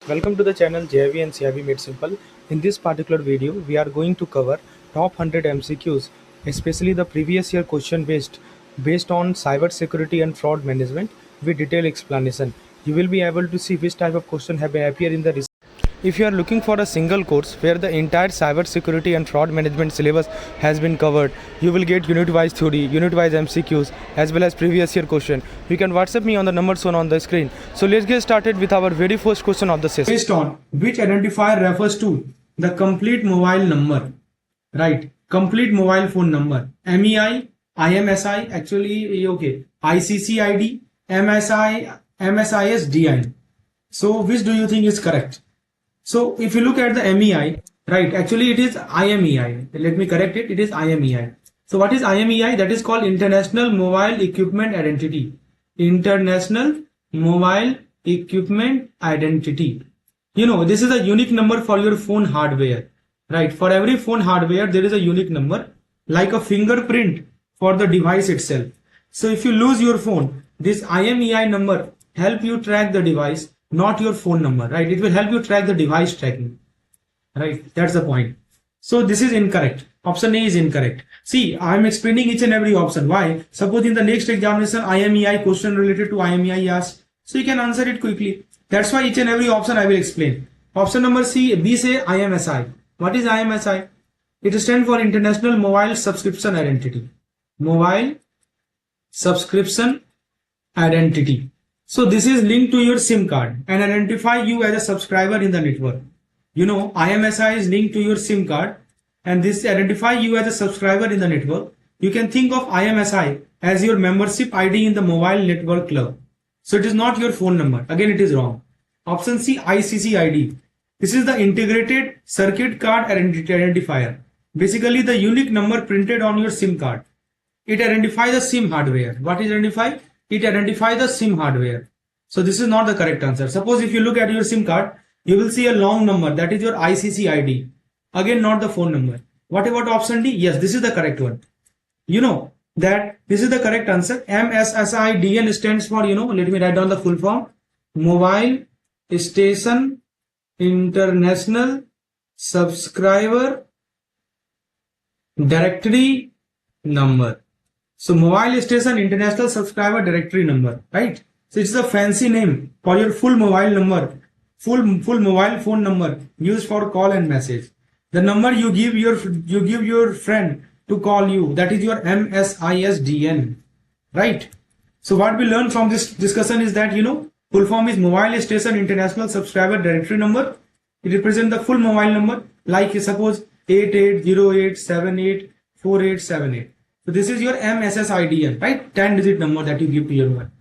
Welcome to the channel JAIIB and CAIIB Made Simple. In this particular video, we are going to cover top 100 MCQs, especially the previous year question based on cyber security and fraud management with detailed explanation. You will be able to see which type of question have appeared in the. If you are looking for a single course where the entire cyber security and fraud management syllabus has been covered, you will get unit-wise theory, unit-wise MCQs as well as previous year question. You can WhatsApp me on the number shown on the screen. So let's get started with our very first question of the session. Based on which identifier refers to the complete mobile number, right? Complete mobile phone number. MEI, IMSI, actually, okay. ICCID, MSI, MSISDI. So which do you think is correct? So if you look at the MEI, right, actually it is IMEI. Let me correct it. It is IMEI. So what is IMEI? That is called International Mobile Equipment Identity. International Mobile Equipment Identity. You know, this is a unique number for your phone hardware, right? For every phone hardware, there is a unique number, like a fingerprint for the device itself. So if you lose your phone, this IMEI number help you track the device, not your phone number, right? It will help you track the device tracking, right? That's the point. So this is incorrect. Option A is incorrect. See, I am explaining each and every option. Why? Suppose in the next examination, IMEI question related to IMEI asked, so you can answer it quickly. That's why each and every option I will explain. Option number B say IMSI. What is IMSI? It stands for International Mobile Subscription Identity. Mobile Subscription Identity. So this is linked to your SIM card and identify you as a subscriber in the network. You know, IMSI is linked to your SIM card and this identify you as a subscriber in the network. You can think of IMSI as your membership ID in the mobile network club. So it is not your phone number. Again, it is wrong. Option C, ICCID. This is the integrated circuit card identifier. Basically the unique number printed on your SIM card. It identifies the SIM hardware. What is identified? It identifies the SIM hardware. So this is not the correct answer. Suppose if you look at your SIM card, you will see a long number, that is your ICCID. Again, not the phone number. What about option D? Yes, this is the correct one. You know that this is the correct answer. MSSIDN stands for, you know, let me write down the full form. Mobile Station International Subscriber Directory Number. So mobile station international subscriber directory number, right? So it's a fancy name for your full mobile number, full mobile phone number used for call and message. The number you give your friend to call you, that is your MSISDN, right? So what we learned from this discussion is that, you know, full form is mobile station international subscriber directory number. It represents the full mobile number, like suppose 8808784878. So this is your MSSIDN, right? 10-digit number that you give to your one.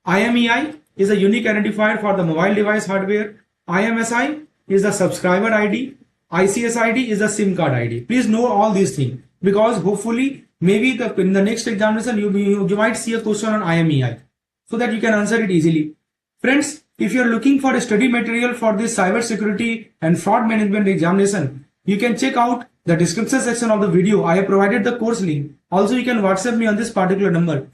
IMEI is a unique identifier for the mobile device hardware. IMSI is the subscriber ID. ICSID is the SIM card ID. Please know all these things because hopefully maybe in the next examination you might see a question on IMEI so that you can answer it easily. Friends, if you are looking for a study material for this cyber security and fraud management examination, you can check out the description section of the video. I have provided the course link. Also, you can WhatsApp me on this particular number.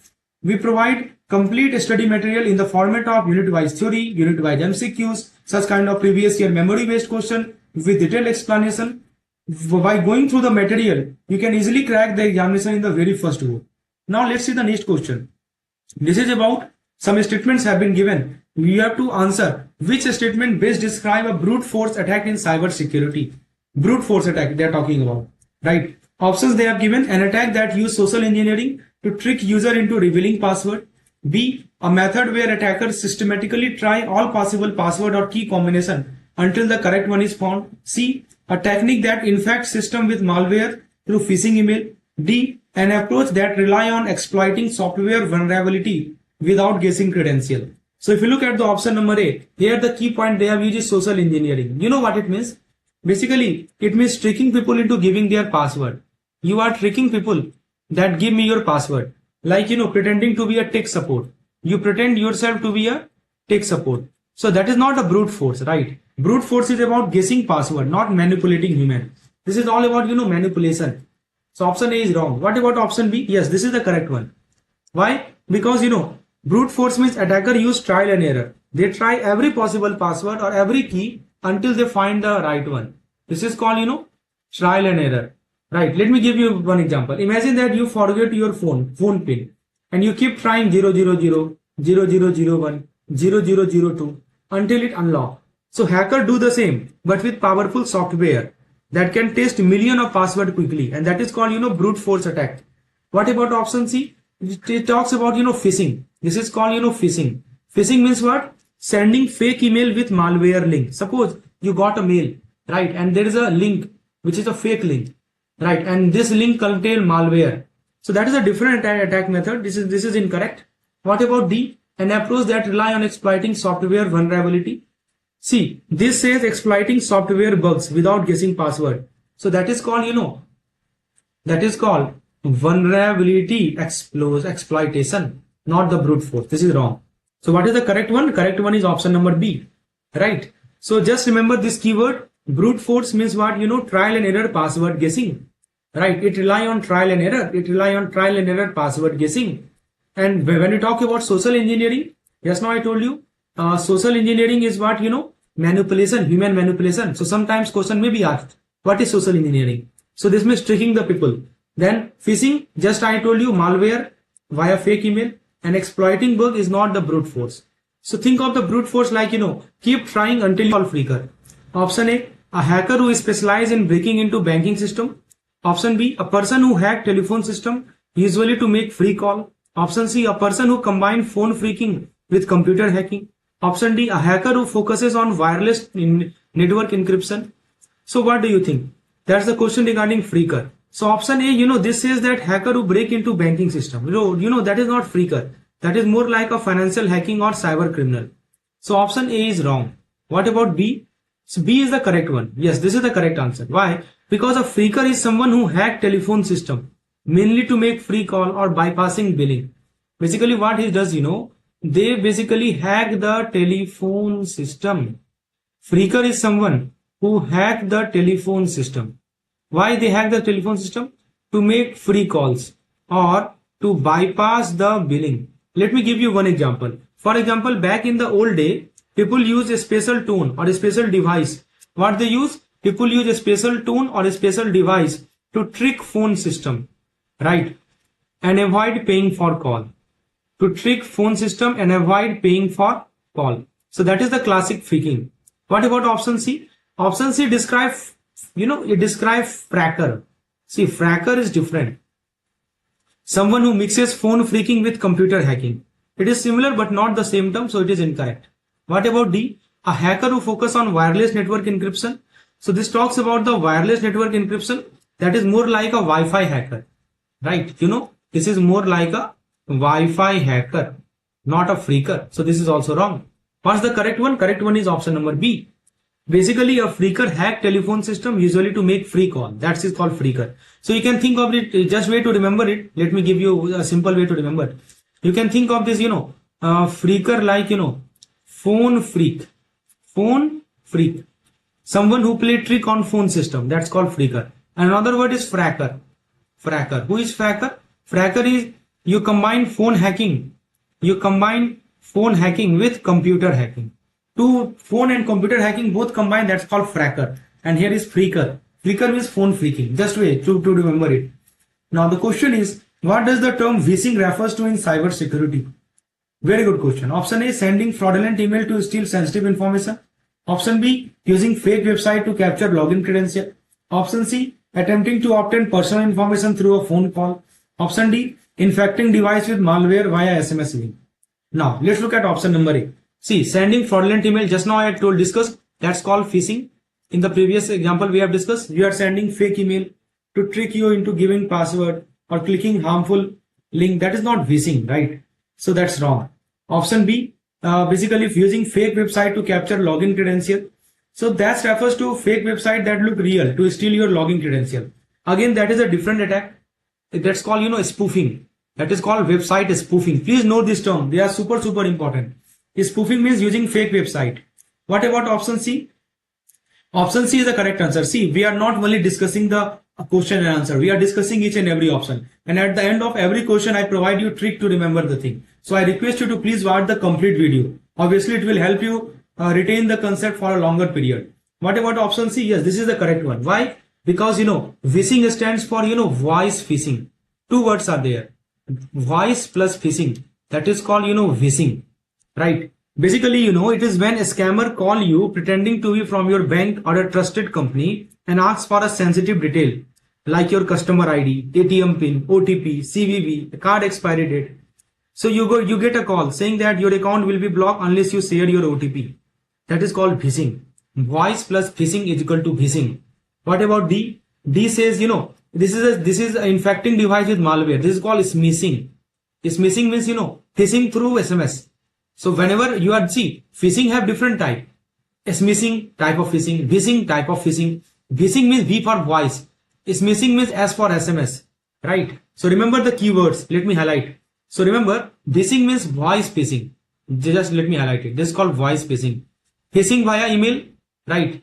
We provide complete study material in the format of unit-wise theory, unit-wise MCQs, such kind of previous year memory-based question with detailed explanation. By going through the material, you can easily crack the examination in the very first go. Now, let's see the next question. This is about some statements have been given. We have to answer which statement best describe a brute force attack in cyber security. Brute force attack they are talking about, right? Options they have given: an attack that use social engineering to trick user into revealing password. B, a method where attackers systematically try all possible password or key combination until the correct one is found. C, a technique that infects system with malware through phishing email. D, an approach that rely on exploiting software vulnerability without guessing credential. So if you look at the option number A, here the key point they have used is social engineering. You know what it means? Basically, it means tricking people into giving their password. You are tricking people that give me your password. Like, you know, pretending to be a tech support. You pretend yourself to be a tech support. So that is not a brute force, right? Brute force is about guessing password, not manipulating human. This is all about, you know, manipulation. So option A is wrong. What about option B? Yes, this is the correct one. Why? Because, you know, brute force means attacker use trial and error. They try every possible password or every key until they find the right one. This is called, trial and error. Right. Let me give you one example. Imagine that you forget your phone pin, and you keep trying 000, 0001, 0002 until it unlocks. So hackers do the same, but with powerful software that can test millions of passwords quickly, and that is called, brute force attack. What about option C? It talks about, phishing. This is called, phishing. Phishing means what? Sending fake email with malware link. Suppose you got a mail, right? And there is a link, which is a fake link, right? And this link contains malware. So that is a different attack method. This is incorrect. What about D? An approach that rely on exploiting software vulnerability. See, this says exploiting software bugs without guessing password. So that is called, that is called vulnerability exploitation, not the brute force. This is wrong. So what is the correct one? Correct one is option number B, right? So just remember this keyword. Brute force means what? Trial and error password guessing, right? It rely on trial and error. It rely on trial and error password guessing. And when we talk about social engineering, just now I told you, social engineering is what? Manipulation, human manipulation. So sometimes question may be asked, what is social engineering? So this means tricking the people. Then phishing, just I told you, malware via fake email, and exploiting bug is not the brute force. So think of the brute force like, keep trying until you fall freaker. Option A hacker who specializes in breaking into banking system. Option B, a person who hack telephone system, usually to make free call. Option C, a person who combine phone phreaking with computer hacking. Option D, a hacker who focuses on wireless network encryption. So what do you think? That's the question regarding phreaker. So option A, this says that hacker who break into banking system. That is not phreaker. That is more like a financial hacking or cyber criminal. So option A is wrong. What about B? So B is the correct one. Yes, this is the correct answer. Why? Because a phreaker is someone who hack telephone system, mainly to make free call or bypassing billing. Basically what he does, they basically hack the telephone system. Phreaker is someone who hack the telephone system. Why they hack the telephone system? To make free calls or to bypass the billing. Let me give you one example. For example, back in the old day, people use a special tone or a special device. What they use? People use a special tone or a special device to trick phone system, right? And avoid paying for call. To trick phone system and avoid paying for call. So that is the classic phreaking. What about option C? Option C describes, it describes fracker. See, fracker is different. Someone who mixes phone phreaking with computer hacking. It is similar but not the same term, so it is incorrect. What about D? A hacker who focus on wireless network encryption. So this talks about the wireless network encryption. That is more like a Wi-Fi hacker, right? This is more like a Wi-Fi hacker, not a phreaker. So this is also wrong. What's the correct one? Correct one is option number B. Basically, a phreaker hack telephone system usually to make free call. That is called phreaker. So you can think of it, just way to remember it. Let me give you a simple way to remember. You can think of this, phreaker like, phone phreak. Phone phreak. Someone who play trick on phone system. That's called phreaker. And another word is fracker. Fracker. Who is fracker? Fracker is you combine phone hacking. You combine phone hacking with computer hacking. Two phone and computer hacking both combined, that's called fracker. And here is phreaker. Phreaker means phone phreaking. Just wait to remember it. Now the question is, what does the term phishing refers to in cyber security? Very good question. Option A, sending fraudulent email to steal sensitive information. Option B, using fake website to capture login credential. Option C, attempting to obtain personal information through a phone call. Option D, infecting device with malware via SMS link. Now let's look at option number A. See, sending fraudulent email, just now I had discussed, that's called phishing. In the previous example we have discussed, you are sending fake email to trick you into giving password or clicking harmful link. That is not phishing, right? So that's wrong. Option B, basically using fake website to capture login credential. So that refers to fake website that look real to steal your login credential. Again, that is a different attack. That's called, spoofing. That is called website spoofing. Please know this term. They are super important. Spoofing means using fake website. What about option C? Option C is the correct answer. See, we are not only discussing the question and answer. We are discussing each and every option. And at the end of every question, I provide you a trick to remember the thing. So I request you to please watch the complete video. Obviously, it will help you retain the concept for a longer period. What about option C? Yes, this is the correct one. Why? Because phishing stands for voice phishing. Two words are there, voice plus phishing. That is called phishing, right? Basically, it is when a scammer call you pretending to be from your bank or a trusted company and asks for a sensitive detail like your customer ID, ATM pin, OTP, CVV, card expiry date. So you get a call saying that your account will be blocked unless you share your OTP. That is called phishing. Voice plus phishing is equal to phishing. What about D? D says, this is an infecting device with malware. This is called smishing. Smishing means, phishing through SMS. So whenever you are, phishing have different type. Smishing type of phishing type of phishing. Phishing means V for voice. Smishing means S for SMS, right? So remember the keywords. Let me highlight. So remember, phishing means voice phishing. Just let me highlight it. This is called voice phishing. Phishing via email, right?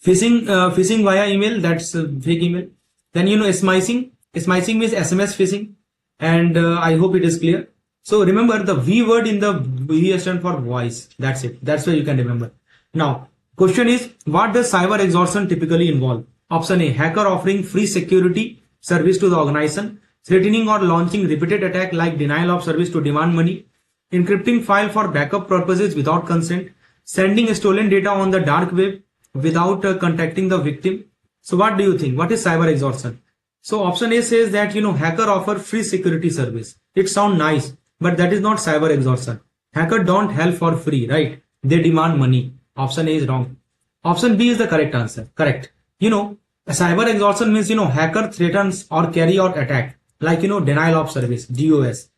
Phishing via email, that's fake email. Then smishing. Smishing means SMS phishing. And I hope it is clear. So remember the V word in the V stand for voice. That's it. That's why you can remember. Now, question is, what does cyber extortion typically involve? Option A, hacker offering free security service to the organization, threatening or launching repeated attack like denial of service to demand money, encrypting file for backup purposes without consent, sending stolen data on the dark web without contacting the victim. So what do you think? What is cyber extortion? So option A says that, hacker offer free security service. It sounds nice, but that is not cyber extortion. Hacker don't help for free, right? They demand money. Option A is wrong. Option B is the correct answer. Correct. Cyber extortion means, hacker threatens or carry out attack like, denial of service, DOS.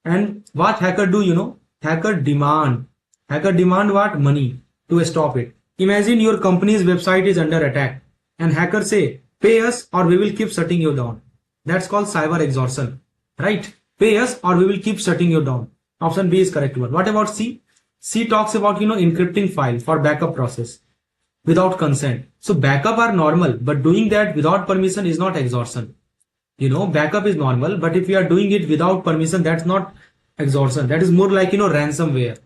And what hacker do, hacker demand what? Money to stop it. Imagine your company's website is under attack and hackers say, pay us or we will keep shutting you down. That's called cyber extortion, right? Pay us or we will keep shutting you down. Option B is correct one. What about C? C talks about, encrypting file for backup process without consent. So backup are normal, but doing that without permission is not extortion. Backup is normal, but if you are doing it without permission, that's not extortion. That is more like, ransomware.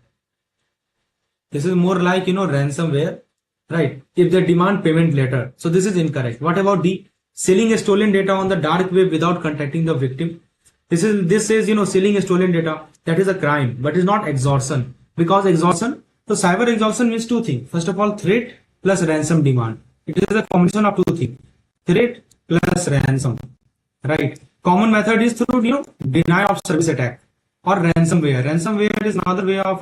This is more like, ransomware, right? If they demand payment later. So this is incorrect. What about D? Selling stolen data on the dark web without contacting the victim. This says, selling stolen data. That is a crime, but is not extortion. Because extortion, so cyber extortion means two things. First of all, threat plus ransom demand. It is a combination of two things. Threat plus ransom, right? Common method is through, denial of service attack or ransomware. Ransomware is another way of,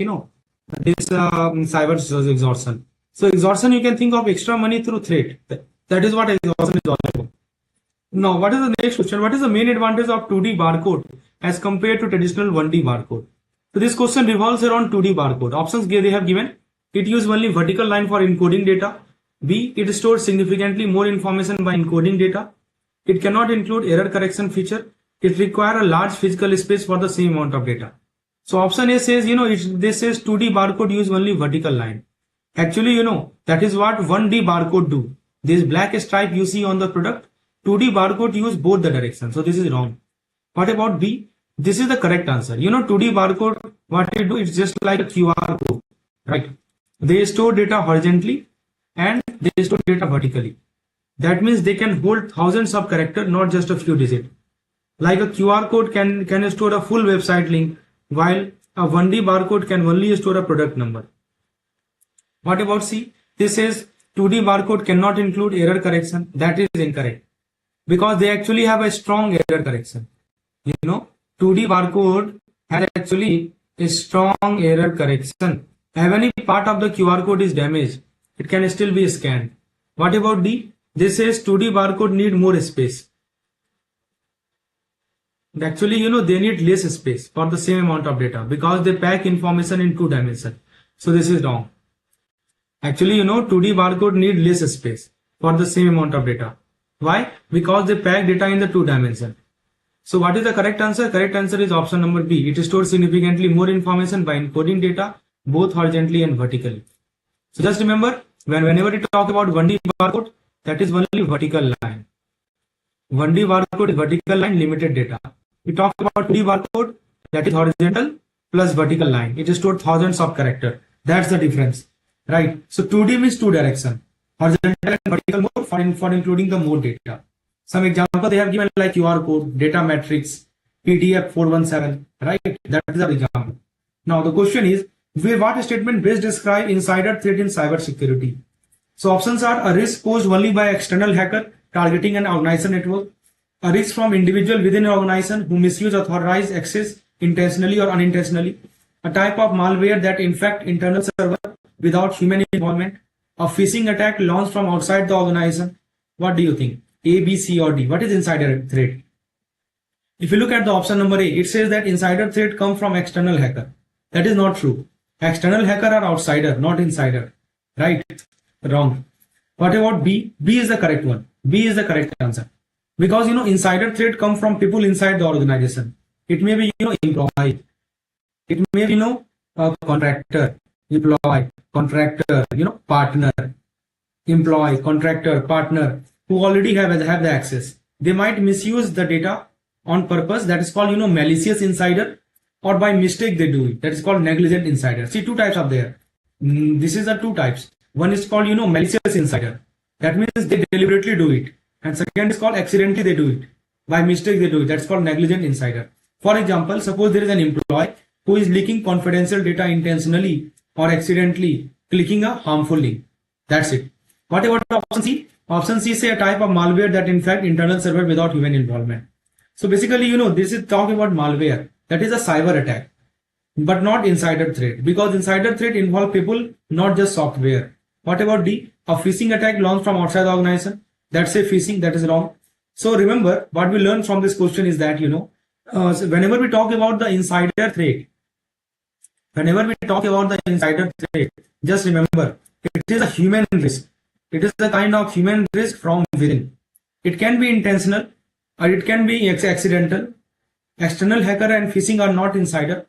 this cyber extortion. So extortion, you can think of extra money through threat. That is what extortion is all about. Now, what is the next question? What is the main advantage of 2D barcode as compared to traditional 1D barcode? So this question revolves around 2D barcode. Options they have given. It uses only vertical line for encoding data. B, it stores significantly more information by encoding data. It cannot include error correction feature. It requires a large physical space for the same amount of data. So option A says, this says 2D barcode use only vertical line. Actually, that is what 1D barcode do. This black stripe you see on the product, 2D barcode use both the directions. So this is wrong. What about B? This is the correct answer. 2D barcode, what it do, it's just like a QR code, right? They store data horizontally and they store data vertically. That means they can hold thousands of characters, not just a few digits. Like a QR code can store a full website link, while a 1D barcode can only store a product number. What about C? This says 2D barcode cannot include error correction. That is incorrect. Because they actually have a strong error correction. 2D barcode has actually a strong error correction. If any part of the QR code is damaged, it can still be scanned. What about D? This says 2D barcode need more space. Actually, they need less space for the same amount of data because they pack information in 2 dimensions. So this is wrong. Actually, 2D barcode need less space for the same amount of data. Why? Because they pack data in the 2 dimensions. So what is the correct answer? Correct answer is option number B. It stores significantly more information by encoding data both horizontally and vertically. So just remember, whenever you talk about 1D barcode, that is only vertical line. 1D barcode is vertical line, limited data. We talk about 2D barcode, that is horizontal, plus vertical line. It stored thousands of characters. That's the difference, right? So 2D means two direction, horizontal and vertical mode for including the mode data. Some example they have given like QR code, data matrix, PDF 417, right? That is the example. Now the question is, what statement best describe insider threat in cybersecurity? So options are a risk posed only by external hacker targeting an organization network, a risk from individual within an organization who misuse authorized access intentionally or unintentionally, a type of malware that infect internal server without human involvement, a phishing attack launched from outside the organization. What do you think? A, B, C or D? What is insider threat? If you look at the option number A, it says that insider threat comes from external hacker. That is not true. External hacker are outsider, not insider. Right? Wrong. What about B? B is the correct one. B is the correct answer. Because insider threat come from people inside the organization. It may be employee. It may be a contractor, employee, contractor, partner, employee, contractor, partner who already have the access. They might misuse the data on purpose. That is called malicious insider, or by mistake they do it. That is called negligent insider. See, two types are there. This is the two types. One is called malicious insider. That means they deliberately do it. And second is called accidentally they do it. By mistake they do it. That's called negligent insider. For example, suppose there is an employee who is leaking confidential data intentionally or accidentally, clicking a harmful link. That's it. What about option C? Option C say a type of malware that infect internal server without human involvement. So basically, this is talking about malware. That is a cyber attack, but not insider threat, because insider threat involve people, not just software. What about D? A phishing attack launched from outside the organization. That's a phishing. That is wrong. So remember, what we learned from this question is that, whenever we talk about the insider threat, just remember, it is a human risk. It is a kind of human risk from within. It can be intentional or it can be accidental. External hacker and phishing are not insider.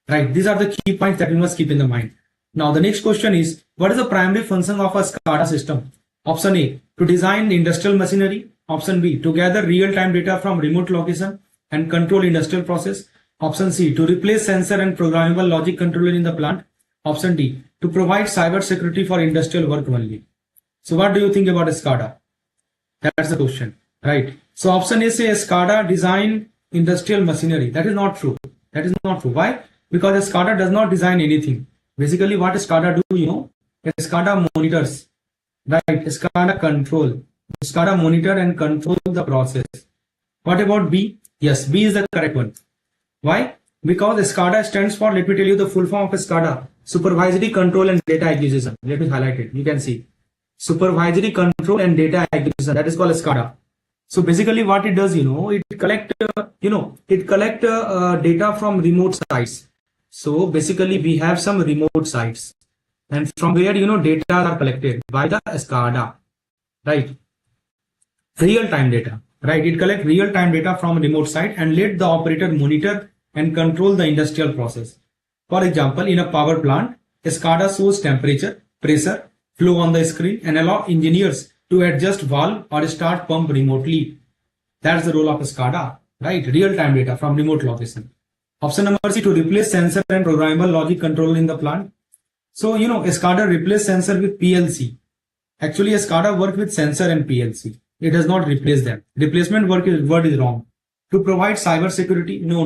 Right. These are the key points that we must keep in the mind. Now the next question is, what is the primary function of a SCADA system? Option A, to design industrial machinery. Option B, to gather real-time data from remote location and control industrial process. Option C, to replace sensor and programmable logic controller in the plant. Option D, to provide cyber security for industrial work only. So what do you think about a SCADA? That's the question, right? So option A says SCADA design industrial machinery. That is not true. That is not true. Why? Because a SCADA does not design anything. Basically, what SCADA do, a SCADA monitors, right? SCADA control. SCADA monitor and control the process. What about B? Yes, B is the correct one. Why? Because SCADA stands for, let me tell you the full form of SCADA, supervisory control and data acquisition. Let me highlight it. You can see supervisory control and data acquisition. That is called SCADA. So basically, what it does, it collect, data from remote sites. So basically, we have some remote sites, and from where data are collected by the SCADA, right? Real-time data, right? It collects real-time data from remote site and let the operator monitor and control the industrial process. For example, in a power plant, SCADA shows temperature, pressure, flow on the screen and allow engineers to adjust valve or start pump remotely. That's the role of SCADA, right? Real-time data from remote location. Option number C, to replace sensor and programmable logic control in the plant. So, SCADA replace sensor with PLC. Actually, SCADA work with sensor and PLC. It does not replace them. Replacement word is wrong. To provide cyber security, no.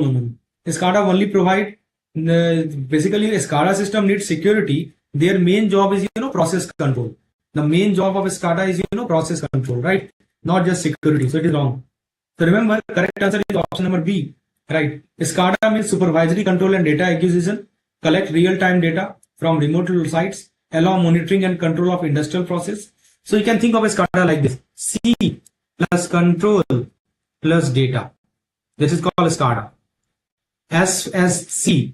SCADA only provide, basically a SCADA system needs security. Their main job is, process control. The main job of SCADA is, process control, right? Not just security. So it is wrong. So remember, correct answer is option number B, right? SCADA means supervisory control and data acquisition, collect real-time data from remote sites, allow monitoring and control of industrial process. So you can think of a SCADA like this: C plus control plus data. This is called SCADA. S as C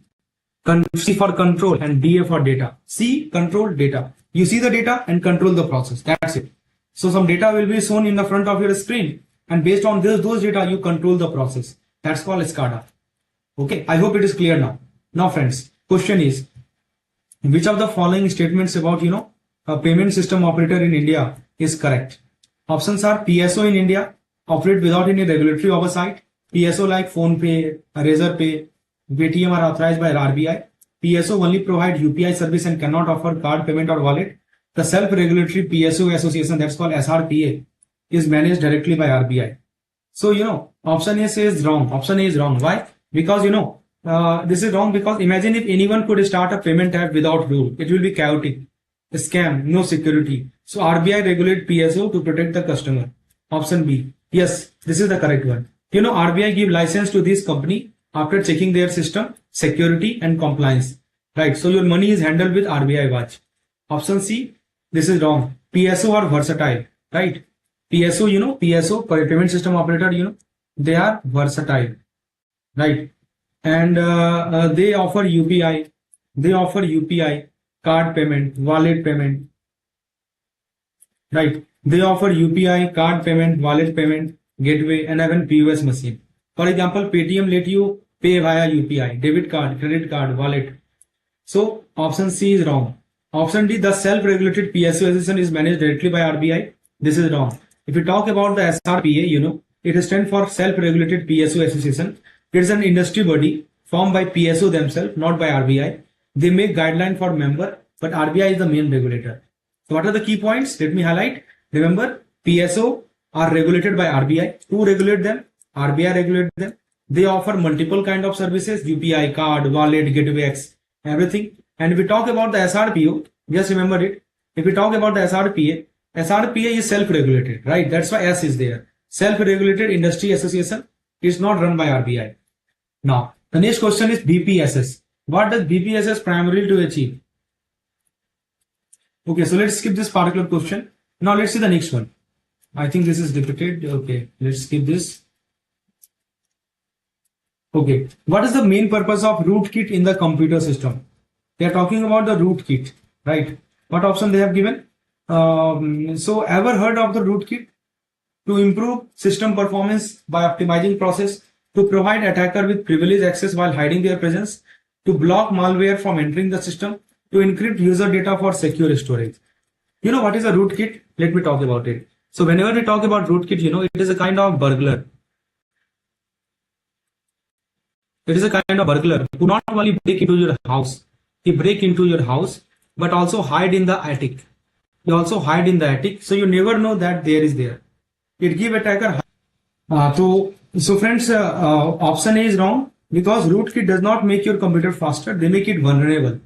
for control and DA for data. C, control, data. You see the data and control the process. That's it. So some data will be shown in the front of your screen, and based on those data, you control the process. That's called SCADA. Okay, I hope it is clear now. Now friends, question is, which of the following statements about, a payment system operator in India is correct? Options are PSO in India, operate without any regulatory oversight. PSO like PhonePe, Razorpay, Paytm are authorized by RBI. PSO only provide UPI service and cannot offer card payment or wallet. The self-regulatory PSO association, that's called SRPA, is managed directly by RBI. So, option A says wrong. Option A is wrong. Why? Because, this is wrong because imagine if anyone could start a payment app without rule. It will be chaotic. A scam, no security. So RBI regulate PSO to protect the customer. Option B. Yes, this is the correct one. RBI give license to this company after checking their system, security and compliance. Right. So your money is handled with RBI watch. Option C. This is wrong. PSO are versatile. Right. PSO, PSO, payment system operator, they are versatile. Right. And they offer UPI. They offer UPI, card payment, wallet payment. Right. They offer UPI, card payment, wallet payment, gateway, and even POS machine. For example, Paytm let you pay via UPI, debit card, credit card, wallet. So option C is wrong. Option D, the self-regulated PSO association is managed directly by RBI. This is wrong. If you talk about the SRPA, it stands for self-regulated PSO association. It is an industry body formed by PSO themselves, not by RBI. They make guidelines for member, but RBI is the main regulator. So what are the key points? Let me highlight. Remember, PSO are regulated by RBI. Who regulate them? RBI regulate them. They offer multiple kind of services, UPI, card, wallet, gateway, everything. And if we talk about the SRPO, just remember it. If we talk about the SRPA, SRPA is self-regulated, right? That's why S is there. Self-regulated industry association is not run by RBI. Now, the next question is BPSS. What does BPSS primarily to achieve? Okay, so let's skip this particular question. Now let's see the next one. I think this is repeated. Okay, let's skip this. Okay, what is the main purpose of rootkit in the computer system? They are talking about the rootkit, right? What option they have given? So ever heard of the rootkit? To improve system performance by optimizing process, to provide attacker with privileged access while hiding their presence, to block malware from entering the system, to encrypt user data for secure storage. What is a rootkit? Let me talk about it. So whenever we talk about rootkit, it is a kind of burglar. It is a kind of burglar who not only break into your house, he break into your house, but also hide in the attic. He also hide in the attic, so you never know that there is there. It give attacker. So friends, option A is wrong because rootkit does not make your computer faster. They make it vulnerable,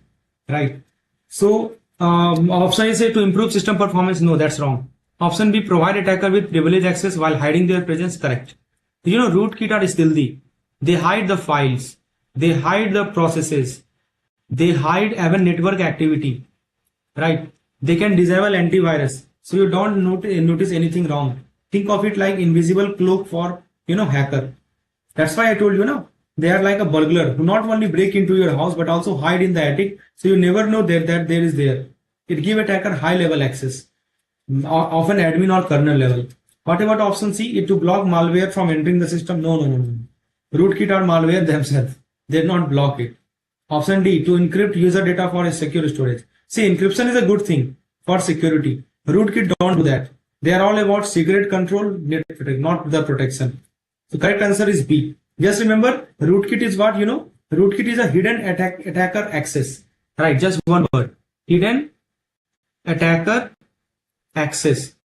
right? So option A say to improve system performance. No, that's wrong. Option B, provide attacker with privileged access while hiding their presence. Correct. Rootkit are stealthy. They hide the files. They hide the processes. They hide even network activity, right? They can disable antivirus, so you don't notice anything wrong. Think of it like invisible cloak for hacker. That's why I told you, they are like a burglar who not only break into your house but also hide in the attic, so you never know that there is there. It give attacker high level access, often admin or kernel level. What about option C? It to block malware from entering the system. No. Rootkit are malware themselves. They did not block it. Option D, to encrypt user data for a secure storage. See, encryption is a good thing for security. Rootkit don't do that. They are all about secret control, not the protection. So correct answer is B. Just remember, rootkit is what? Rootkit is a hidden attacker access. Right, just one word. Hidden attacker access.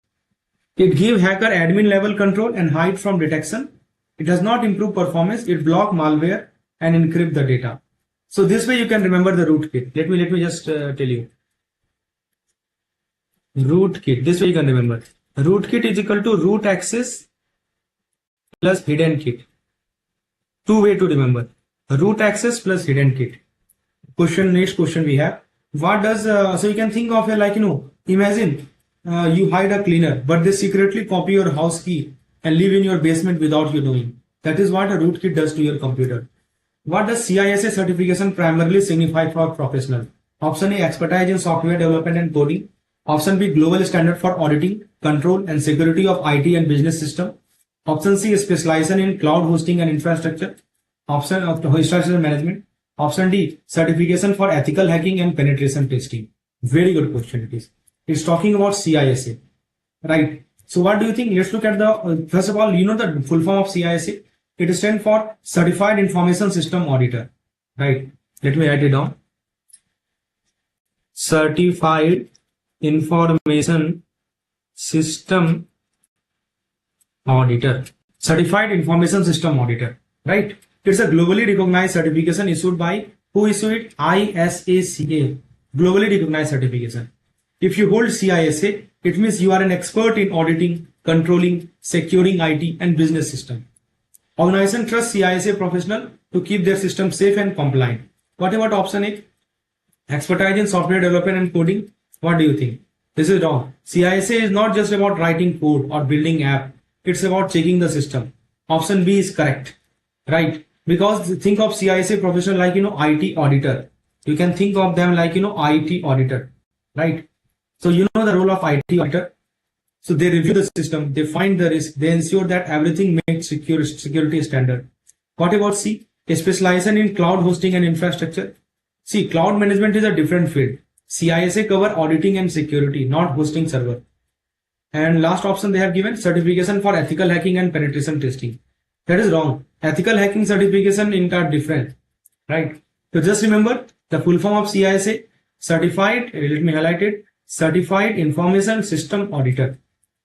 It gives hacker admin level control and hide from detection. It does not improve performance. It block malware and encrypt the data. So this way you can remember the rootkit. Let me just tell you. Rootkit. This way you can remember. Rootkit is equal to root access plus hidden kit. Two way to remember. Root access plus hidden kit. Next question we have. What does so you can think of it like imagine you hide a cleaner, but they secretly copy your house key and live in your basement without you knowing. That is what a rootkit does to your computer. What does CISA certification primarily signify for professional? Option A, expertise in software development and coding. Option B, global standard for auditing, control and security of IT and business system. Option C, specialization in cloud hosting and infrastructure. Option of infrastructure management. Option D, certification for ethical hacking and penetration testing. Very good question it is. It's talking about CISA, right? So what do you think? Let's look at the, first of all, the full form of CISA. It stands for Certified Information System Auditor. right? Let me write it down. Certified Information System Auditor. Certified Information System Auditor, right? It's a globally recognized certification issued by, who issued it? ISACA. Globally recognized certification. If you hold CISA, it means you are an expert in auditing, controlling, securing IT and business system. Organization trusts CISA professional to keep their system safe and compliant. What about option A? Expertise in software development and coding. What do you think? This is wrong. CISA is not just about writing code or building app. It's about checking the system. Option B is correct, right? Because think of CISA professional like, IT auditor. You can think of them like, IT auditor, right? So you know the role of IT auditor. So they review the system, they find the risk, they ensure that everything meets security standard. What about C? A specialization in cloud hosting and infrastructure. See, cloud management is a different field. CISA cover auditing and security, not hosting server. And last option they have given, certification for ethical hacking and penetration testing. That is wrong. Ethical hacking certification are different, right? So just remember the full form of CISA, certified, let me highlight it, Certified Information System Auditor,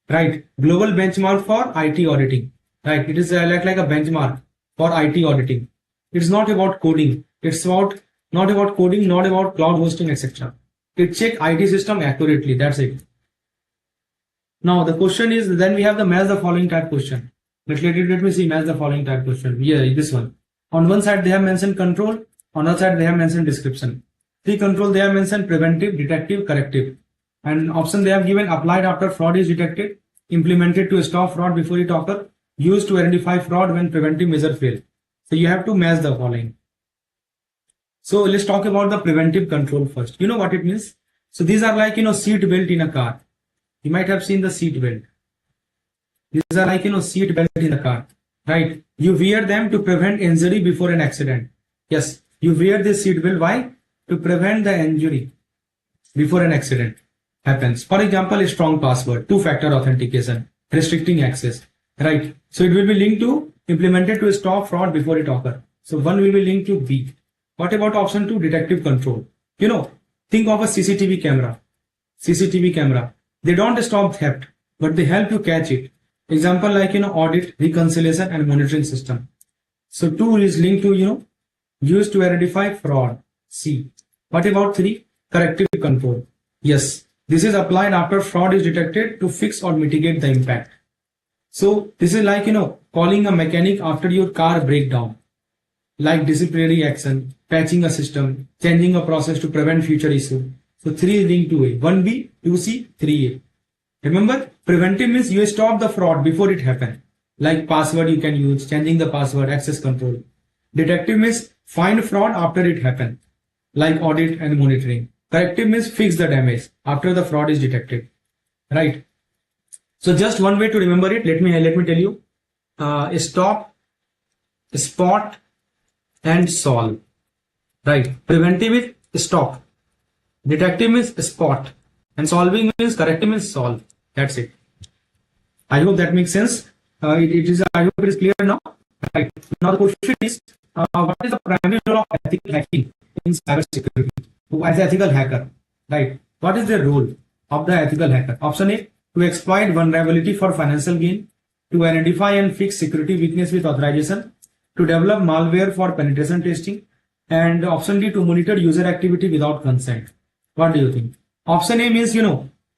right? Global benchmark for IT auditing, right? It is like a benchmark for IT auditing. It's not about coding. It's not about coding, not about cloud hosting, etc. It check IT system accurately. That's it. Now the question is, then we have the match the following type question. Let me see, match the following type question. Yeah, this one. On one side they have mentioned control, on the other side they have mentioned description. The control they have mentioned preventive, detective, corrective. And option they have given, applied after fraud is detected, implemented to stop fraud before it occurs, used to identify fraud when preventive measure fail. So you have to match the following. So let's talk about the preventive control first. You know what it means? So these are like, seat belt in a car. You might have seen the seat belt. These are like, seat belt in a car, right? You wear them to prevent injury before an accident. Yes, you wear this seat belt. Why? To prevent the injury before an accident happens. For example, a strong password, two-factor authentication, restricting access, right? So it will be linked to, implemented to stop fraud before it occurs. So one will be linked to B. What about option 2, detective control? Think of a CCTV camera. CCTV camera. They don't stop theft, but they help you catch it. Example like, audit, reconciliation and monitoring system. So 2 is linked to, used to identify fraud. C. What about 3? Corrective control. Yes, this is applied after fraud is detected to fix or mitigate the impact. So this is like, calling a mechanic after your car breakdown, like disciplinary action, patching a system, changing a process to prevent future issue. So 3 is linked to A. 1B, 2C, 3A. Remember, preventive means you stop the fraud before it happens. Like password you can use, changing the password, access control. Detective means find fraud after it happens, like audit and monitoring. Corrective means fix the damage after the fraud is detected, right? So just one way to remember it, let me tell you, stop, spot and solve, right? Preventive is stop, detective means spot, and solving means corrective means solve. That's it. I hope that makes sense. I hope it is clear now. Right. Now the question is, what is the primary role of ethical hacking in cybersecurity? As an ethical hacker, right? What is the role of the ethical hacker? Option A, to exploit vulnerability for financial gain, to identify and fix security weakness with authorization, to develop malware for penetration testing, and option D, to monitor user activity without consent. What do you think? Option A means,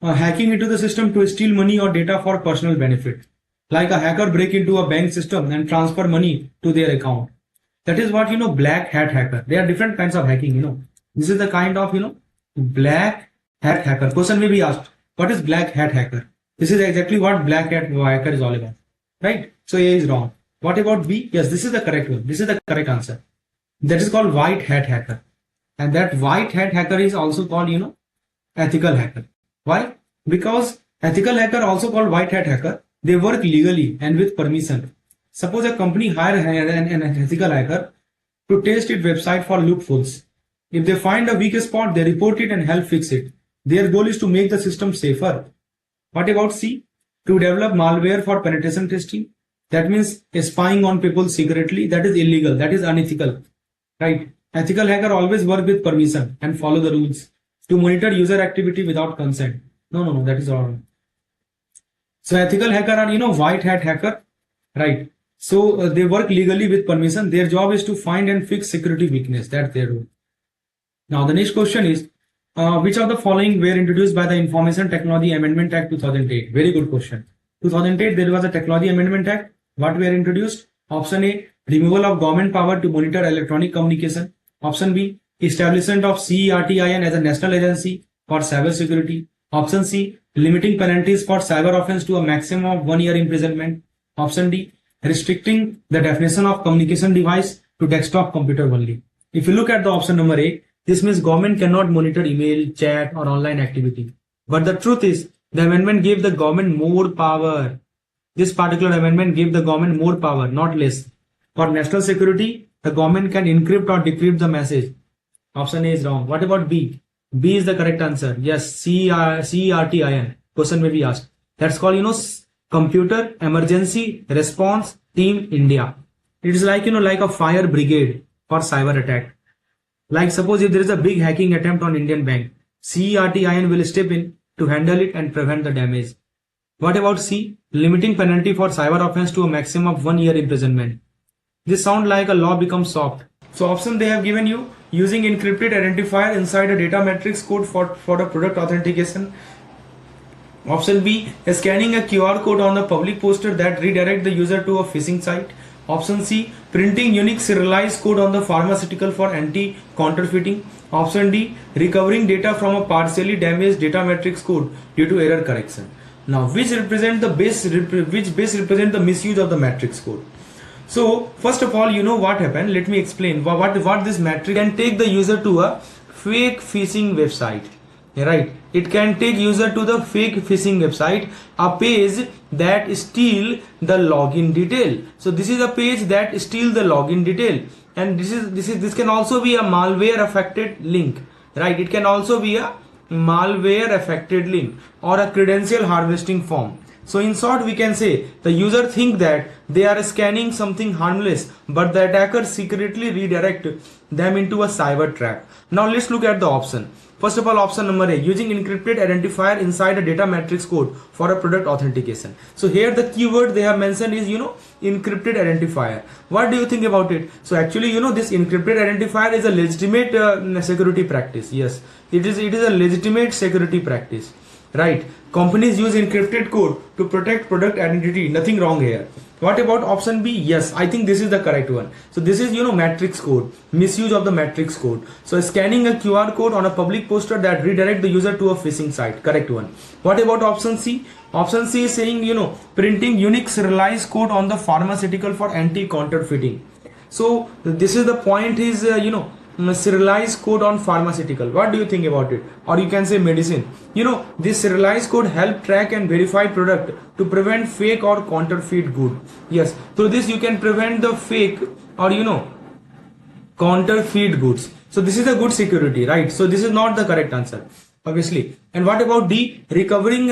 hacking into the system to steal money or data for personal benefit. Like a hacker break into a bank system and transfer money to their account. That is what, black hat hacker. There are different kinds of hacking, This is the kind of, black hat hacker. Question may be asked, what is black hat hacker? This is exactly what black hat hacker is all about, right? So A is wrong. What about B? Yes, this is the correct one. This is the correct answer. That is called white hat hacker. And that white hat hacker is also called, ethical hacker. Why? Because ethical hacker, also called white hat hacker, they work legally and with permission. Suppose a company hires an ethical hacker to test its website for loopholes. If they find a weak spot, they report it and help fix it. Their goal is to make the system safer. What about C? To develop malware for penetration testing. That means spying on people secretly. That is illegal. That is unethical. Right? Ethical hacker always work with permission and follow the rules to monitor user activity without consent. No, that is wrong. So ethical hacker are, white hat hacker, right? So they work legally with permission. Their job is to find and fix security weakness. That's their role. Now the next question is, which of the following were introduced by the Information Technology Amendment Act 2008? Very good question. 2008 there was a Technology Amendment Act. What were introduced? Option A, removal of government power to monitor electronic communication. Option B, establishment of CERTIN as a national agency for cyber security. Option C, limiting penalties for cyber offense to a maximum of 1 year imprisonment. Option D, restricting the definition of communication device to desktop computer only. If you look at the option number A, this means government cannot monitor email, chat or online activity. But the truth is, the amendment gave the government more power. This particular amendment gave the government more power, not less. For national security, the government can encrypt or decrypt the message. Option A is wrong. What about B? B is the correct answer. Yes, CERTIN. Question may be asked. That's called, Computer Emergency Response Team India. It is like, like a fire brigade for cyber attack. Like suppose if there is a big hacking attempt on Indian bank, CERTIN will step in to handle it and prevent the damage. What about C? Limiting penalty for cyber offense to a maximum of 1 year imprisonment. This sounds like a law becomes soft. So option they have given you, using encrypted identifier inside a data matrix code for the product authentication. Option B, scanning a QR code on the public poster that redirect the user to a phishing site. Option C, printing unique serialized code on the pharmaceutical for anti-counterfeiting. Option D, recovering data from a partially damaged data matrix code due to error correction. Now, which represent the represent the misuse of the matrix code? So, first of all, what happened? Let me explain what this matrix can take the user to a fake phishing website. Right? It can take user to the fake phishing website, a page that steal the login detail. So this is a page that steal the login detail, and this can also be a malware affected link. Right? It can also be a malware affected link or a credential harvesting form. So in short, we can say the user think that they are scanning something harmless, but the attacker secretly redirect them into a cyber trap. Now let's look at the option. First of all, option number A, using encrypted identifier inside a data matrix code for a product authentication. So here the keyword they have mentioned is, encrypted identifier. What do you think about it? So actually, this encrypted identifier is a legitimate security practice. Yes, it is a legitimate security practice. Right? Companies use encrypted code to protect product identity. Nothing wrong here. What about option B? Yes, I think this is the correct one. So this is, matrix code, misuse of the matrix code. So scanning a QR code on a public poster that redirect the user to a phishing site. Correct one. What about option C? Option C is saying, printing unique serialized code on the pharmaceutical for anti-counterfeiting. So this is the point is, serialized code on pharmaceutical. What do you think about it? Or you can say medicine. This serialized code help track and verify product to prevent fake or counterfeit good. Yes, through this you can prevent the fake or counterfeit goods. So this is a good security, right? So this is not the correct answer, obviously. And what about D? Recovering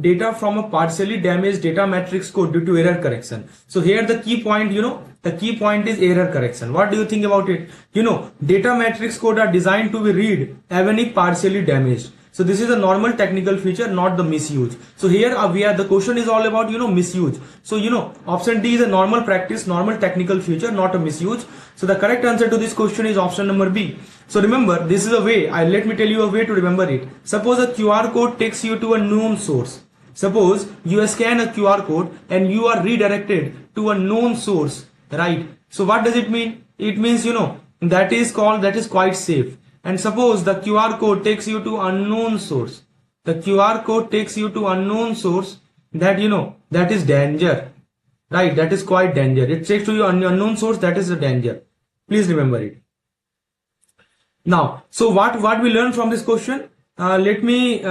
data from a partially damaged data matrix code due to error correction. So here the key point, the key point is error correction. What do you think about it? Data matrix code are designed to be read even if partially damaged. So this is a normal technical feature, not the misuse. So here the question is all about, misuse. So, option D is a normal practice, normal technical feature, not a misuse. So the correct answer to this question is option number B. So remember, this is a way, let me tell you a way to remember it. Suppose a QR code takes you to a known source. Suppose you scan a QR code and you are redirected to a known source, right? So what does it mean? It means, that is quite safe. And suppose the QR code takes you to unknown source. The QR code takes you to unknown source that, that is danger, right? That is quite danger. It takes to you unknown source, that is a danger. Please remember it. Now, so what we learn from this question? Let me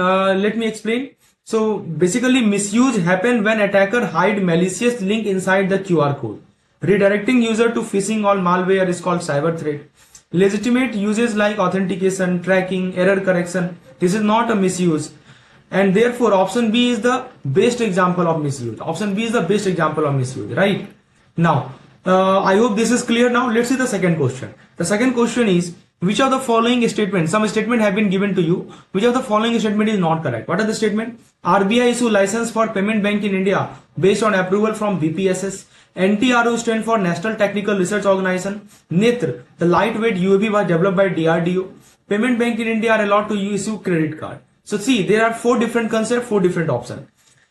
explain. So basically misuse happen when attacker hide malicious link inside the QR code. Redirecting user to phishing or malware is called cyber threat. Legitimate uses like authentication, tracking, error correction. This is not a misuse. And therefore option B is the best example of misuse. Option B is the best example of misuse, right? Now, I hope this is clear now. Let's see the second question. The second question is, which of the following statements, some statement have been given to you, which of the following statement is not correct? What are the statement? RBI issue license for payment bank in India based on approval from BPSS. NTRO stand for National Technical Research Organization. NITR, the lightweight UAV was developed by DRDO. Payment bank in India are allowed to issue credit card. So see, there are 4 different concepts, 4 different options.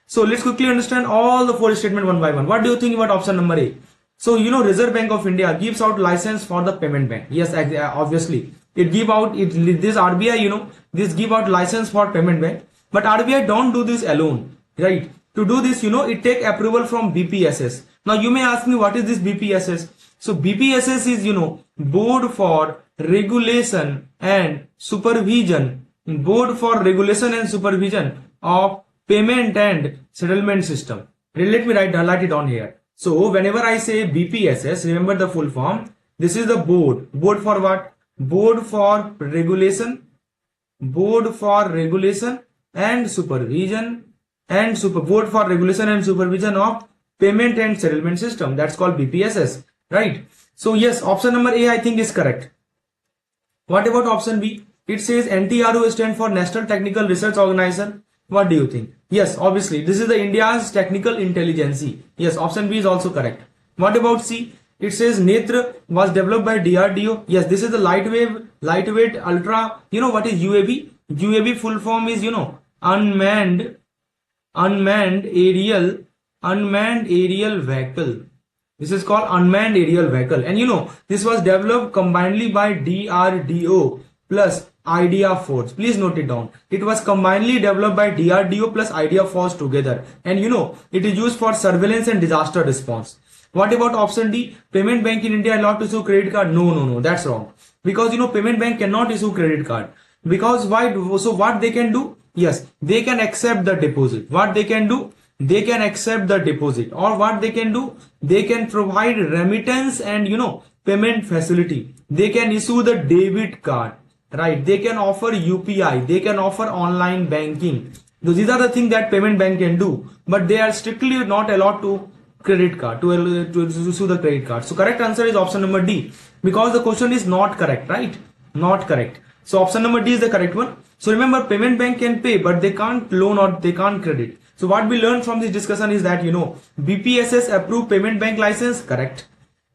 So let's quickly understand all the 4 statements one by one. What do you think about option number A? So Reserve Bank of India gives out license for the payment bank. Yes, obviously it give out this RBI, this give out license for payment bank. But RBI don't do this alone, right? To do this, it take approval from BPSS. Now you may ask me, what is this BPSS? So BPSS is Board for Regulation and Supervision. Board for Regulation and Supervision of Payment and Settlement System. Let me write it on here. So whenever I say BPSS, remember the full form. This is the board. Board for what? Board for Regulation. Board for Regulation and Supervision. And Board for Regulation and Supervision of Payment and Settlement System. That's called BPSS. Right? So yes, option number A I think is correct. What about option B? It says NTRO stand for National Technical Research Organization. What do you think? Yes, obviously this is the India's technical intelligence. Yes, option B is also correct. What about C? It says NITR was developed by DRDO. Yes, this is the lightweight ultra. What is UAV? UAV full form is unmanned aerial vehicle. This is called unmanned aerial vehicle, and this was developed combinedly by DRDO plus Idea Force. Please note it down. It was combinedly developed by DRDO plus Idea Force together, and it is used for surveillance and disaster response. What about option D? Payment bank in India allowed to issue credit card? No, that's wrong. Because payment bank cannot issue credit card. Because why? So what they can do? Yes, they can accept the deposit. What they can do? They can accept the deposit. Or what they can do? They can provide remittance and payment facility. They can issue the debit card. Right, they can offer UPI, they can offer online banking. These are the things that payment bank can do, but they are strictly not allowed to credit card, to issue the credit card. So correct answer is option number D, because the question is not correct, right? Not correct. So option number D is the correct one. So remember, payment bank can pay, but they can't loan or they can't credit. So what we learned from this discussion is that BPSS approved payment bank license, correct.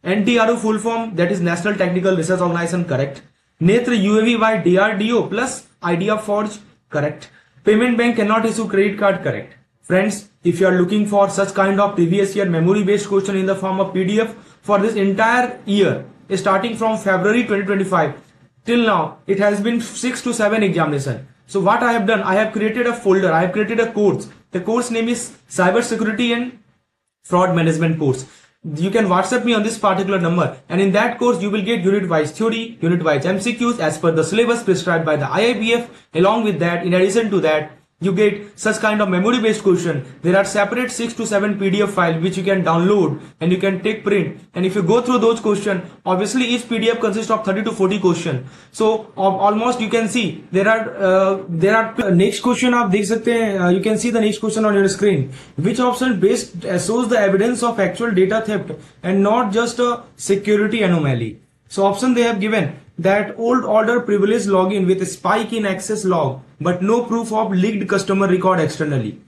NTRO full form, that is National Technical Research Organization, correct. NITR UAV by DRDO plus Idea Forge, correct. Payment bank cannot issue credit card, correct. Friends, if you are looking for such kind of previous year memory based question in the form of PDF for this entire year, starting from February 2025 till now, it has been 6 to 7 examination. So what I have done, I have created a folder, I have created a course. The course name is Cyber Security and Fraud Management course. You can WhatsApp me on this particular number, and in that course you will get unit wise theory, unit wise MCQs as per the syllabus prescribed by the IIBF. Along with that, in addition to that, you get such kind of memory based question. There are separate 6 to 7 PDF files which you can download and you can take print, and if you go through those questions, obviously each PDF consists of 30 to 40 questions. So almost you can see there are next question आप देख सकते हैं. You can see the next question on your screen. Which option best shows the evidence of actual data theft and not just a security anomaly? So option they have given that old order privilege login with a spike in access log but no proof of leaked customer record externally.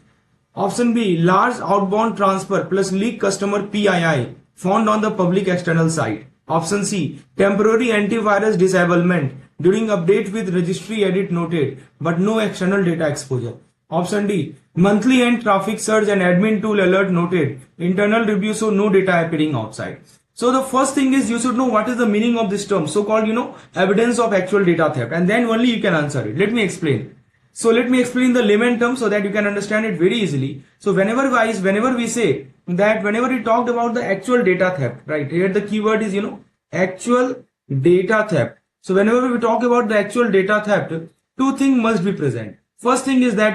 Option B, large outbound transfer plus leaked customer PII found on the public external site. Option C, temporary antivirus disablement during update with registry edit noted but no external data exposure. Option D, monthly end traffic surge and admin tool alert noted, internal review so no data appearing outside. So the first thing is you should know what is the meaning of this term, so-called, evidence of actual data theft, and then only you can answer it. Let me explain. So let me explain the layman term so that you can understand it very easily. So whenever we say that, whenever we talked about the actual data theft, right, here the keyword is, actual data theft. So whenever we talk about the actual data theft, two things must be present. First thing is that,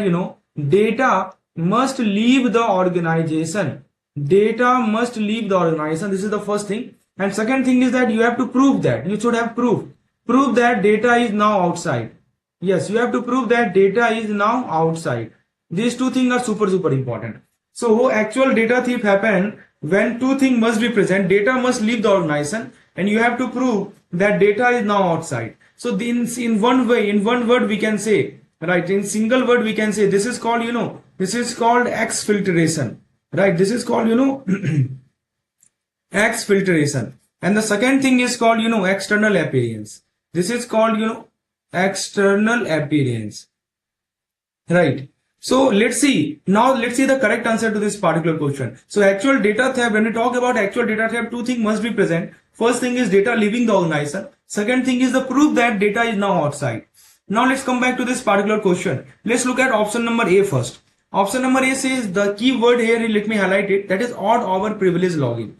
data must leave the organization. Data must leave the organization. This is the first thing. And second thing is that you have to prove that. You should have proof. Prove that data is now outside. Yes, you have to prove that data is now outside. These two things are super important. So actual data thief happen when two things must be present, data must leave the organization and you have to prove that data is now outside. So in one way, in one word we can say, right, in single word we can say, this is called, this is called exfiltration, right? This is called, exfiltration. And the second thing is called, external appearance. This is called, external appearance, right? So let's see the correct answer to this particular question. So actual data theft, when we talk about actual data theft, two things must be present. First thing is data leaving the organization. Second thing is the proof that data is now outside. Now let's come back to this particular question. Let's look at option number A first. Option number A says the keyword here, let me highlight it, that is odd hour privilege login.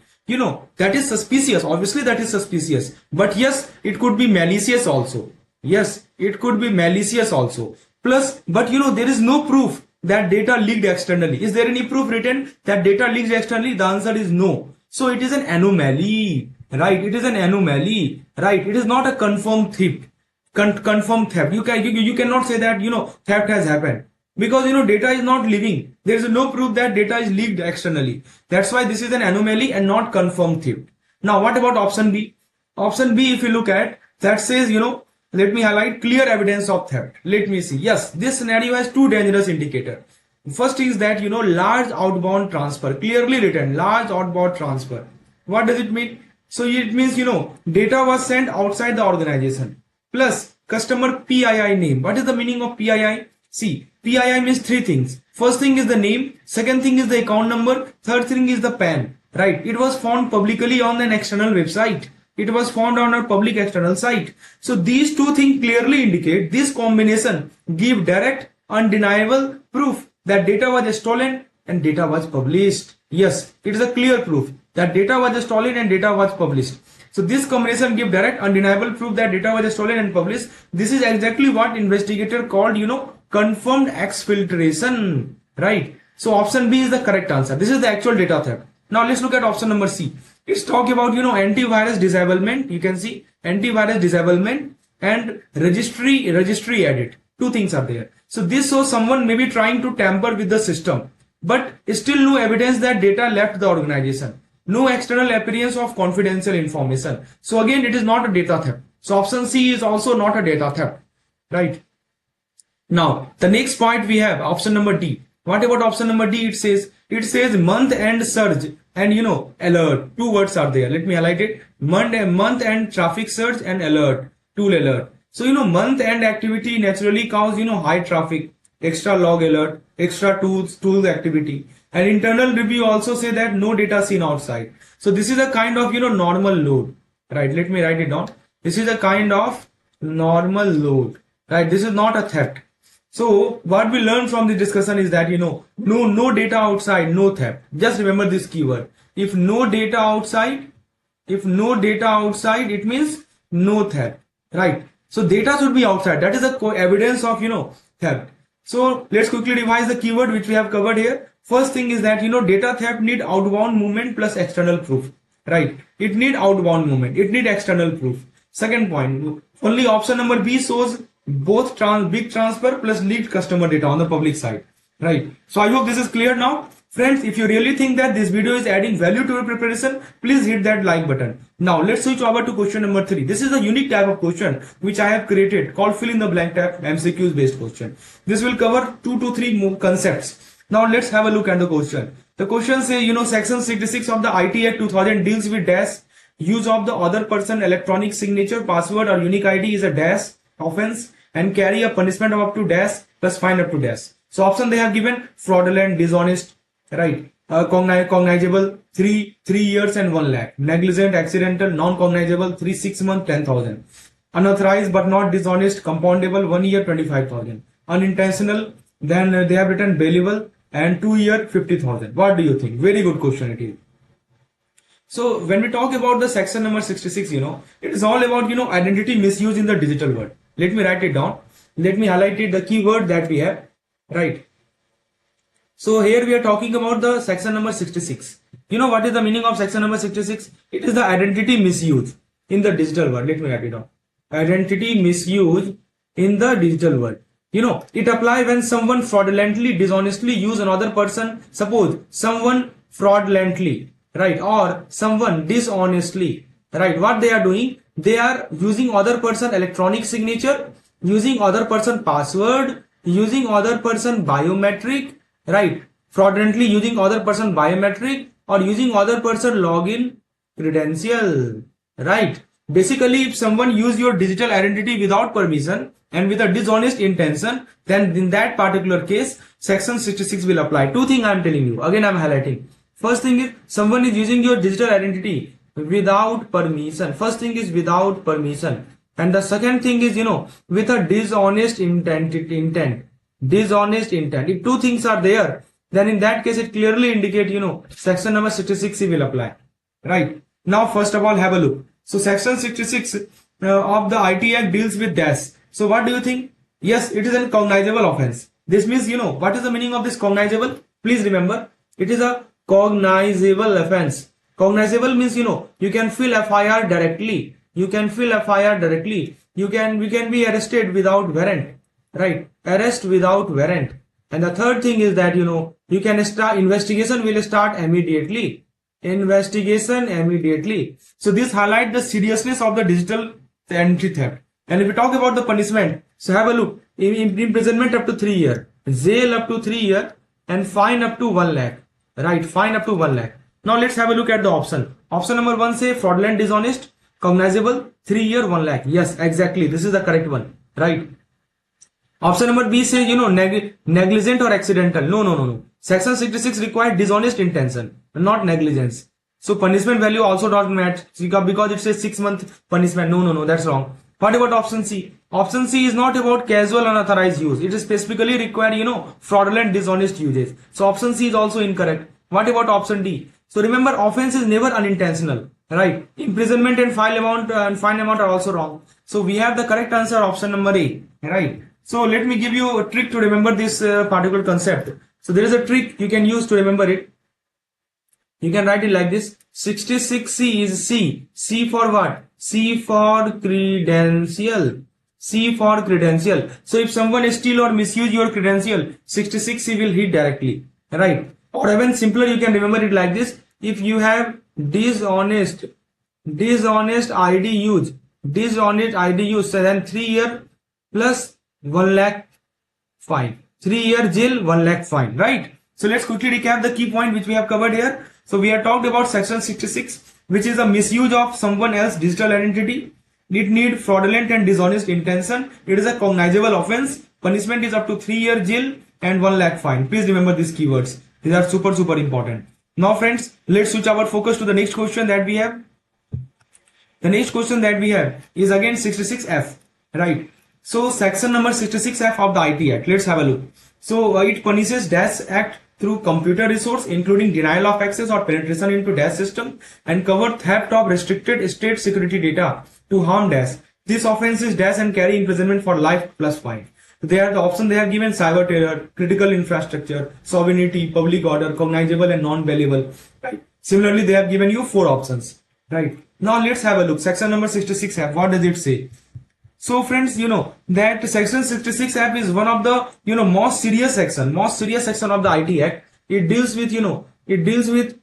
That is suspicious. Obviously that is suspicious, but yes, it could be malicious also. Yes, it could be malicious also. Plus, but there is no proof that data leaked externally. Is there any proof written that data leaked externally? The answer is no. So it is an anomaly, right? It is an anomaly, right? It is not a confirmed theft. Confirmed theft. You cannot say that theft has happened, because data is not leaving. There is no proof that data is leaked externally. That's why this is an anomaly and not confirmed theft. Now what about option B? Option B, if you look at, that says let me highlight clear evidence of theft. Let me see. Yes, this scenario has two dangerous indicators. First is that large outbound transfer, clearly written large outbound transfer. What does it mean? So it means data was sent outside the organization. Plus customer PII name. What is the meaning of PII? See, PII means three things. First thing is the name, second thing is the account number, third thing is the PAN, right? It was found publicly on an external website. It was found on a public external site. So these two things clearly indicate this combination give direct, undeniable proof that data was stolen and data was published. Yes, it is a clear proof that data was stolen and data was published. So this combination give direct, undeniable proof that data was stolen and published. This is exactly what investigator called, confirmed exfiltration, right? So option B is the correct answer. This is the actual data theft. Now let's look at option number C. It's talk about antivirus disablement. You can see antivirus disablement and registry edit. Two things are there. So this shows someone may be trying to tamper with the system, but still no evidence that data left the organization. No external appearance of confidential information. So again, it is not a data theft. So option C is also not a data theft, right? Now the next point we have option number D. What about option number D? It says month end surge and alert. Two words are there. Let me highlight it. Month end traffic surge and alert, tool alert. So month end activity naturally cause high traffic, extra log alert, extra tools activity. And internal review also say that no data seen outside. So this is a kind of normal load, right? Let me write it down. This is a kind of normal load, right? This is not a theft. So what we learned from the discussion is that no data outside, no theft. Just remember this keyword. If no data outside, it means no theft, right? So data should be outside. That is the evidence of theft. So let's quickly revise the keyword which we have covered here. First thing is that data theft need outbound movement plus external proof, right? It need outbound movement, it need external proof. Second point, only option number B shows both big transfer plus leaked customer data on the public side, right? So I hope this is clear now. Friends, if you really think that this video is adding value to your preparation, please hit that like button. Now let's switch over to question number 3. This is a unique type of question which I have created called fill in the blank type MCQs based question. This will cover 2 to 3 more concepts. Now let's have a look at the question. The question says, section 66 of the IT Act 2000 deals with dash use of the other person electronic signature, password or unique ID is a dash offense and carry a punishment of up to dash plus fine up to dash. So option they have given fraudulent, dishonest, right? Cognizable 3 years and 1 lakh. Negligent, accidental, non-cognizable 3 6 months 10,000. Unauthorized but not dishonest, compoundable 1 year 25,000. Unintentional, then they have written bailable and 2 year 50,000. What do you think? Very good question it is. So when we talk about the section number 66, it is all about identity misuse in the digital world. Let me write it down. Let me highlight it, the keyword that we have, right? So here we are talking about the section number 66. What is the meaning of section number 66? It is the identity misuse in the digital world. Let me write it down. Identity misuse in the digital world. It applies when someone fraudulently, dishonestly use another person. Suppose someone fraudulently right? Or someone dishonestly, right? What they are doing, they are using other person electronic signature, using other person password, using other person biometric, right? Fraudulently using other person biometric or using other person login credential, right? Basically, if someone use your digital identity without permission and with a dishonest intention, then in that particular case, section 66 will apply. Two things I am telling you. Again, I am highlighting. First thing is, someone is using your digital identity without permission. First thing is without permission. And the second thing is, with a dishonest intent. Dishonest intent. If two things are there, then in that case, it clearly indicate, section number 66 will apply. Right. Now, first of all, have a look. So, section 66 of the IT Act deals with dash. So, what do you think? Yes, it is a cognizable offense. This means, what is the meaning of this cognizable? Please remember, it is a cognizable offense. Cognizable means, you can fill FIR directly. You can fill FIR directly. We can be arrested without warrant. Right. Arrest without warrant. And the third thing is that, you can start, investigation will start immediately. Investigation immediately. So this highlights the seriousness of the digital entry theft. And if we talk about the punishment, so have a look. Imprisonment up to 3 years, jail up to 3 years, and fine up to 1 lakh. Right, fine up to 1 lakh. Now let's have a look at the option. Option number 1 say fraudulent, dishonest, cognizable, 3 year, 1 lakh. Yes, exactly. This is the correct one. Right. Option number B says, negligent or accidental. No. Section 66 requires dishonest intention, not negligence. So punishment value also not match because it says 6 month punishment. No, that's wrong. What about option C? Option C is not about casual unauthorized use. It is specifically required, fraudulent, dishonest uses. So option C is also incorrect. What about option D? So remember, offense is never unintentional, right? Imprisonment and fine amount are also wrong. So we have the correct answer, option number A, right? So let me give you a trick to remember this particular concept. So there is a trick you can use to remember it. You can write it like this. 66C is C. C for what? C for credential. C for credential. So if someone steal or misuse your credential, 66C will hit directly, right? Or even simpler, you can remember it like this. If you have dishonest ID use, so then 3 year plus 1 lakh fine. 3 year jail, 1 lakh fine, right? So let's quickly recap the key point which we have covered here. So we have talked about section 66, which is a misuse of someone else's digital identity. It need fraudulent and dishonest intention. It is a cognizable offense. Punishment is up to 3 year jail and 1 lakh fine. Please remember these keywords. These are super important. Now friends, let's switch our focus to the next question that we have. The next question that we have is again 66F, right? So section number 66F of the IT Act. Let's have a look. So it punishes dash act through computer resource, including denial of access or penetration into dash system, and cover theft of restricted state security data to harm dash. This offense is dash and carry imprisonment for life plus fine. They are the option they have given: cyber terror, critical infrastructure, sovereignty, public order, cognizable and non-bailable. Right. Similarly, they have given you 4 options. Right. Now let's have a look. Section number 66F. What does it say? So friends, that section 66F is one of the, most serious section of the IT Act. It deals with,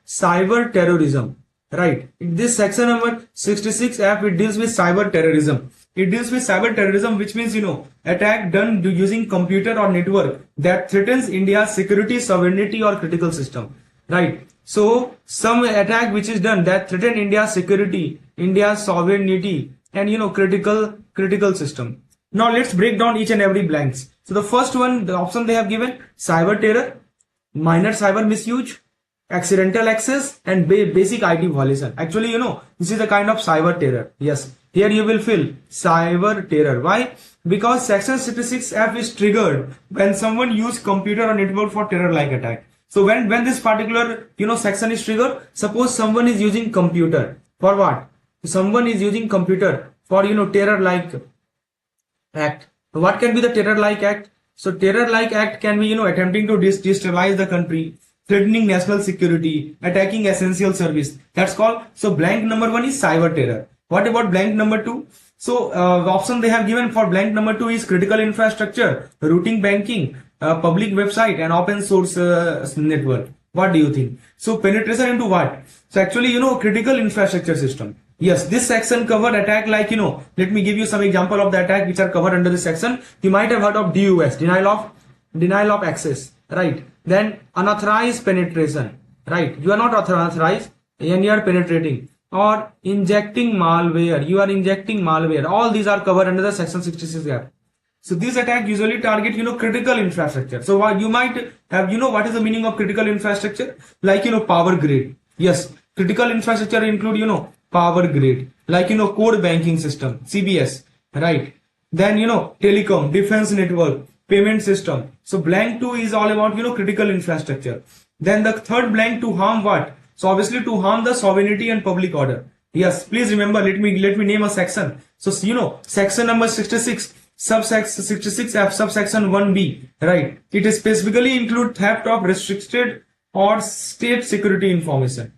cyber terrorism, right? This section number 66F, it deals with cyber terrorism. It deals with cyber terrorism, which means, attack done using computer or network that threatens India's security, sovereignty or critical system, right? So some attack which is done that threaten India's security, India's sovereignty and, critical system. Now let's break down each and every blanks. So the first one, the option they have given: cyber terror, minor cyber misuse, accidental access, and basic IT violation. Actually, this is a kind of cyber terror. Yes, here you will fill cyber terror. Why? Because section 66F is triggered when someone use computer or network for terror-like attack. So when this particular, section is triggered, suppose someone is using computer for what? Someone is using computer for, terror-like act. What can be the terror-like act? So terror-like act can be, attempting to destabilize the country, threatening national security, attacking essential service. That's called. So blank number 1 is cyber terror. What about blank number 2? So the option they have given for blank number 2 is critical infrastructure, routing banking, public website and open source network. What do you think? So penetration into what? So actually, critical infrastructure system. Yes, this section covered attack like, let me give you some example of the attack which are covered under this section. You might have heard of DUS, denial of access, right? Then unauthorized penetration, right? You are not authorized and you are penetrating, or injecting malware. You are injecting malware. All these are covered under the section 66 gap. So this attack usually target, critical infrastructure. So what you might have, what is the meaning of critical infrastructure? Like, power grid. Yes, critical infrastructure include, power grid, like, core banking system, CBS, right? Then, telecom, defense network, payment system. So blank 2 is all about, critical infrastructure. Then the third blank, to harm what? So obviously to harm the sovereignty and public order. Yes, please remember, let me name a section. So, section number 66. Subsection 66F, subsection 1B, right? It is specifically include theft of restricted or state security information,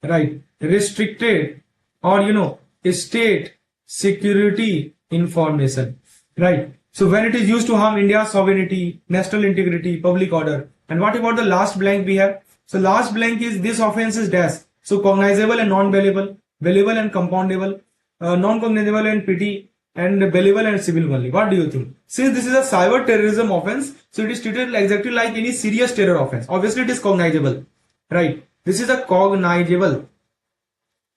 right? Restricted or, state security information, right? So when it is used to harm India's sovereignty, national integrity, public order. And what about the last blank we have? So last blank is this offense is dash. So cognizable and non-bailable, bailable and compoundable, non-cognizable and petty, and bailable and civil only. What do you think? Since this is a cyber terrorism offense, so it is treated exactly like any serious terror offense. Obviously it is cognizable, right? This is a cognizable,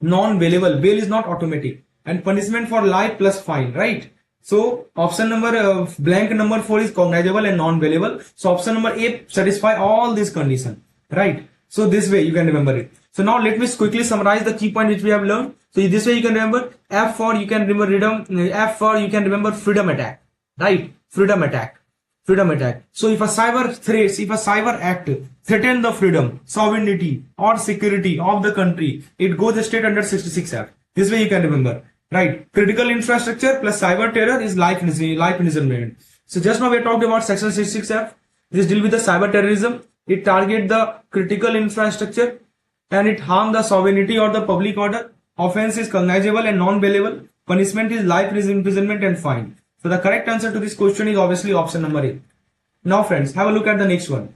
non-bailable. Bail is not automatic, and punishment for life plus fine, right? So option number blank number 4 is cognizable and non-bailable. So option number A satisfy all these conditions, right? So this way you can remember it. So now let me quickly summarize the key point which we have learned. So this way you can remember F for you can remember freedom attack, right? Freedom attack. So if a cyber act threaten the freedom, sovereignty or security of the country, it goes straight under 66F. This way you can remember, right? Critical infrastructure plus cyber terror is life imprisonment. So just now we talked about section 66F. This deal with the cyber terrorism. It target the critical infrastructure and it harm the sovereignty or the public order. Offense is cognizable and non-bailable. Punishment is life imprisonment and fine. So the correct answer to this question is obviously option number A. Now friends, have a look at the next one.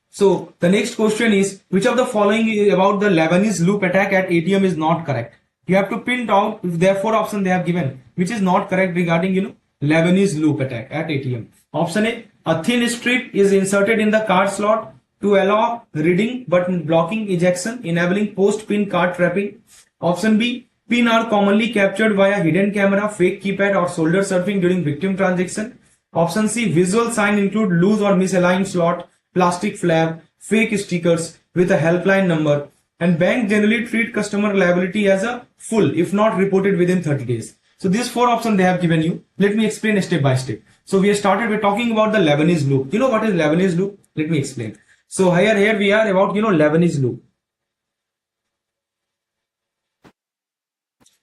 So the next question is, which of the following about the Lebanese loop attack at ATM is not correct? You have to print out, there are 4 options they have given, which is not correct regarding, Lebanese loop attack at ATM. Option A thin strip is inserted in the card slot to allow reading but blocking ejection, enabling post-pin card trapping. Option B, pin are commonly captured via hidden camera, fake keypad or shoulder surfing during victim transaction. Option C, visual sign include loose or misaligned slot, plastic flap, fake stickers with a helpline number. And bank generally treat customer liability as a full if not reported within 30 days. So these 4 options they have given you. Let me explain step by step. So we have started with talking about the Lebanese loop. You know what is Lebanese loop? Let me explain. So here we are about, Lebanese loop.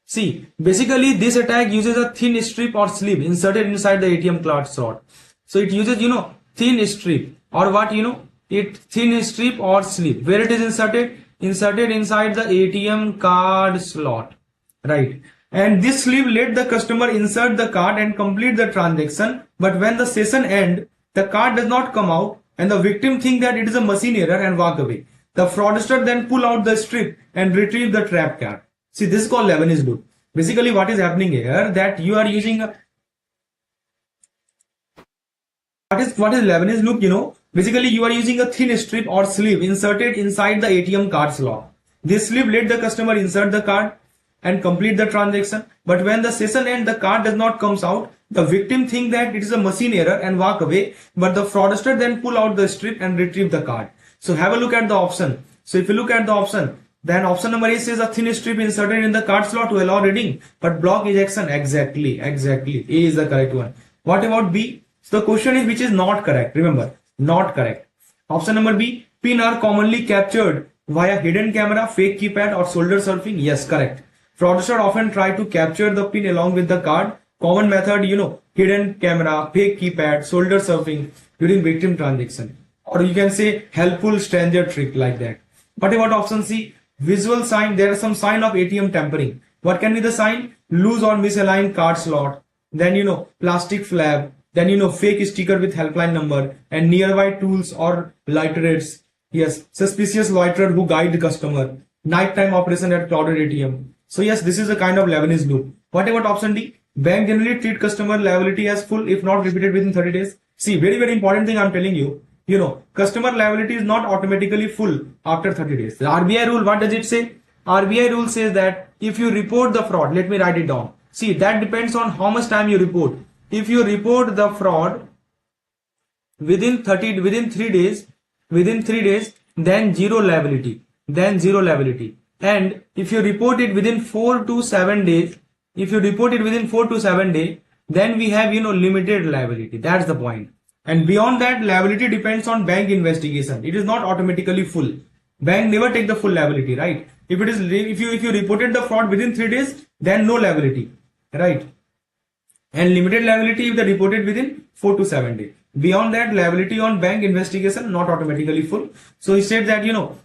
See, basically this attack uses a thin strip or sleeve inserted inside the ATM card slot. So it uses, thin strip or what, thin strip or sleeve. Where it is inserted? Inserted inside the ATM card slot, right? And this sleeve let the customer insert the card and complete the transaction. But when the session ends, the card does not come out and the victim think that it is a machine error and walk away. The fraudster then pull out the strip and retrieve the trap card. See, this is called Lebanese loop. Basically what is happening here, that you are using a, what is Lebanese loop, basically you are using a thin strip or sleeve inserted inside the ATM card slot. This sleeve let the customer insert the card and complete the transaction. But when the session ends, the card does not comes out. The victim think that it is a machine error and walk away. But the fraudster then pull out the strip and retrieve the card. So have a look at the option. So if you look at the option, then option number A says a thin strip inserted in the card slot to allow reading but block ejection. Exactly. A is the correct one. What about B? So the question is which is not correct. Remember, not correct. Option number B, pin are commonly captured via hidden camera, fake keypad or shoulder surfing. Yes, correct. Fraudster often try to capture the pin along with the card. Common method, hidden camera, fake keypad, shoulder surfing during victim transaction. Or you can say helpful stranger trick like that. What about option C? Visual sign, there is some sign of ATM tampering. What can be the sign? Loose or misaligned card slot. Then, plastic flap. Then, fake sticker with helpline number and nearby tools or lighterheads. Yes, suspicious loiterer who guide the customer. Nighttime operation at crowded ATM. So yes, this is a kind of Lebanese loop. What about option D? Bank generally treat customer liability as full if not repeated within 30 days. See, very, very important thing I'm telling you. You know, customer liability is not automatically full after 30 days. The RBI rule, what does it say? RBI rule says that if you report the fraud, let me write it down. See, that depends on how much time you report. If you report the fraud within 3 days, then zero liability, and if you report it within 4 to 7 days, then we have, limited liability. That's the point. And beyond that, liability depends on bank investigation. It is not automatically full. Bank never take the full liability, right? If you reported the fraud within 3 days, then no liability, right? And limited liability if they reported within 4 to 7 days. Beyond that, liability on bank investigation not automatically full. So he said that,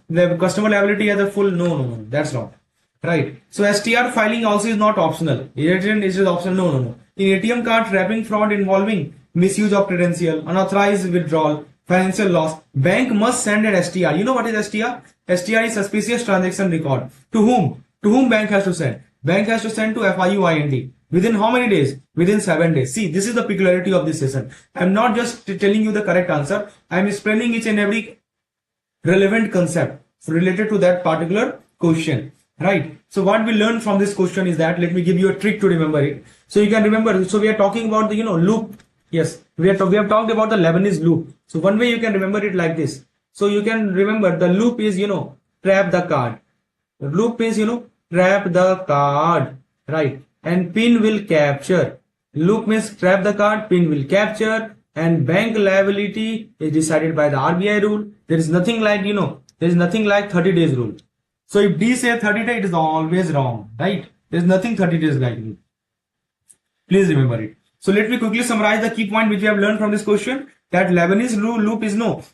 the customer liability as a full. No, that's wrong, right? So STR filing also is not optional. It is optional. No. In ATM card trapping fraud involving misuse of credential, unauthorized withdrawal, financial loss, bank must send an STR. You know what is STR? STR is suspicious transaction record. To whom? To whom bank has to send? Bank has to send to FIUIND. Within how many days? Within 7 days. See, this is the peculiarity of this session. I'm not just telling you the correct answer. I'm explaining each and every relevant concept related to that particular question. Right? So what we learned from this question is that, let me give you a trick to remember it. So you can remember, so we are talking about the, loop. Yes, we have talked about the Lebanese loop. So one way you can remember it like this. So you can remember the loop is, trap the card. The loop is, trap the card, right? And pin will capture. Loop means trap the card, pin will capture, and bank liability is decided by the RBI rule. There is nothing like, there is nothing like 30 days rule. So if D say 30 days, it is always wrong, right? There is nothing 30 days like it. Please remember it. So let me quickly summarize the key point which we have learned from this question. That Lebanese loop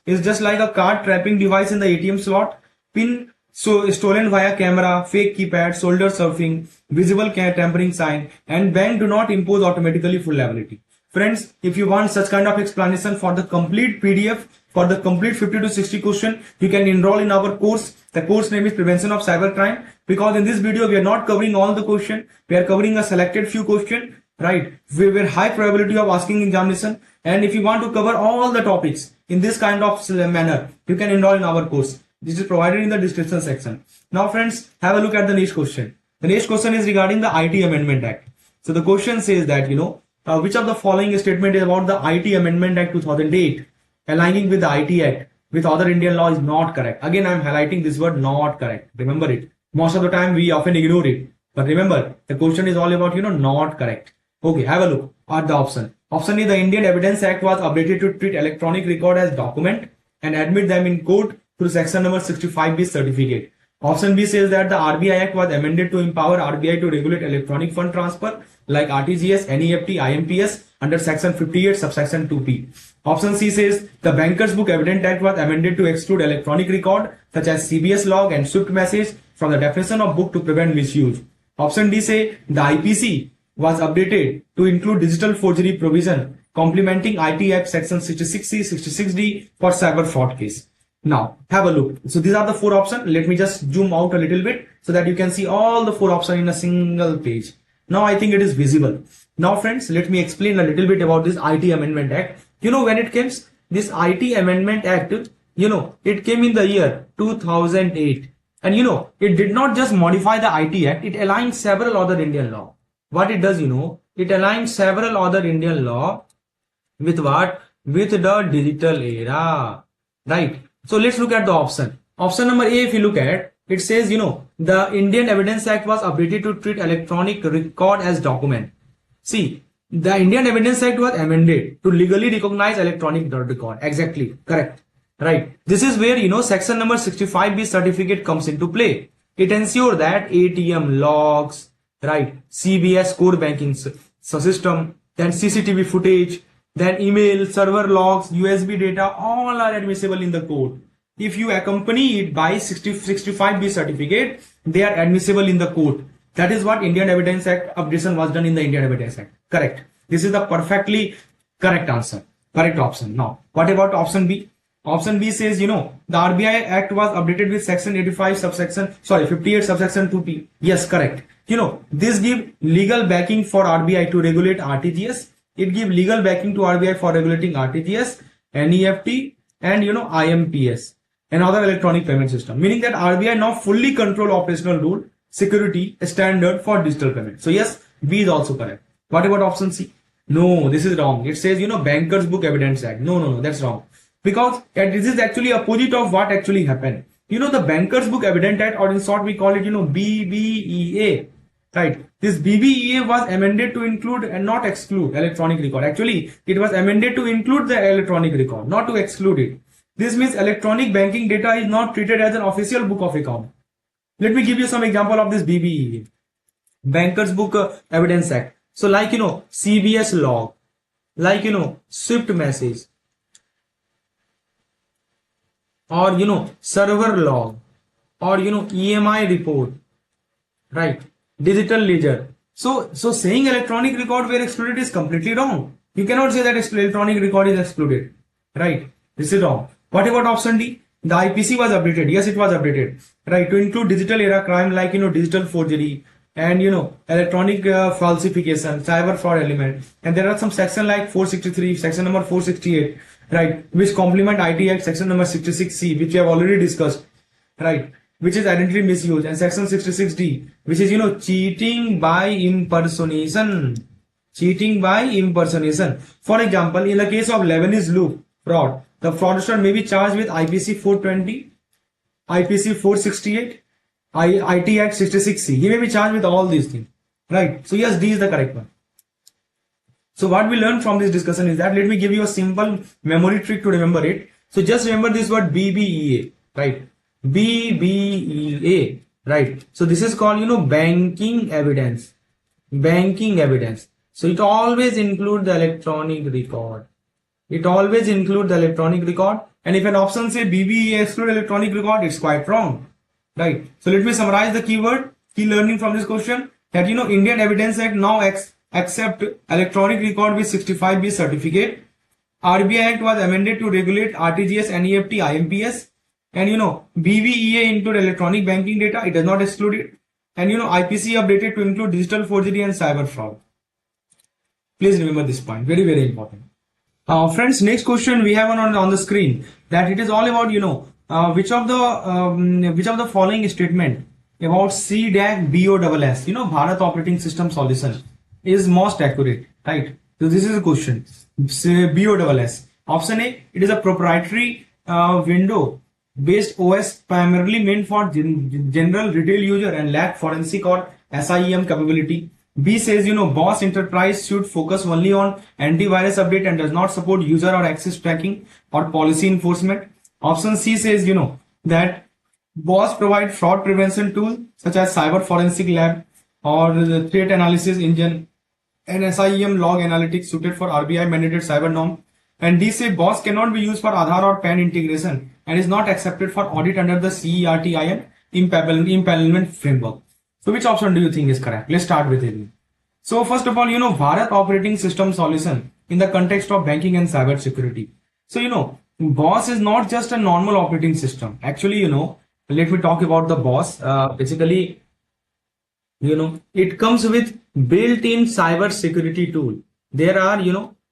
is just like a card trapping device in the ATM slot. Pin stolen via camera, fake keypad, shoulder surfing, visible tampering sign, and bank do not impose automatically full liability. Friends, if you want such kind of explanation for the complete PDF, for the complete 50 to 60 question, you can enroll in our course. The course name is Prevention of Cybercrime, because in this video we are not covering all the question. We are covering a selected few question, right? With high probability of asking examination. And if you want to cover all the topics in this kind of manner, you can enroll in our course. This is provided in the description section. Now friends, have a look at the next question. The next question is regarding the IT Amendment Act. So the question says that, which of the following statement is about the IT Amendment Act 2008 aligning with the IT Act with other Indian law is not correct. Again, I am highlighting this word not correct. Remember it. Most of the time we often ignore it. But remember, the question is all about, not correct. Okay, have a look at the option. Option A, the Indian Evidence Act was updated to treat electronic record as document and admit them in court through section number 65B certificate. Option B says that the RBI Act was amended to empower RBI to regulate electronic fund transfer like RTGS, NEFT, IMPS under section 58 subsection 2P. Option C says the Bankers Book Evidence Act was amended to exclude electronic record such as CBS log and SWIFT message from the definition of book to prevent misuse. Option D say the IPC was updated to include digital forgery provision complementing IT Act section 66C, 66D for cyber fraud case. Now have a look. So these are the 4 options. Let me just zoom out a little bit so that you can see all the 4 options in a single page. Now I think it is visible. Now friends, let me explain a little bit about this IT Amendment Act. When it comes, this IT Amendment Act, it came in the year 2008. And it did not just modify the IT Act, it aligned several other Indian law. What it does, it aligns several other Indian law with what? With the digital era, right? So let's look at the option. Option number A, if you look at, it says, the Indian Evidence Act was updated to treat electronic record as document. See, the Indian Evidence Act was amended to legally recognize electronic record. Exactly, correct, right? This is where, section number 65B certificate comes into play. It ensures that ATM logs, right, CBS core banking system, then CCTV footage, then email, server logs, USB data, all are admissible in the court. If you accompany it by 65B certificate, they are admissible in the court. That is what Indian Evidence Act updation was done in the Indian Evidence Act. Correct. This is the perfectly correct answer. Correct option. Now, what about option B? Option B says, the RBI Act was updated with section 58 subsection 2P. Yes, correct. This give legal backing for RBI to regulate RTGS. It give legal backing to RBI for regulating RTGS, NEFT, and IMPS, another electronic payment system. Meaning that RBI now fully control operational rule, security, standard for digital payment. So yes, B is also correct. What about option C? No, this is wrong. It says, Bankers Book Evidence Act. No, that's wrong. Because this is actually opposite of what actually happened. The Bankers Book Evidence Act, or in short we call it, BBEA. Right. This BBEA was amended to include and not exclude electronic record. Actually, it was amended to include the electronic record, not to exclude it. This means electronic banking data is not treated as an official book of account. Let me give you some example of this BBEA. Bankers Book Evidence Act. So like, CBS log, like, Swift message, or, server log, or, EMI report, right? Digital ledger. So saying electronic record were excluded is completely wrong. You cannot say that electronic record is excluded, right? This is wrong. What about option D? The IPC was updated. Yes, it was updated, right? To include digital era crime like, digital forgery, and electronic falsification, cyber fraud element, and there are some section like 463, section number 468, right, which complement IT Act section number 66C, which we have already discussed, right, which is identity misuse, and section 66D, which is cheating by impersonation. For example, in the case of Lebanese loop fraud, the fraudster may be charged with IPC 420, IPC 468, IT Act 66C. He may be charged with all these things, right? So yes, D is the correct one. So what we learned from this discussion is that, let me give you a simple memory trick to remember it. So just remember this word BBEA, right? BBEA, right? So this is called, banking evidence. So it always includes the electronic record. And if an option say BBEA exclude electronic record, it's quite wrong. Right. So let me summarize the key learning from this question, that Indian Evidence Act now accept electronic record with 65B certificate. RBI Act was amended to regulate RTGS, NEFT, IMPS, and BBEA include electronic banking data. It does not exclude it. And IPC updated to include digital forgery and cyber fraud. Please remember this point. Very, very important. Friends, next question we have on the screen, that it is all about which of the following statement about CDAC BOSS, Bharat Operating System Solution, is most accurate, right? So this is a question. BOSS. Option A, it is a proprietary window based OS primarily meant for general retail user and lack forensic or SIEM capability. B says, BOSS Enterprise should focus only on antivirus update and does not support user or access tracking or policy enforcement. Option C says, that BOSS provide fraud prevention tool such as cyber forensic lab or the threat analysis engine and SIEM log analytics suited for RBI mandated cyber norm. And D say BOSS cannot be used for Aadhaar or PAN integration and is not accepted for audit under the CERT-IN implementation framework. So which option do you think is correct? Let's start with it. So first of all, Bharat Operating System Solution in the context of banking and cyber security. So, BOSS is not just a normal operating system. Actually, let me talk about the BOSS. Basically, it comes with built-in cyber security tool. There are,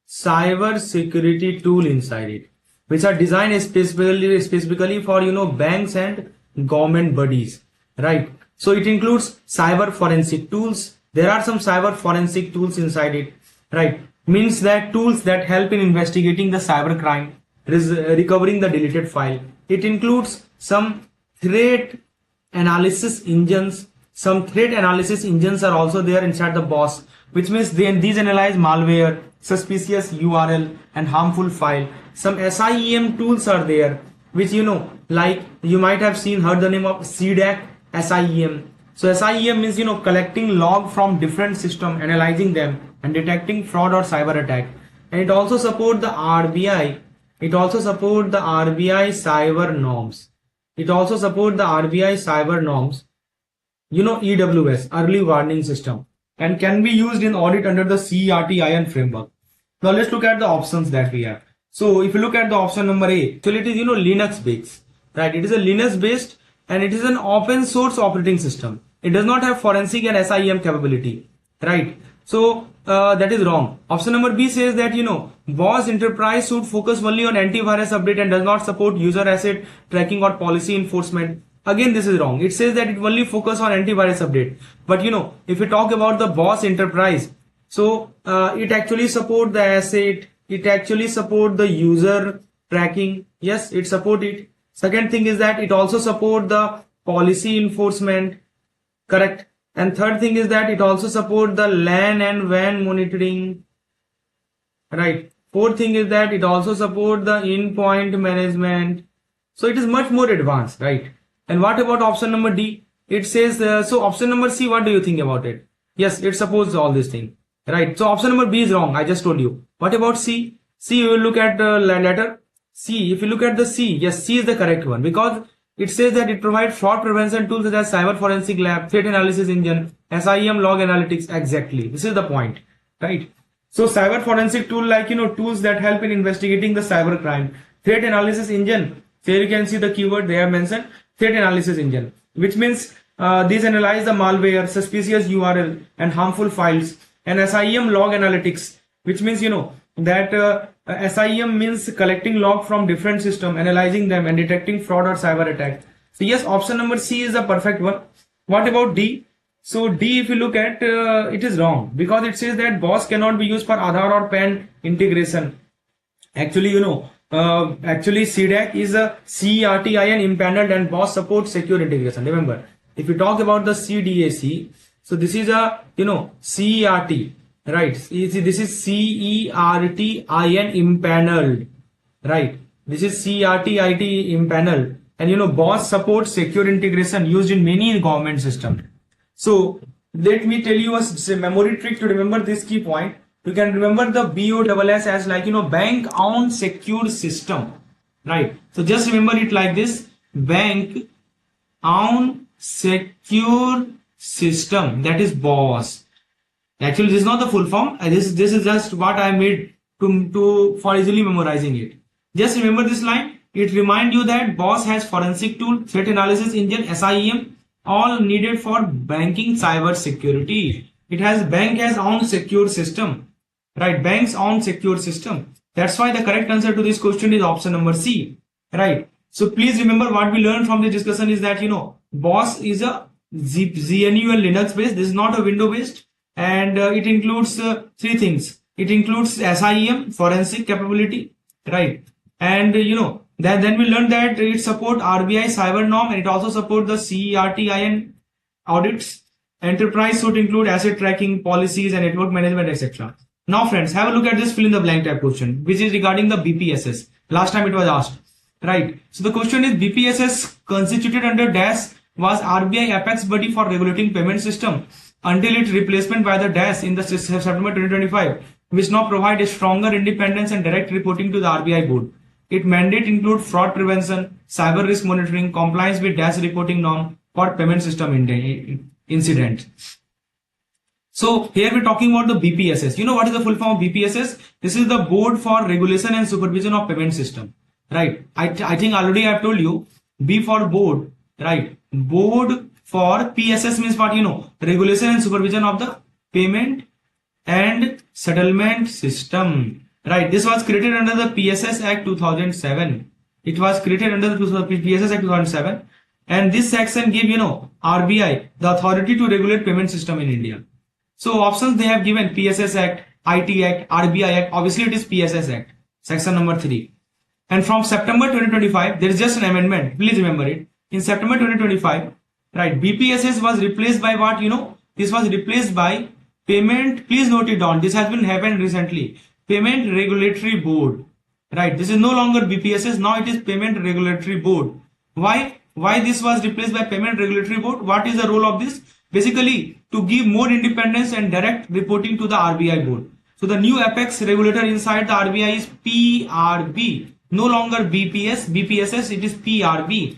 cyber security tool inside it, which are designed specifically for, banks and government bodies, right? So it includes cyber forensic tools. There are some cyber forensic tools inside it, right? Means that tools that help in investigating the cyber crime, recovering the deleted file. It includes some threat analysis engines. Some threat analysis engines are also there inside the BOSS, which means these analyze malware, suspicious URL and harmful file. Some SIEM tools are there, which like you might have heard the name of CDAC SIEM. So SIEM means collecting log from different systems, analyzing them and detecting fraud or cyber attack. And it also supports the RBI. It also supports the RBI cyber norms. EWS, early warning system, and can be used in audit under the CERT-IN framework. Now let's look at the options that we have. So if you look at the option number A, actually it is Linux based, right? It is a Linux based and it is an open source operating system. It does not have forensic and SIEM capability, right? So that is wrong. Option number B says that BOSS Enterprise should focus only on antivirus update and does not support user asset tracking or policy enforcement. Again, this is wrong. It says that it only focus on antivirus update. But if you talk about the BOSS Enterprise, so it actually support the asset, it actually support the user tracking. Yes, it support it. Second thing is that it also support the policy enforcement, correct? And third thing is that it also support the LAN and WAN monitoring, right? Fourth thing is that it also support the endpoint management. So it is much more advanced, right? And what about option number D? It says, so option number C, what do you think about it? Yes, it supports all these things, right? So option number B is wrong. I just told you. What about C? C, you will look at the letter C. If you look at the C, yes, C is the correct one because it says that it provides fraud prevention tools such as cyber forensic lab, threat analysis engine, SIEM log analytics. Exactly. This is the point, right? So cyber forensic tool like, tools that help in investigating the cyber crime. Threat analysis engine. Here you can see the keyword they have mentioned, threat analysis engine, which means these analyze the malware, suspicious URL and harmful files. And SIEM log analytics, which means, that SIEM means collecting log from different systems, analyzing them and detecting fraud or cyber attack. So yes, option number C is the perfect one. What about D? So D, if you look at, it is wrong because it says that BOSS cannot be used for Aadhaar or PAN integration. Actually, actually CDAC is a CERTIN impaneled and BOSS supports secure integration. Remember, if you talk about the CDAC, so this is a, CERT. Right, this is CERTIN impaneled, right? This is CERTIT impaneled, and BOSS supports secure integration used in many government systems. So let me tell you a memory trick to remember this key point. You can remember the BOSS as like bank owned secure system, right? So just remember it like this: bank owned secure system, that is BOSS. Actually, this is not the full form. This is just what I made to for easily memorizing it. Just remember this line. It reminds you that BOSS has forensic tool, threat analysis engine, SIEM, all needed for banking cyber security. It has bank as own secure system, right? Bank's own secure system. That's why the correct answer to this question is option number C, right? So please remember what we learned from the discussion is that BOSS is a GNU and Linux based. This is not a window based. And it includes three things. It includes SIEM, forensic capability, right? And then we learned that it supports RBI cyber norm and it also supports the CERTIN audits. Enterprise should include asset tracking, policies and network management, etc. Now friends, have a look at this fill in the blank type question, which is regarding the BPSS. Last time it was asked, right? So the question is BPSS constituted under DAS was RBI apex body for regulating payment system until its replacement by the DAS in the September 2025, which now provide a stronger independence and direct reporting to the RBI board. Its mandate include fraud prevention, cyber risk monitoring, compliance with DAS reporting norm for payment system incident. So here we're talking about the BPSS. You know what is the full form of BPSS? This is the Board for Regulation and Supervision of Payment System, right? I think already I've told you. B for board, right? Board for PSS means what? Regulation and supervision of the payment and settlement system, right? This was created under the PSS Act 2007. It was created under the PSS Act 2007, and this section gave RBI the authority to regulate payment system in India. So options they have given: PSS Act, IT Act, RBI Act. Obviously it is PSS Act, section number 3. And from September 2025, there is just an amendment. Please remember it. In September 2025, right, BPSS was replaced by what? This was replaced by payment. Please note it down. This has been happened recently. Payment Regulatory Board, right? This is no longer BPSS. Now it is Payment Regulatory Board. Why? Why this was replaced by Payment Regulatory Board? What is the role of this? Basically, to give more independence and direct reporting to the RBI board. So the new apex regulator inside the RBI is PRB. No longer BPSS, it is PRB,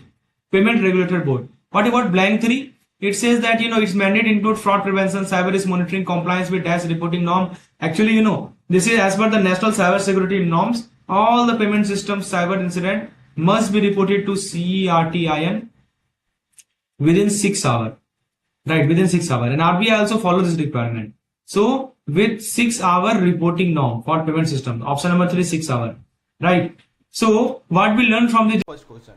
Payment Regulatory Board. What about blank 3? It says that, its mandate include fraud prevention, cyber risk monitoring, compliance with DAS reporting norm. Actually, this is as per the National Cyber Security norms. all the payment systems cyber incident must be reported to CERTIN within 6 hours. Right, within 6 hours. And RBI also follow this requirement. So with 6 hour reporting norm for payment system. Option number 3 is 6 hours. Right. So what we learn from the first question,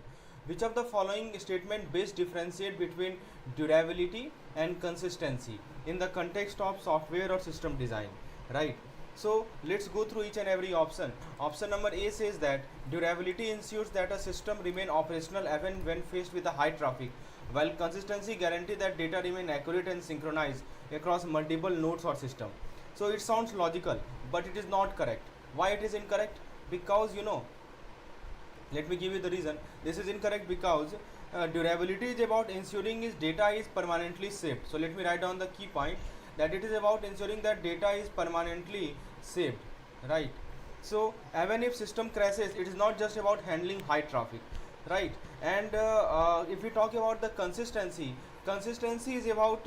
which of the following statement best differentiate between durability and consistency in the context of software or system design, right? So let's go through each and every option. Option number A says that durability ensures that a system remain operational even when faced with a high traffic, while consistency guarantees that data remain accurate and synchronized across multiple nodes or system. So it sounds logical, but it is not correct. Why it is incorrect? Because let me give you the reason. This is incorrect because durability is about ensuring its data is permanently saved. So let me write down the key point, that it is about ensuring that data is permanently saved, right? So even if system crashes, it is not just about handling high traffic, right? And if we talk about the consistency is about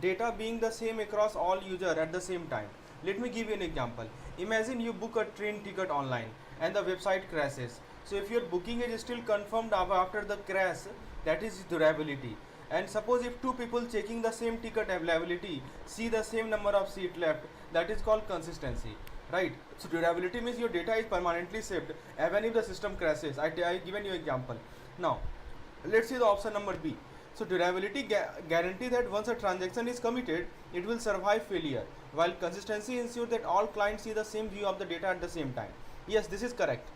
data being the same across all user at the same time. Let me give you an example. Imagine you book a train ticket online and the website crashes. So if your booking is still confirmed after the crash, that is durability. And suppose if two people checking the same ticket availability see the same number of seat left, that is called consistency, right? So durability means your data is permanently saved even if the system crashes. I given you example. Now let's see the option number B. So durability guarantee that once a transaction is committed, it will survive failure, while consistency ensures that all clients see the same view of the data at the same time. Yes, this is correct.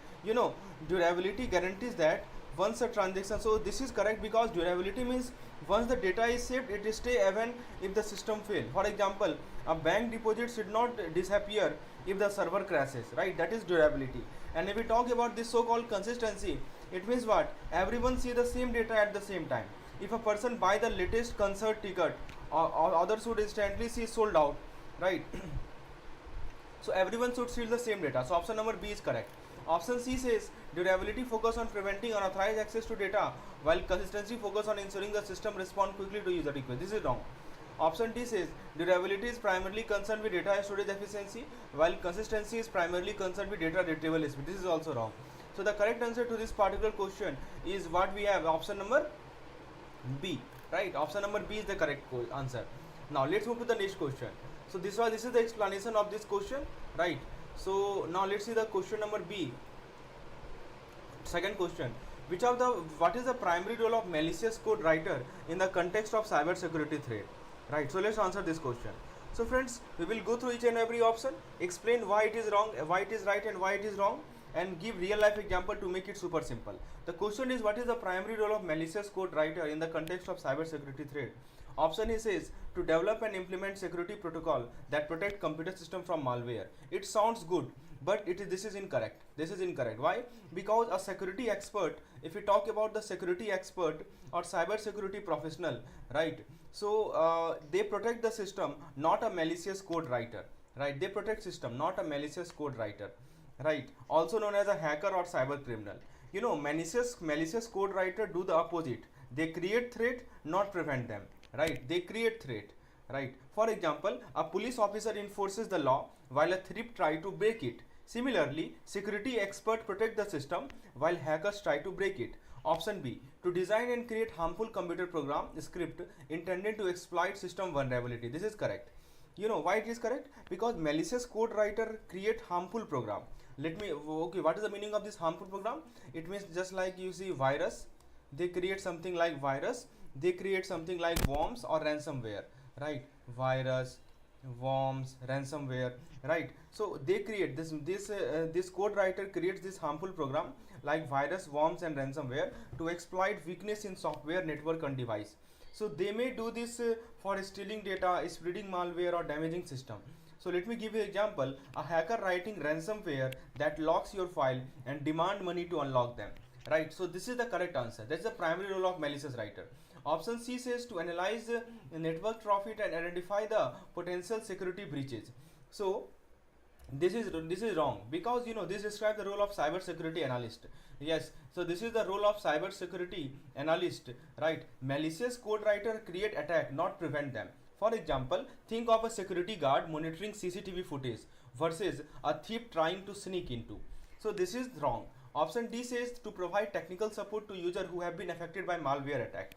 Durability guarantees that once a transaction, so this is correct because durability means once the data is saved, it stay even if the system fail. For example, a bank deposit should not disappear if the server crashes, right? That is durability. And if we talk about this so-called consistency, it means what? Everyone see the same data at the same time. If a person buy the latest concert ticket, or others should instantly see sold out, right? So everyone should see the same data. So option number B is correct. Option C says durability focus on preventing unauthorized access to data, while consistency focus on ensuring the system respond quickly to user requests. This is wrong. Option D says durability is primarily concerned with data storage efficiency, while consistency is primarily concerned with data retrieval speed. This is also wrong. So the correct answer to this particular question is what we have, option number B, right? Option number B is the correct answer. Now let's move to the next question. So this is the explanation of this question, right? So now let's see the question number B. Second question, what is the primary role of malicious code writer in the context of cyber security threat, right? So let's answer this question. So friends, we will go through each and every option, explain why it is wrong, why it is right, and why it is wrong, and give real life example to make it super simple. The question is, what is the primary role of malicious code writer in the context of cyber security threat? Option A says to develop and implement security protocol that protect computer system from malware. It sounds good, but this is incorrect. This is incorrect. Why? Because a security expert, if we talk about the security expert or cyber security professional, right? So they protect the system, not a malicious code writer, right? They protect system, not a malicious code writer, right? Also known as a hacker or cyber criminal. Malicious code writer do the opposite. They create threat, not prevent them, right? They create threat, right? For example, a police officer enforces the law while a thief try to break it. Similarly, security experts protect the system while hackers try to break it. Option B, to design and create harmful computer program script intended to exploit system vulnerability. This is correct. You know why it is correct? Because malicious code writer create harmful program. Okay, what is the meaning of this harmful program? It means just like you see virus, they create something like virus, they create something like worms or ransomware, right? Virus, worms, ransomware, right? So they create this code writer creates this harmful program like virus, worms, and ransomware to exploit weakness in software, network, and device. So they may do this for stealing data, spreading malware, or damaging system. So let me give you an example. A hacker writing ransomware that locks your file and demand money to unlock them, right? So this is the correct answer. That's the primary role of malicious writer. Option C says to analyze the network traffic and identify the potential security breaches. So this is wrong because this describes the role of cyber security analyst. Yes, so this is the role of cyber security analyst, right? Malicious code writer create attack, not prevent them. For example, think of a security guard monitoring CCTV footage versus a thief trying to sneak into. So this is wrong. Option D says to provide technical support to user who have been affected by malware attack.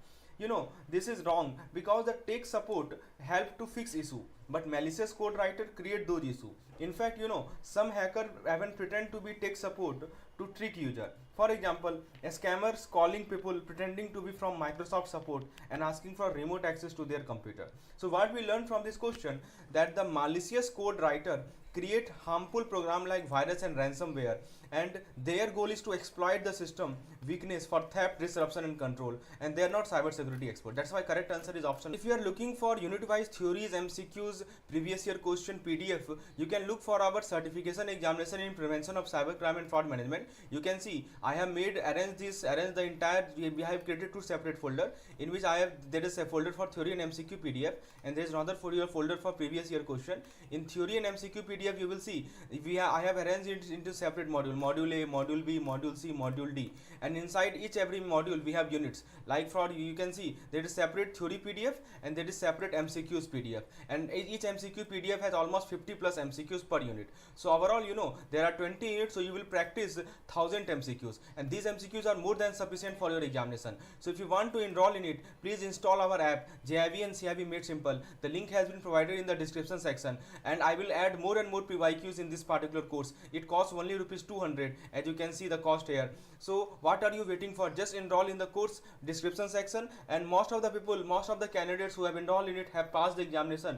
This is wrong because the tech support help to fix issue, but malicious code writer create those issue. In fact, some hacker even pretend to be tech support to trick user. For example, scammers calling people pretending to be from Microsoft support and asking for remote access to their computer. So what we learned from this question, that the malicious code writer create harmful program like virus and ransomware, and their goal is to exploit the system weakness for theft, disruption and control, and they are not cyber security expert. That's why correct answer is option. If you are looking for unit wise theories, MCQs, previous year question PDF, you can look for our certification examination in prevention of cybercrime and fraud management. You can see I have arranged the entire, we have created two separate folder in which there is a folder for theory and MCQ PDF, and there is another folder for previous year question. In theory and MCQ PDF you will see I have arranged it into separate module A, module B, module C, module D, and inside every module we have units. Like for you can see there is separate theory PDF and there is separate MCQs PDF, and each MCQ PDF has almost 50 plus MCQs per unit. So overall there are 20 units, so you will practice 1000 MCQs, and these MCQs are more than sufficient for your examination. So if you want to enroll in it, please install our app JAIIB and CAIIB Made Simple. The link has been provided in the description section, and I will add more and more PYQs in this particular course. It costs only ₹200, as you can see the cost here. So what are you waiting for? Just enroll in the course description section, and most of the candidates who have enrolled in it have passed the examination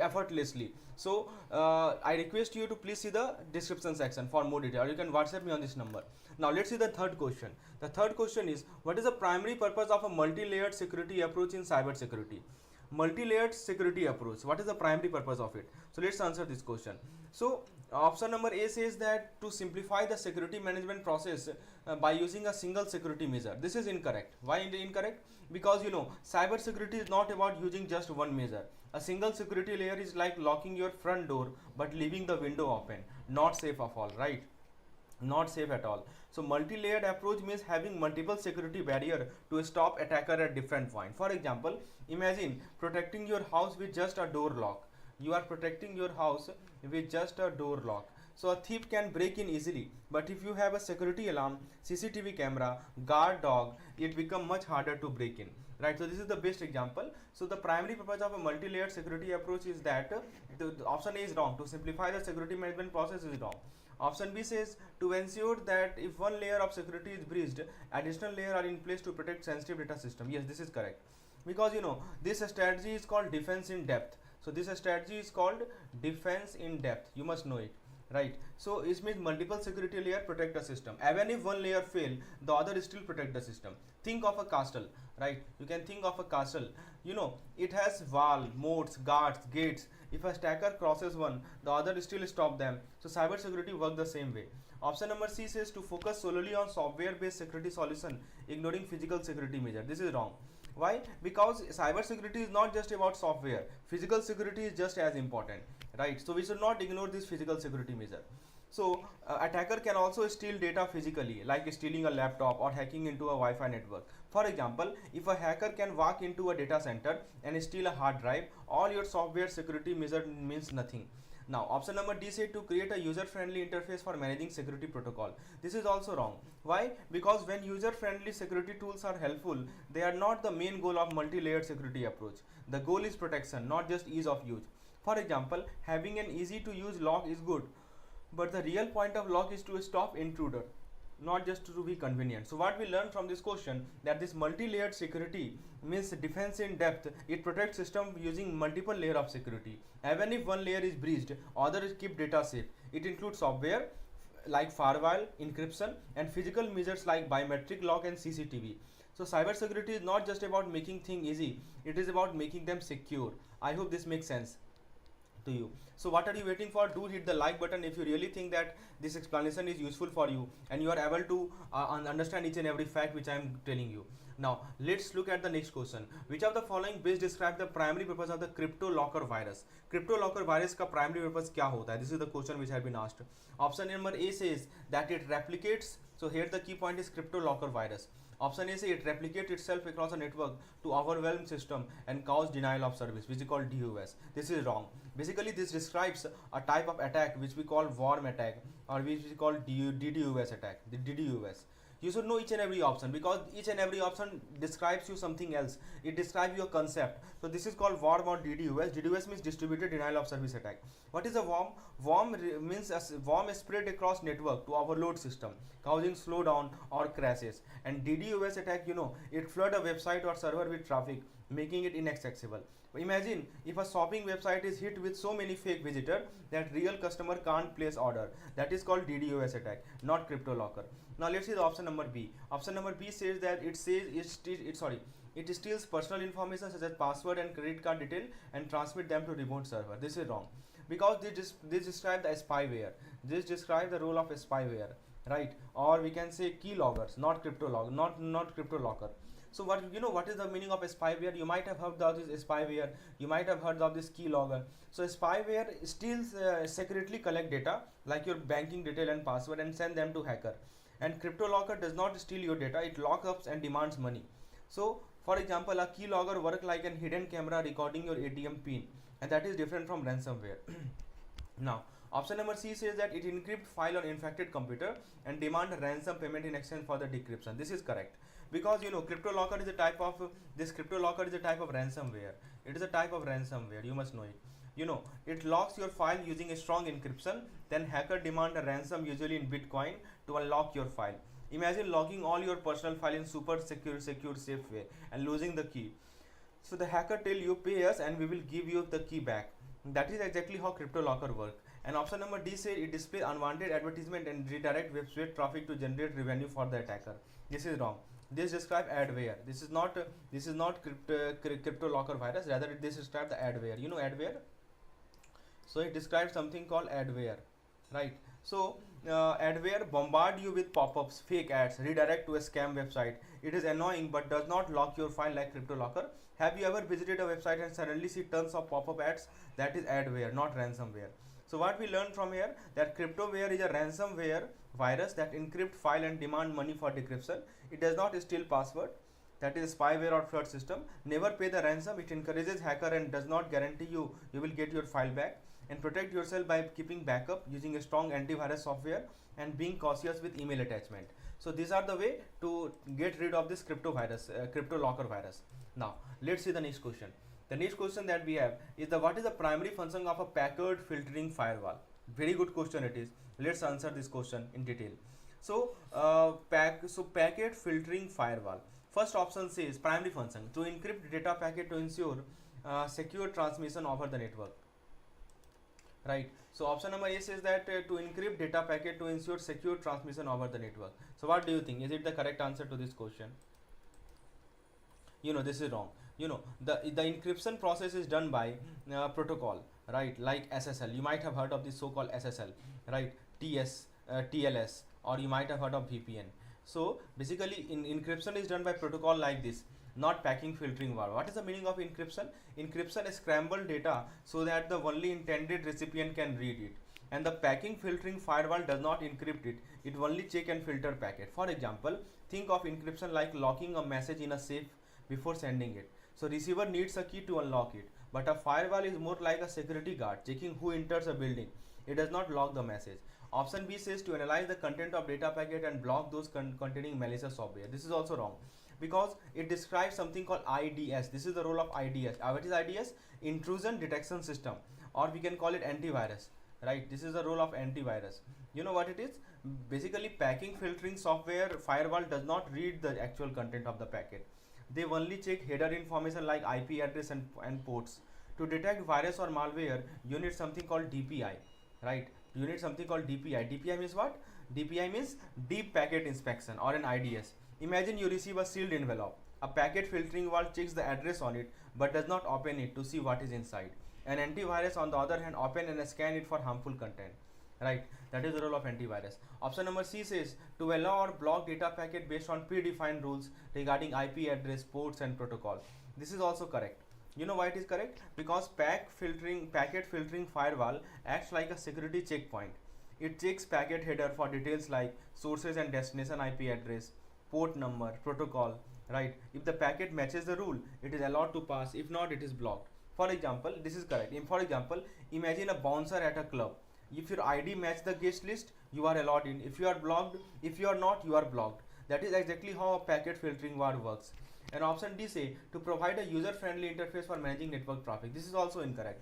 effortlessly. So I request you to please see the description section for more detail, or you can WhatsApp me on this number. Now let's see the third question. The third question is, what is the primary purpose of a multi-layered security approach in cyber security? Multi-layered security approach, what is the primary purpose of it? So let's answer this question. So option number A says that to simplify the security management process by using a single security measure. This is incorrect. Why incorrect? Because cyber security is not about using just one measure. A single security layer is like locking your front door but leaving the window open. Not safe of all, right? Not safe at all. So multi-layered approach means having multiple security barrier to stop attacker at different point. For example, imagine protecting your house with just a door lock. You are protecting your house with just a door lock. So a thief can break in easily, but if you have a security alarm, CCTV camera, guard dog, it becomes much harder to break in, right? So this is the best example. So the primary purpose of a multi-layered security approach is that the option A is wrong. To simplify the security management process is wrong. Option B says to ensure that if one layer of security is breached, additional layer are in place to protect sensitive data system. Yes, this is correct, because this strategy is called defense in depth. So this strategy is called defense in depth. You must know it, right? So it means multiple security layer protect the system. Even if one layer fail, the other still protect the system. Think of a castle, right? You can think of a castle. It has wall, moats, guards, gates. If a attacker crosses one, the other still stop them. So cyber security work the same way. Option number C says to focus solely on software based security solution, ignoring physical security measure. This is wrong. Why? Because cyber security is not just about software. Physical security is just as important, right? So we should not ignore this physical security measure. So attacker can also steal data physically, like stealing a laptop or hacking into a Wi-Fi network. For example, if a hacker can walk into a data center and steal a hard drive, all your software security measure means nothing. Now option number D said to create a user-friendly interface for managing security protocol. This is also wrong. Why? Because when user-friendly security tools are helpful, they are not the main goal of multi-layered security approach. The goal is protection, not just ease of use. For example, having an easy to use lock is good, but the real point of lock is to stop intruder, not just to be convenient. So what we learned from this question, that this multi-layered security means defense in depth. It protects system using multiple layer of security. Even if one layer is breached, others keep data safe. It includes software like firewall, encryption, and physical measures like biometric lock and CCTV. So cyber security is not just about making things easy, it is about making them secure. I hope this makes sense to you. So what are you waiting for? Do hit the like button if you really think that this explanation is useful for you and you are able to understand each and every fact which I am telling you. Now let's look at the next question. Which of the following best describe the primary purpose of the crypto locker virus? Crypto locker virus का primary purpose क्या होता है? This is the question which has been asked. Option number A says that it replicates. So here the key point is crypto locker virus. Option A say it replicates itself across a network to overwhelm system and cause denial of service, which is called DOS. This is wrong. Basically, this describes a type of attack which we call worm attack, or which we call DDoS attack. The DDoS. You should know each and every option, because each and every option describes you something else. It describes your concept. So this is called worm or DDoS. DDoS means distributed denial of service attack. What is a worm? Worm means a worm is spread across network to overload system, causing slowdown or crashes. And DDoS attack, it flood a website or server with traffic, making it inaccessible. Imagine if a shopping website is hit with so many fake visitors that real customer can't place order. That is called DDoS attack, not crypto locker. Now let's see the option number B. Option number B says that it steals personal information such as password and credit card detail and transmit them to remote server. This is wrong, because this describe the spyware. This describe the role of a spyware, right? Or we can say keyloggers, not crypto log, not crypto locker. So what is the meaning of a spyware? You might have heard of this spyware. You might have heard of this keylogger. So spyware steals secretly collect data like your banking detail and password and send them to hacker. And crypto locker does not steal your data. It locks up and demands money. So for example, a keylogger work like an hidden camera recording your ATM pin, and that is different from ransomware. Now option number C says that it encrypt file on infected computer and demand ransom payment in exchange for the decryption. This is correct, because crypto locker is a type of ransomware. It is a type of ransomware, you must know it. It locks your file using a strong encryption, then hacker demand a ransom, usually in Bitcoin, to unlock your file. Imagine logging all your personal file in super secure safe way and losing the key. So the hacker tell you, pay us and we will give you the key back. That is exactly how crypto locker work. And option number D says it displays unwanted advertisement and redirect website traffic to generate revenue for the attacker. This is wrong. This describe adware. This is not crypto locker virus. Rather, this describes the adware. You know adware. So it describes something called adware, right? So adware bombard you with pop-ups, fake ads, redirect to a scam website. It is annoying but does not lock your file like crypto locker. Have you ever visited a website and suddenly see tons of pop-up ads? That is adware, not ransomware. So what we learned from here, that cryptoware is a ransomware virus that encrypt file and demand money for decryption. It does not steal password. That is spyware or flood system. Never pay the ransom. It encourages hacker and does not guarantee you will get your file back. And protect yourself by keeping backup, using a strong antivirus software, and being cautious with email attachment. So these are the way to get rid of this crypto locker virus. Now let's see the next question. The next question that we have is what is the primary function of a packet filtering firewall? Very good question it is. Let's answer this question in detail. So packet filtering firewall. First option says primary function to encrypt data packet to ensure secure transmission over the network. Right. So option number A says that to encrypt data packet to ensure secure transmission over the network. So what do you think? Is it the correct answer to this question? This is wrong. The encryption process is done by protocol, right? Like SSL. You might have heard of this so-called SSL, right? TLS, or you might have heard of VPN. So basically, encryption is done by protocol like this, not packing filtering wall. What is the meaning of encryption? Encryption is scrambled data so that the only intended recipient can read it. And the packing filtering firewall does not encrypt it. It only check and filter packet. For example, think of encryption like locking a message in a safe before sending it. So receiver needs a key to unlock it. But a firewall is more like a security guard, checking who enters a building. It does not lock the message. Option B says to analyze the content of data packet and block those containing malicious software. This is also wrong, because it describes something called IDS. This is the role of IDS. What is IDS? Intrusion detection system, or we can call it antivirus, right? This is the role of antivirus. You know what it is? Basically, packing filtering software firewall does not read the actual content of the packet. They only check header information like IP address and ports. To detect virus or malware, you need something called DPI, right? You need something called DPI. DPI means what? DPI means deep packet inspection, or an IDS. Imagine you receive a sealed envelope. A packet filtering wall checks the address on it but does not open it to see what is inside. An antivirus on the other hand open and scan it for harmful content, right? That is the role of antivirus. Option number C says to allow or block data packet based on predefined rules regarding IP address, ports and protocol. This is also correct. You know why it is correct? Because packet filtering firewall acts like a security checkpoint. It checks packet header for details like sources and destination IP address, port number, protocol, right? If the packet matches the rule, it is allowed to pass. If not, it is blocked. For example, this is correct. For example, imagine a bouncer at a club. If your ID match the guest list, you are allowed in. If you are blocked, if you are not, you are blocked. That is exactly how a packet filtering wall works. And option D say to provide a user-friendly interface for managing network traffic. This is also incorrect.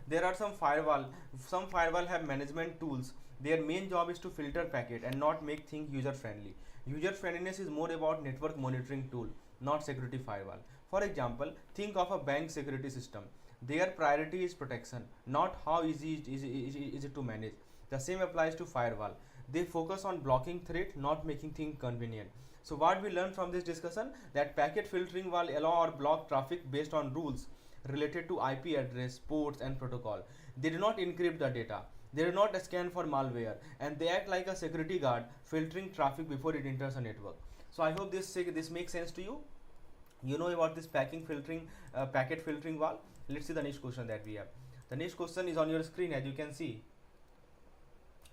There are some firewall have management tools. Their main job is to filter packet and not make things user-friendly. User friendliness is more about network monitoring tool, not security firewall. For example, think of a bank security system. Their priority is protection, not how easy is it to manage. The same applies to firewall. They focus on blocking threat, not making things convenient. So what we learned from this discussion, that packet filtering will allow or block traffic based on rules related to IP address, ports and protocol. They do not encrypt the data. They do not scan for malware, and they act like a security guard filtering traffic before it enters a network. So I hope this makes sense to you. You know about this packet filtering wall. Let's see the next question that we have. The next question is on your screen, as you can see.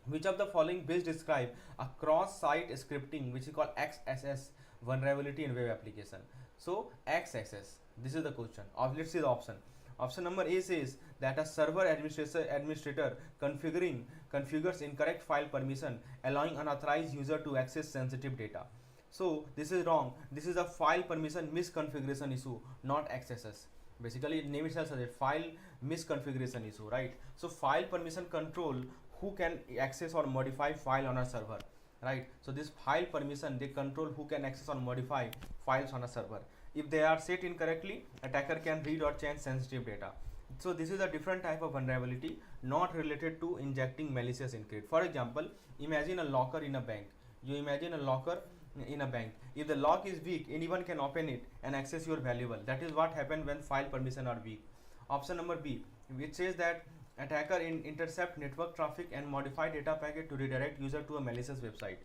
Which of the following best describe a cross-site scripting, which is called XSS vulnerability in web application? So XSS, this is the question. Let's see the option. Option number A says that a server administrator configures incorrect file permission, allowing unauthorized user to access sensitive data. So this is wrong. This is a file permission misconfiguration issue, not XSS. Basically, name itself says a file misconfiguration issue, right? So file permission control who can access or modify file on a server, right? So this file permission, they control who can access or modify files on a server. If they are set incorrectly, attacker can read or change sensitive data. So this is a different type of vulnerability, not related to injecting malicious encrypt. For example, imagine a locker in a bank. You imagine a locker in a bank. If the lock is weak, anyone can open it and access your valuable. That is what happens when file permission are weak. Option number B, which says that attacker intercept network traffic and modify data packet to redirect user to a malicious website.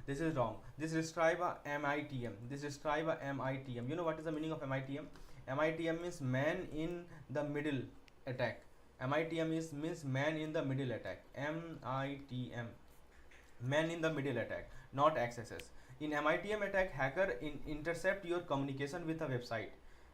This is wrong. This describe a MITM. You know what is the meaning of MITM? MITM means man in the middle attack. means man in the middle attack. MITM, man in the middle attack, not XSS. In MITM attack, hacker intercept your communication with a website,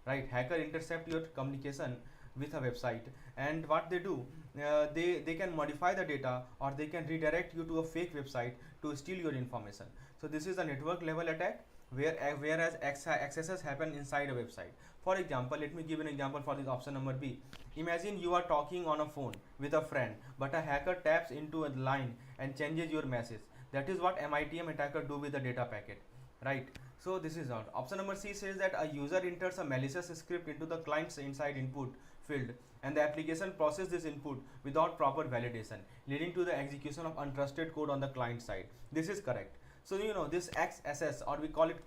right? Hacker intercept your communication with a website, and what they do, they can modify the data, or they can redirect you to a fake website to steal your information. So this is a network level attack, whereas accesses happen inside a website. For example, let me give an example for this option number B. Imagine you are talking on a phone with a friend, but a hacker taps into a line and changes your message. That is what MITM attacker do with the data packet, right? So this is not. Option number C says that a user enters a malicious script into the client's inside input field, and the application processes this input without proper validation, leading to the execution of untrusted code on the client side. This is correct. So this XSS, or we call it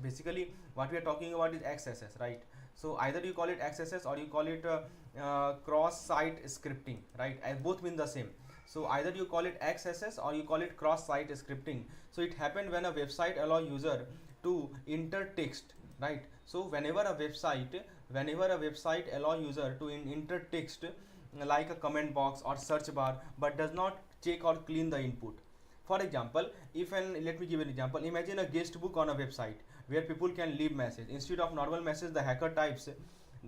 basically what we are talking about is XSS, right? So either you call it XSS or you call it cross-site scripting, right? Both mean the same. So either you call it XSS or you call it cross-site scripting. So it happened when a website allow user to enter text, right? So whenever a website allow user to enter text like a comment box or search bar, but does not check or clean the input. For example, let me give an example. Imagine a guest book on a website where people can leave message. Instead of normal message, the hacker types.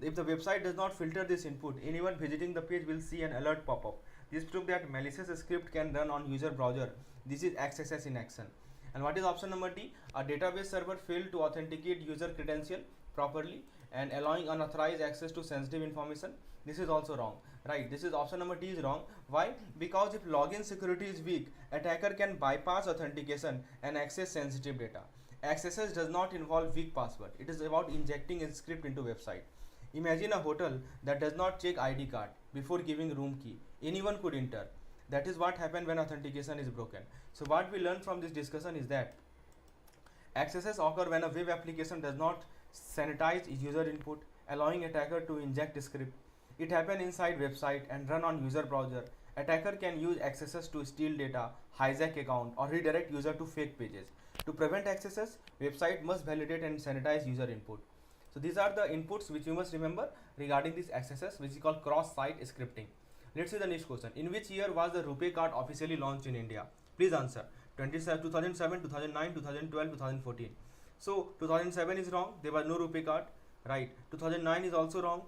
If the website does not filter this input, anyone visiting the page will see an alert pop up. This proves that malicious script can run on user browser. This is XSS in action. And what is option number D? A database server failed to authenticate user credential properly and allowing unauthorized access to sensitive information. This is also wrong, right? This is option number D is wrong. Why? Because if login security is weak, attacker can bypass authentication and access sensitive data. XSS does not involve weak password. It is about injecting a script into website. Imagine a hotel that does not check ID card before giving room key. Anyone could enter. That is what happens when authentication is broken. So what we learned from this discussion is that XSS occur when a web application does not sanitize user input, allowing attacker to inject script. It happens inside website and run on user browser. Attacker can use XSS to steal data, hijack account, or redirect user to fake pages. To prevent XSS, website must validate and sanitize user input. So these are the inputs which you must remember regarding this XSS, which is called cross-site scripting. Let's see the next question. In which year was the RuPay card officially launched in India? Please answer. 2007, 2009, 2012, 2014. So 2007 is wrong. There was no rupee card, right? 2009 is also wrong.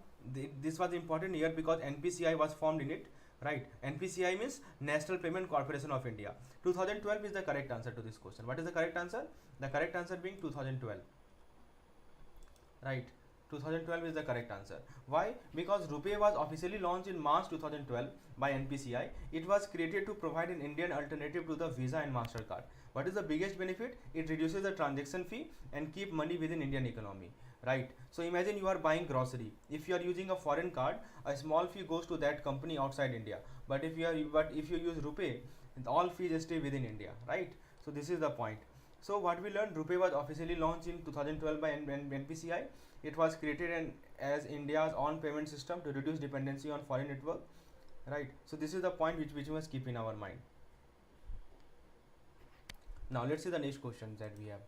This was important year because NPCI was formed in it, right? NPCI means National Payment Corporation of India. 2012 is the correct answer to this question. What is the correct answer? The correct answer being 2012, right? 2012 is the correct answer. Why? Because RuPay was officially launched in March 2012 by NPCI. It was created to provide an Indian alternative to the Visa and MasterCard. What is the biggest benefit? It reduces the transaction fee and keep money within Indian economy, right? So imagine you are buying grocery. If you are using a foreign card, a small fee goes to that company outside India. But if you use RuPay, all fees stay within India, right? So this is the point. So what we learned, RuPay was officially launched in 2012 by NPCI. It was created as India's own payment system to reduce dependency on foreign network, right? So this is the point which we must keep in our mind. Now let's see the next question that we have.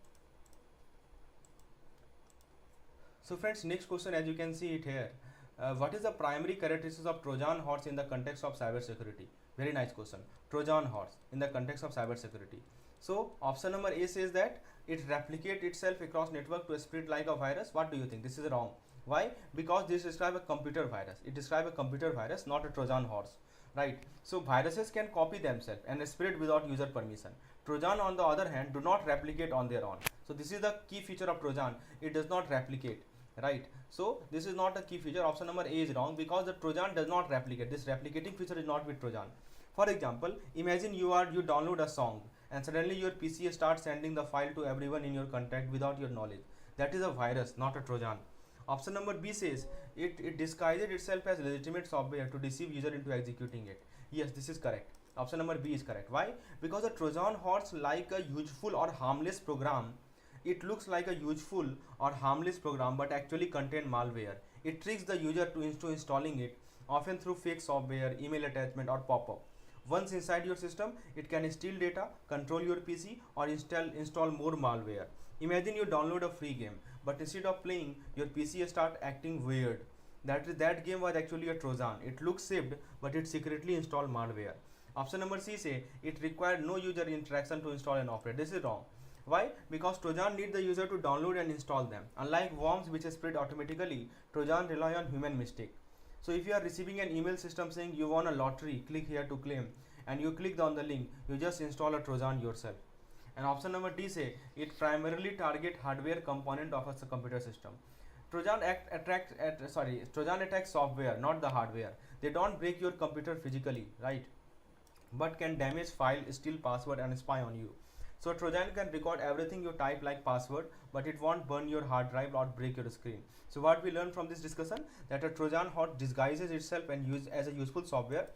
So friends, next question, as you can see it here, what is the primary characteristics of Trojan horse in the context of cyber security? Very nice question. Trojan horse in the context of cyber security. So option number A says that it replicates itself across network to spread like a virus. What do you think? This is wrong. Why? Because this describes a computer virus. It describes a computer virus, not a Trojan horse, right? So viruses can copy themselves and spread without user permission. Trojan, on the other hand, do not replicate on their own. So this is the key feature of Trojan. It does not replicate, right? So this is not a key feature. Option number A is wrong because the Trojan does not replicate. This replicating feature is not with Trojan. For example, imagine you download a song and suddenly your PC starts sending the file to everyone in your contact without your knowledge. That is a virus, not a Trojan. Option number B says it disguises itself as legitimate software to deceive user into executing it. Yes, this is correct. Option number B is correct. Why? Because a Trojan horse, like a useful or harmless program, it looks like a useful or harmless program but actually contain malware. It tricks the user to installing it, often through fake software, email attachment or pop-up. Once inside your system, it can steal data, control your PC or install more malware. Imagine you download a free game, but instead of playing, your PC start acting weird. That game was actually a Trojan. It looks saved, but it secretly installed malware. Option number C say it required no user interaction to install and operate. This is wrong. Why? Because Trojan need the user to download and install them. Unlike worms which is spread automatically, Trojan rely on human mistake. So if you are receiving an email system saying you won a lottery, click here to claim, and you clicked on the link, you just install a Trojan yourself. And option number D say it primarily target hardware component of a computer system. Trojan attacks software, not the hardware. They don't break your computer physically, right? But can damage file, steal password and spy on you. So Trojan can record everything you type like password, but it won't burn your hard drive or break your screen. So what we learned from this discussion, that a Trojan horse disguises itself and used as a useful software,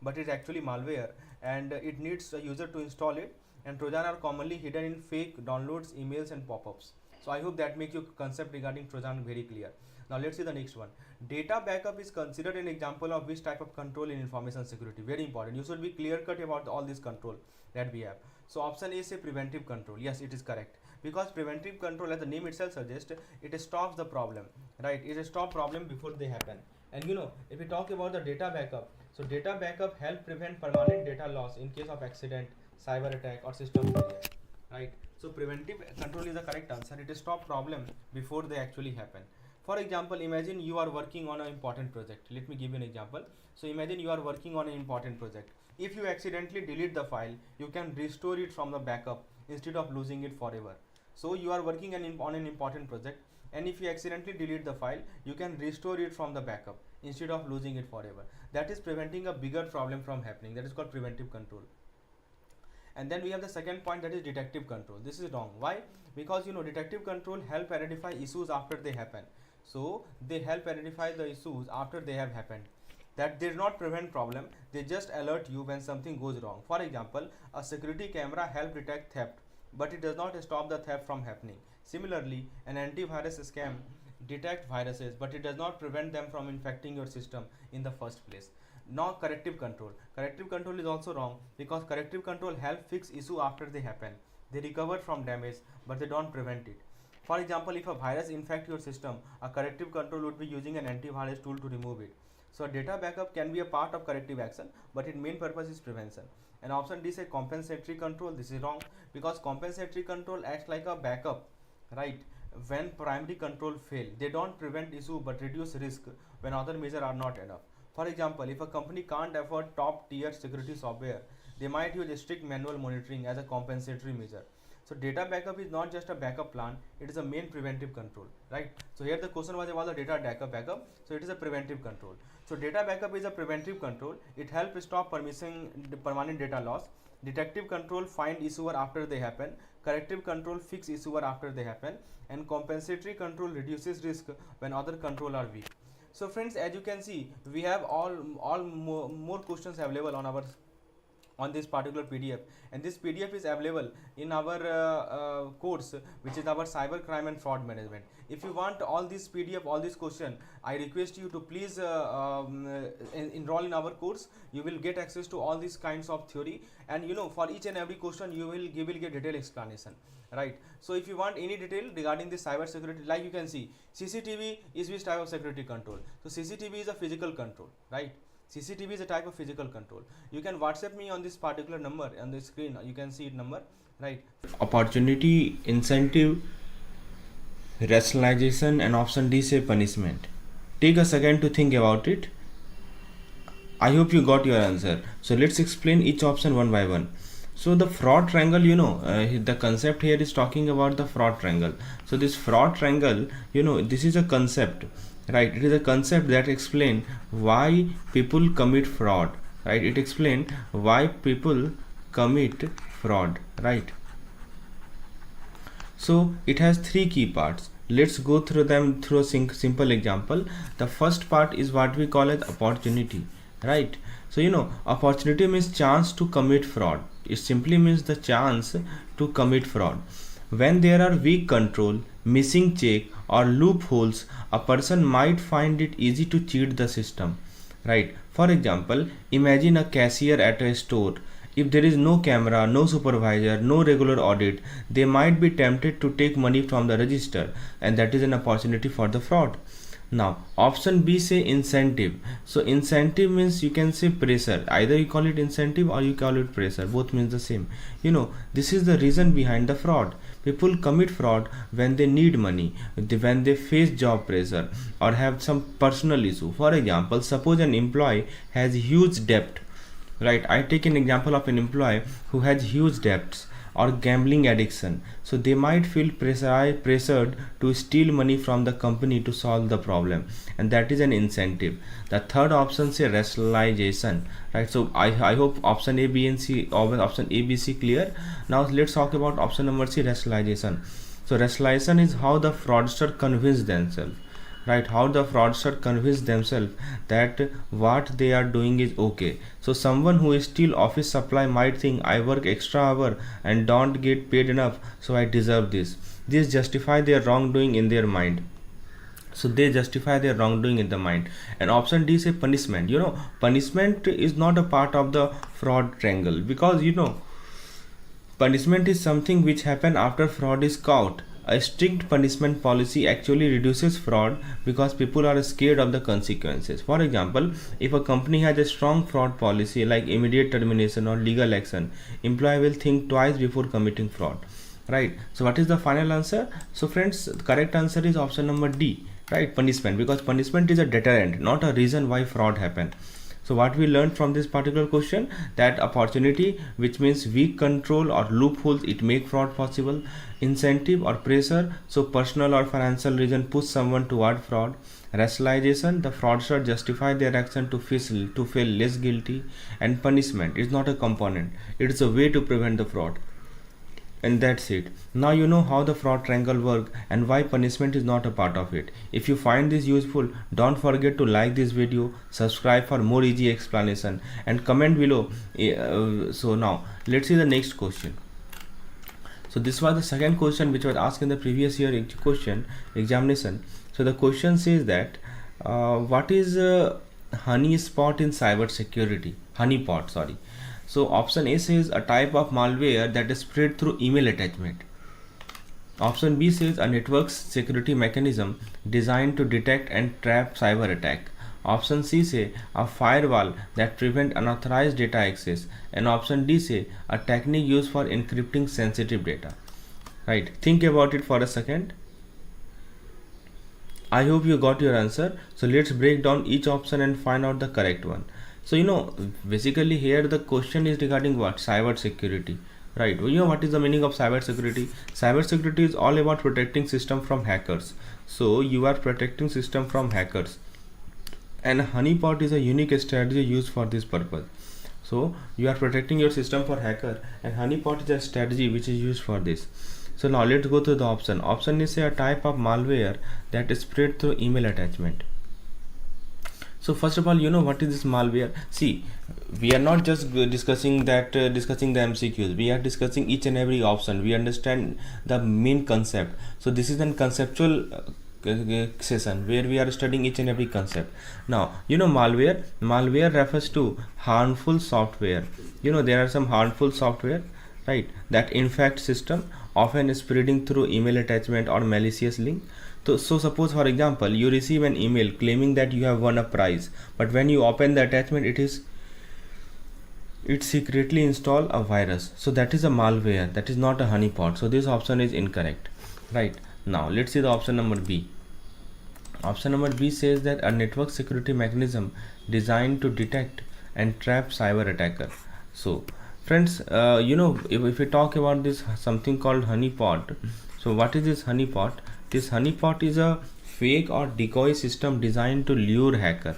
but it's actually malware and it needs a user to install it. And Trojan are commonly hidden in fake downloads, emails and pop-ups. So I hope that makes your concept regarding Trojan very clear. Now let's see the next one. Data backup is considered an example of which type of control in information security. Very important. You should be clear cut about all this control that we have. So option A say preventive control. Yes, it is correct. Because preventive control, as the name itself suggests, it stops the problem, right? It stops problem before they happen. And if we talk about the data backup, so data backup help prevent permanent data loss in case of accident, cyber attack or system failure, right? So preventive control is the correct answer. It stops problem before they actually happen. For example, imagine you are working on an important project. Let me give you an example. So imagine you are working on an important project. If you accidentally delete the file, you can restore it from the backup instead of losing it forever. So you are working on an important project, and if you accidentally delete the file, you can restore it from the backup instead of losing it forever. That is preventing a bigger problem from happening. That is called preventive control. And then we have the second point, that is detective control. This is wrong. Why? Because detective control help identify issues after they happen. So they help identify the issues after they have happened. That did not prevent problem, they just alert you when something goes wrong. For example, a security camera help detect theft, but it does not stop the theft from happening. Similarly, an antivirus scam detects viruses, but it does not prevent them from infecting your system in the first place. Now corrective control. Corrective control is also wrong because corrective control help fix issue after they happen. They recover from damage, but they don't prevent it. For example, if a virus infects your system, a corrective control would be using an antivirus tool to remove it. So data backup can be a part of corrective action, but its main purpose is prevention. And option D say compensatory control. This is wrong, because compensatory control acts like a backup, right? When primary control fail, they don't prevent issue but reduce risk when other measures are not enough. For example, if a company can't afford top tier security software, they might use strict manual monitoring as a compensatory measure. So data backup is not just a backup plan, it is a main preventive control, right? So here the question was about the data backup, so it is a preventive control. So data backup is a preventive control. It helps stop permanent data loss. Detective control find issuer after they happen. Corrective control fix issuer after they happen. And compensatory control reduces risk when other control are weak. So friends, as you can see, we have all more questions available on this particular PDF, and this PDF is available in our course, which is our cyber crime and fraud management. If you want all this PDF, all this question, I request you to please enroll in our course. You will get access to all these kinds of theory, and for each and every question you will get detailed explanation, right? So if you want any detail regarding this cyber security, like you can see, CCTV is which type of security control? So CCTV is a physical control, right? CCTV is a type of physical control. You can WhatsApp me on this particular number on the screen. You can see it number, right? Opportunity, incentive, rationalization, and option D say punishment. Take a second to think about it. I hope you got your answer. So let's explain each option one by one. So the fraud triangle, the concept here is talking about the fraud triangle. So this fraud triangle, this is a concept, right? It is a concept that explains why people commit fraud, right? It explains why people commit fraud, right? So it has three key parts. Let's go through them through a simple example. The first part is what we call as opportunity, right? So opportunity means chance to commit fraud. It simply means the chance to commit fraud. When there are weak control, missing check, or loopholes, a person might find it easy to cheat the system, right? For example, imagine a cashier at a store. If there is no camera, no supervisor, no regular audit, they might be tempted to take money from the register, and that is an opportunity for the fraud. Now option B say incentive. So incentive means you can say pressure. Either you call it incentive or you call it pressure. Both means the same. This is the reason behind the fraud. People commit fraud when they need money, when they face job pressure, or have some personal issue. For example, suppose an employee has huge debt, right? I take an example of an employee who has huge debts or gambling addiction. So they might feel pressured to steal money from the company to solve the problem, and that is an incentive. The third option say rationalization, right? So I hope option A, B and C, or option A, B, C clear. Now let's talk about option number C, rationalization. So rationalization is how the fraudster convince themselves, right? How the fraudster convince themselves that what they are doing is okay. So someone who is still office supply might think, I work extra hour and don't get paid enough, so I deserve this. This justify their wrongdoing in their mind. So they justify their wrongdoing in the mind. And option D say punishment. Punishment is not a part of the fraud triangle, because punishment is something which happen after fraud is caught. A strict punishment policy actually reduces fraud because people are scared of the consequences. For example, if a company has a strong fraud policy like immediate termination or legal action, employee will think twice before committing fraud, right? So what is the final answer? So friends, the correct answer is option number D, right? Punishment, because punishment is a deterrent, not a reason why fraud happened. So what we learned from this particular question, that opportunity, which means weak control or loopholes, it make fraud possible. Incentive or pressure, so personal or financial reason push someone toward fraud. Rationalization, the fraudster justify their action to feel less guilty. And punishment is not a component, it is a way to prevent the fraud. And that's it. Now you know how the fraud triangle works and why punishment is not a part of it. If you find this useful, don't forget to like this video, subscribe for more easy explanation, and comment below. So now let's see the next question. So this was the second question which was asked in the previous year examination. So the question says that what is honey spot in cyber security? Honeypot, sorry. So option A says a type of malware that is spread through email attachment. Option B says a network security mechanism designed to detect and trap cyber attack. Option C say a firewall that prevent unauthorized data access, and option D say a technique used for encrypting sensitive data. Right, think about it for a second. I hope you got your answer. So let's break down each option and find out the correct one. So basically here the question is regarding what? Cyber security. Right, what is the meaning of cyber security? Cyber security is all about protecting system from hackers. So you are protecting system from hackers, and honeypot is a unique strategy used for this purpose. So you are protecting your system for hacker, and honeypot is a strategy which is used for this. So now let's go to the option. Option is a type of malware that is spread through email attachment. So first of all, what is this malware? See, we are not just discussing the MCQs. We are discussing each and every option. We understand the main concept. So this is a conceptual session where we are studying each and every concept. Now, malware refers to harmful software. There are some harmful software, right, that infect system, often spreading through email attachment or malicious link. So suppose, for example, you receive an email claiming that you have won a prize, but when you open the attachment, it secretly install a virus. So that is a malware, that is not a honeypot. So this option is incorrect. Right, now let's see the option number B. Option number B says that a network security mechanism designed to detect and trap cyber attacker. So friends, if we talk about this something called honeypot, so what is this honeypot? This honeypot is a fake or decoy system designed to lure hacker.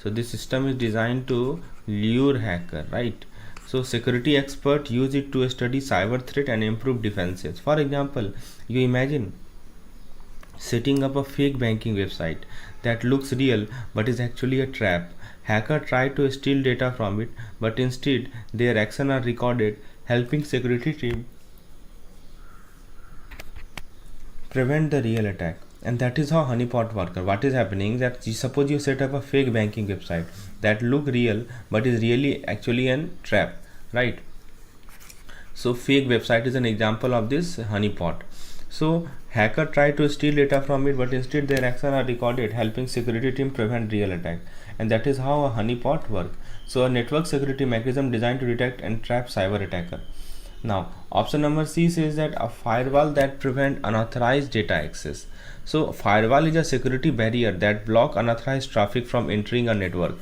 So this system is designed to lure hacker, right? So security experts use it to study cyber threat and improve defenses. For example, you imagine setting up a fake banking website that looks real but is actually a trap. Hacker try to steal data from it, but instead their actions are recorded, helping security team prevent the real attack. And that is how honeypot works. What is happening that suppose you set up a fake banking website that look real but is really actually a trap, right? So fake website is an example of this honeypot. So hacker try to steal data from it, but instead their actions are recorded, helping security team prevent real attack. And that is how a honeypot works. So a network security mechanism designed to detect and trap cyber attacker. Now option number C says that a firewall that prevent unauthorized data access. So firewall is a security barrier that block unauthorized traffic from entering a network.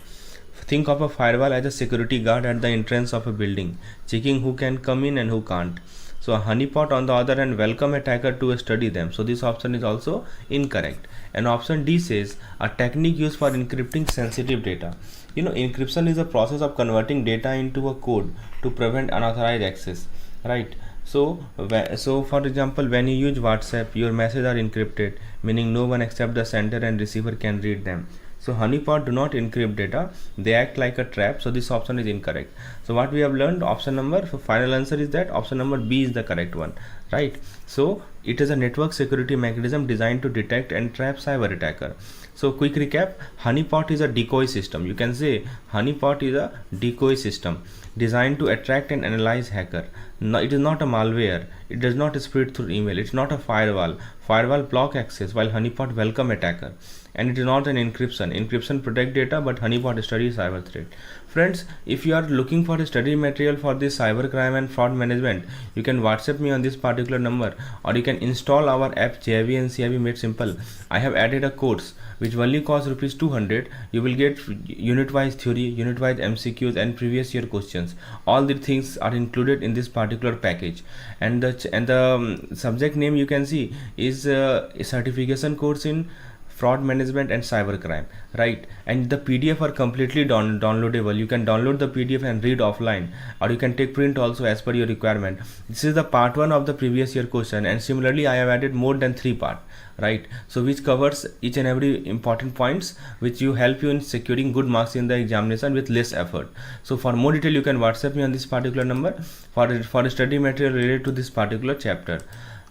Think of a firewall as a security guard at the entrance of a building, checking who can come in and who can't. So a honeypot on the other hand welcome attacker to study them. So this option is also incorrect. And option D says a technique used for encrypting sensitive data. Encryption is a process of converting data into a code to prevent unauthorized access, right? So for example, when you use WhatsApp, your messages are encrypted, meaning no one except the sender and receiver can read them. So honeypot do not encrypt data, they act like a trap. So this option is incorrect. So what we have learned, option number, so final answer is that option number B is the correct one, right? So it is a network security mechanism designed to detect and trap cyber attacker. So quick recap, honeypot is a decoy system. You can say honeypot is a decoy system designed to attract and analyze hacker. No, it is not a malware. It does not spread through email. It's not a firewall. Firewall block access while honeypot welcome attacker. And it is not an encryption. Encryption protect data, but honeypot studies cyber threat. Friends, if you are looking for a study material for this cyber crime and fraud management, you can WhatsApp me on this particular number, or you can install our app JAIIB and CAIIB Made Simple. I have added a course which only costs rupees 200. You will get unit-wise theory, unit-wise MCQs, and previous year questions. All the things are included in this particular package. And the subject name you can see is a certification course in fraud management and cyber crime, right? And the PDF are completely downloadable. You can download the PDF and read offline, or you can take print also as per your requirement. This is the part 1 of the previous year question, and similarly I have added more than 3 parts, right? So which covers each and every important points which you help you in securing good marks in the examination with less effort. So for more detail you can WhatsApp me on this particular number for study material related to this particular chapter,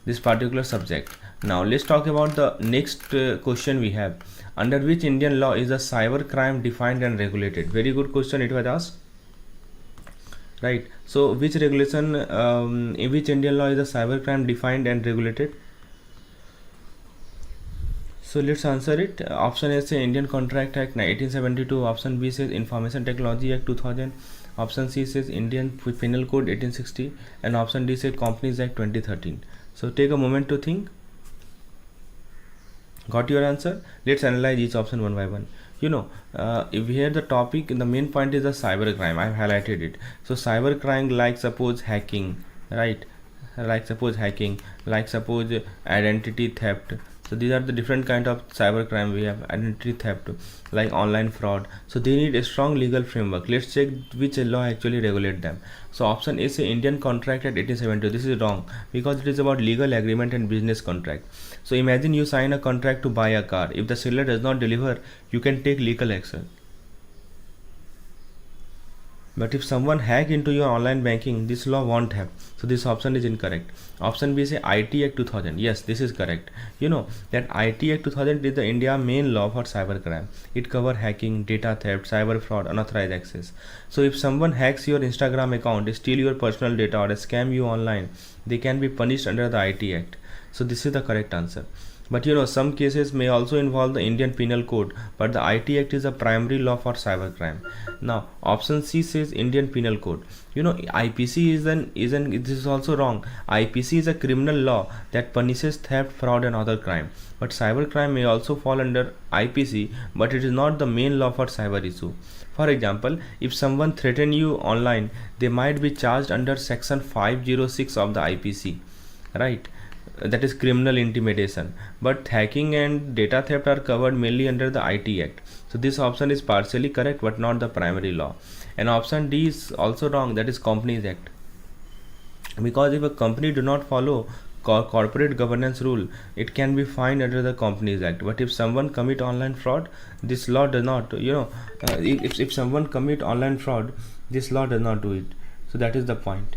this particular subject. Now let's talk about the next question we have. Under which Indian law is a cyber crime defined and regulated? Very good question it was asked, right? So which regulation, in which Indian law is a cyber crime defined and regulated? So let's answer it. Option A says Indian Contract Act 1872. Option B says Information Technology Act 2000. Option C says Indian Penal Code 1860. And option D says Companies Act 2013. So take a moment to think. Got your answer? Let's analyze each option one by one. If here the topic, the main point is the cyber crime. I've highlighted it. So cyber crime, like suppose hacking, right? Like suppose hacking, like suppose identity theft. So these are the different kind of cyber crime. We have identity theft, like online fraud. So they need a strong legal framework. Let's check which law actually regulate them. So option A say Indian Contract Act 1872. This is wrong because it is about legal agreement and business contract. So imagine you sign a contract to buy a car. If the seller does not deliver, you can take legal action. But if someone hack into your online banking, this law won't have. So this option is incorrect. Option B say IT Act 2000. Yes, this is correct. That IT Act 2000 is the India main law for cybercrime. It covers hacking, data theft, cyber fraud, unauthorized access. So if someone hacks your Instagram account, steal your personal data or scam you online, they can be punished under the IT Act. So this is the correct answer. But some cases may also involve the Indian Penal Code, but the IT Act is a primary law for cybercrime. Now option C says Indian Penal Code. IPC this is also wrong. IPC is a criminal law that punishes theft, fraud and other crime. But cybercrime may also fall under IPC, but it is not the main law for cyber issue. For example, if someone threatens you online, they might be charged under section 506 of the IPC, right? That is criminal intimidation. But hacking and data theft are covered mainly under the IT Act. So this option is partially correct but not the primary law. And option D is also wrong, that is Companies Act. Because if a company do not follow corporate governance rule, it can be fined under the Companies Act. But if someone commit online fraud, this law does not, if someone commit online fraud, this law does not do it. So that is the point.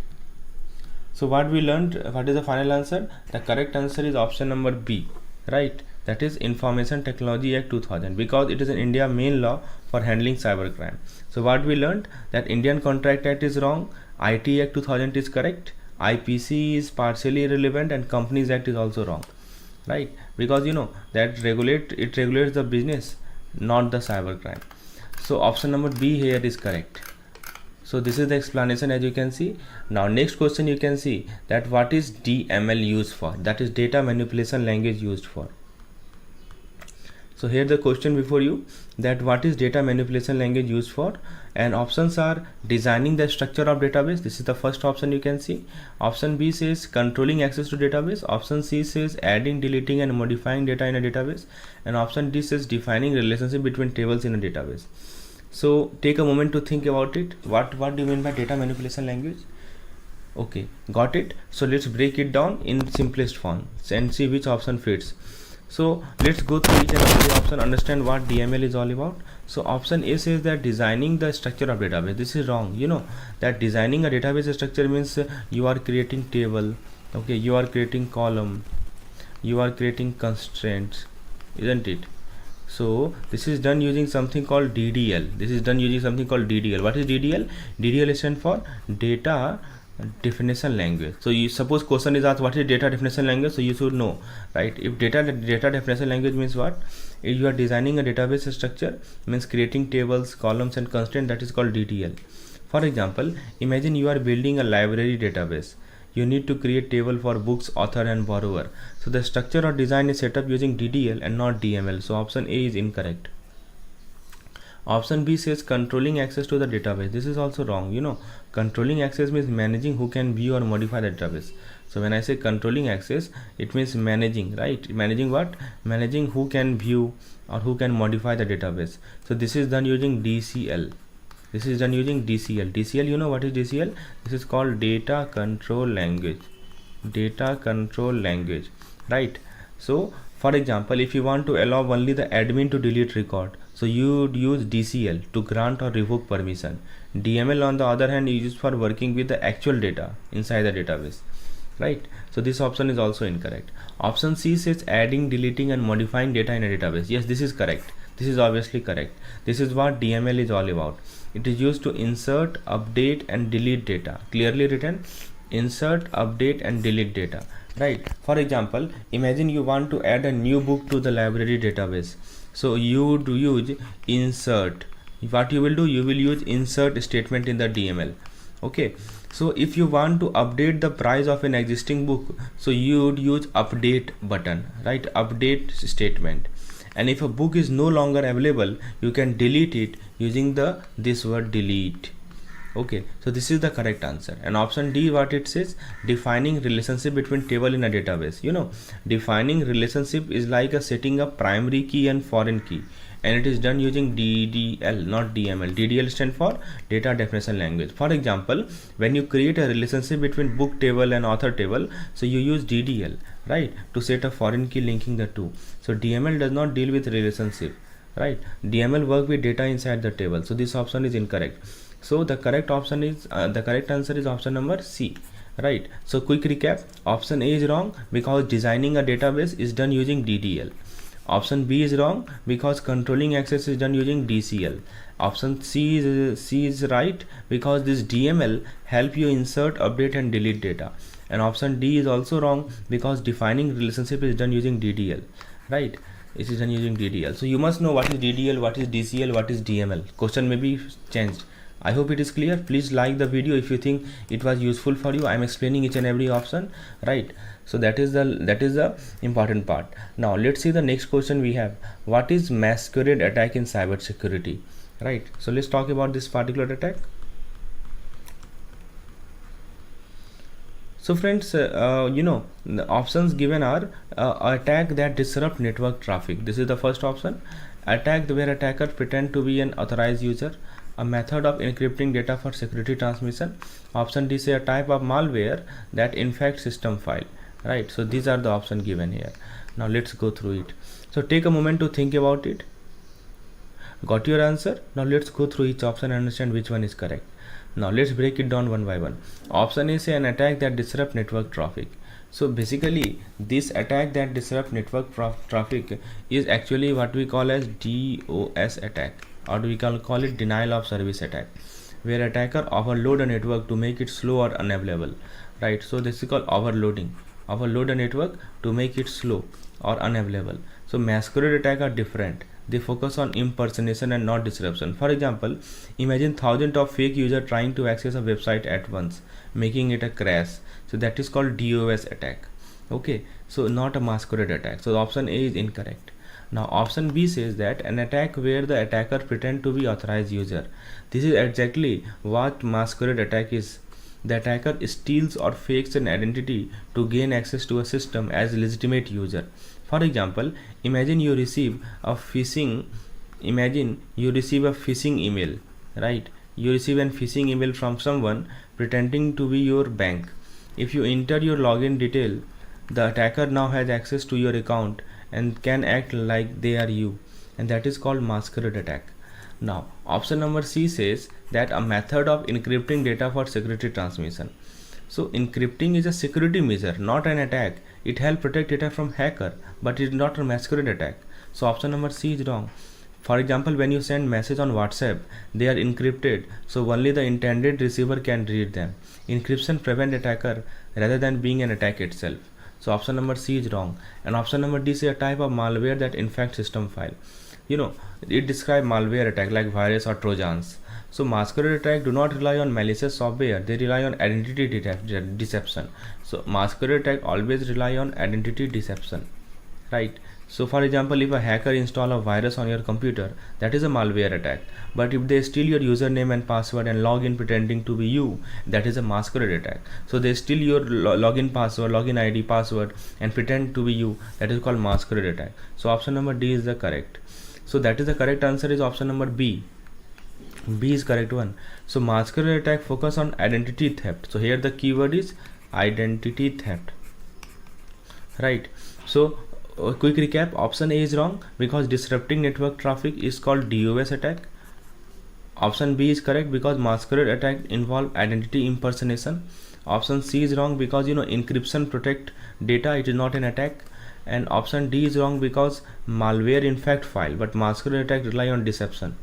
So what we learned, what is the final answer? The correct answer is option number B, right? That is Information Technology Act 2000, because it is an India main law for handling cybercrime. So what we learned, that Indian Contract Act is wrong, IT Act 2000 is correct, IPC is partially irrelevant, and Companies Act is also wrong, right? Because that regulates the business, not the cybercrime. So option number B here is correct. So this is the explanation, as you can see. Now next question, you can see that what is DML used for? That is data manipulation language used for. So here the question before you, that what is data manipulation language used for? And options are designing the structure of database. This is the first option, you can see. Option B says controlling access to database. Option C says adding, deleting and modifying data in a database. And option D says defining relationship between tables in a database. So take a moment to think about it. What do you mean by data manipulation language? Okay, got it. So let's break it down in simplest form and see which option fits. So let's go through each and every option, understand what DML is all about. So option A says that designing the structure of database. This is wrong. That designing a database structure means you are creating table, okay, you are creating column, you are creating constraints, isn't it? So this is done using something called DDL. This is done using something called DDL. What is DDL? DDL stands for data definition language. So you suppose question is asked what is data definition language, so you should know, right? If data definition language means what? If you are designing a database structure, means creating tables, columns and constraints, that is called DDL. For example, imagine you are building a library database. You need to create table for books, author and borrower. So the structure or design is set up using DDL and not DML. So option A is incorrect. Option B says controlling access to the database. This is also wrong. Controlling access means managing who can view or modify the database. So when I say controlling access, it means managing, right? Managing what? Managing who can view or who can modify the database. So this is done using DCL. This is done using DCL. DCL, you know what is DCL? This is called data control language. Data control language, right? So for example, if you want to allow only the admin to delete record, so you would use DCL to grant or revoke permission. DML on the other hand is used for working with the actual data inside the database, right? So this option is also incorrect. Option C says adding, deleting and modifying data in a database. Yes, this is correct. This is obviously correct. This is what DML is all about. It is used to insert, update and delete data. Clearly written, insert, update and delete data. right? For example, imagine you want to add a new book to the library database. So you would use insert. What you will do, you will use insert statement in the DML. Okay, so if you want to update the price of an existing book, so you would use update button, right? Update statement. And if a book is no longer available, you can delete it using this word delete. Okay, so this is the correct answer. And option D, what it says, defining relationship between table in a database. Defining relationship is like a setting up primary key and foreign key, and it is done using DDL, not DML. DDL stands for data definition language. For example, when you create a relationship between book table and author table, so you use DDL, right, to set a foreign key linking the two. So DML does not deal with relationship, right? DML work with data inside the table. So this option is incorrect. So the correct option is the correct answer is option number C, right? So quick recap: option A is wrong because designing a database is done using DDL. Option B is wrong because controlling access is done using DCL. Option C is right because this DML help you insert, update and delete data. And option D is also wrong because defining relationship is done using DDL, right? It is done using DDL. So you must know what is DDL, what is DCL, what is DML. Question may be changed. I hope it is clear. Please like the video if you think it was useful for you. I am explaining each and every option, right? So that is the important part. Now let's see the next question we have. What is masquerade attack in cyber security, right? So let's talk about this particular attack. So friends, the options given are attack that disrupt network traffic. This is the first option. Attack where attacker pretend to be an authorized user. A method of encrypting data for security transmission. Option D say a type of malware that infects system file, right? So these are the options given here. Now let's go through it. So take a moment to think about it. Got your answer? Now let's go through each option and understand which one is correct. Now let's break it down one by one. Option A say an attack that disrupt network traffic. So basically this attack that disrupt network traffic is actually what we call as DOS attack, or we can call it denial of service attack, where attacker overload a network to make it slow or unavailable, right? So this is called overloading. Overload a network to make it slow or unavailable. So masquerade attack are different. They focus on impersonation and not disruption. For example, imagine thousands of fake users trying to access a website at once, making it a crash. So that is called DOS attack. Okay, so not a masquerade attack. So option A is incorrect. Now option B says that an attack where the attacker pretend to be authorized user. This is exactly what masquerade attack is. The attacker steals or fakes an identity to gain access to a system as a legitimate user. For example, imagine you receive a phishing email, right? You receive a phishing email from someone pretending to be your bank. If you enter your login detail, the attacker now has access to your account and can act like they are you, and that is called masquerade attack. Now option number C says that a method of encrypting data for security transmission. So encrypting is a security measure, not an attack. It helps protect data from hacker, but it is not a masquerade attack. So option number C is wrong. For example, when you send message on WhatsApp, they are encrypted, so only the intended receiver can read them. Encryption prevent attacker rather than being an attack itself. So option number C is wrong. And option number D is a type of malware that infects system file. It describes malware attack like virus or trojans. So masquerade attack do not rely on malicious software, they rely on identity deception. So masquerade attack always rely on identity deception, right? So for example, if a hacker install a virus on your computer, that is a malware attack. But if they steal your username and password and log in pretending to be you, that is a masquerade attack. So they steal your login password, login ID, password and pretend to be you, that is called masquerade attack. So option number D is the correct. So that is the correct answer is option number B. B is correct one. So masquerade attack focus on identity theft. So here the keyword is identity theft, right? So quick recap, option A is wrong because disrupting network traffic is called DOS attack. Option B is correct because masquerade attack involve identity impersonation. Option C is wrong because encryption protect data, it is not an attack. And option D is wrong because malware infect file, but masquerade attack rely on deception.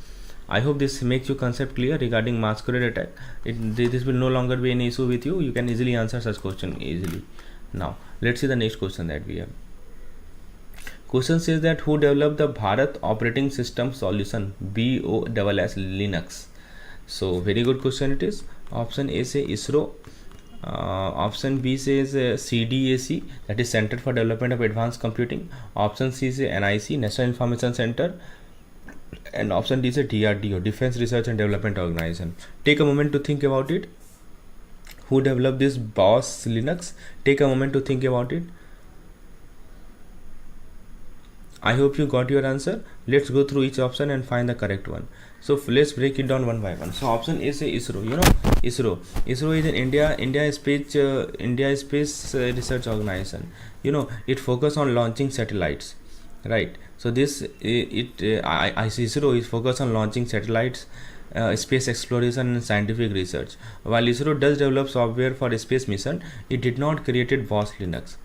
I hope this makes you concept clear regarding masquerade attack. This will no longer be an issue with you. You can easily answer such question easily, Now let's see the next question that we have. Question says that who developed the Bharat operating system solution BOSS Linux? So very good question it is. Option A say ISRO. Option B says CDAC, that is Center for Development of Advanced Computing. Option C say NIC, National Information Center. And option D is DRDO, Defense Research and Development Organization. Take a moment to think about it. Who developed this BOSS Linux? Take a moment to think about it. I hope you got your answer. Let's go through each option and find the correct one. So let's break it down one by one. So option A say ISRO. You know ISRO. ISRO is in India Space Research Organization. You know it focus on launching satellites, right? So this ISRO is focused on launching satellites, space exploration and scientific research. While ISRO does develop software for a space mission, it did not create BOSS Linux.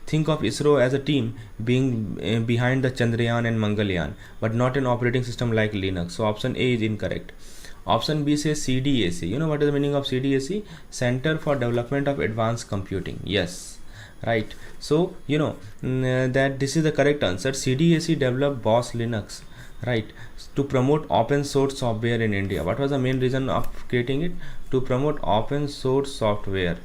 Think of ISRO as a team being behind the Chandrayaan and Mangalyaan, but not an operating system like Linux. So option A is incorrect. Option B says CDAC. You know what is the meaning of CDAC? Center for Development of Advanced Computing. Yes, right. So you know that this is the correct answer. CDAC developed BOSS Linux, right, to promote open source software in India. What was the main reason of creating it? To promote open source software.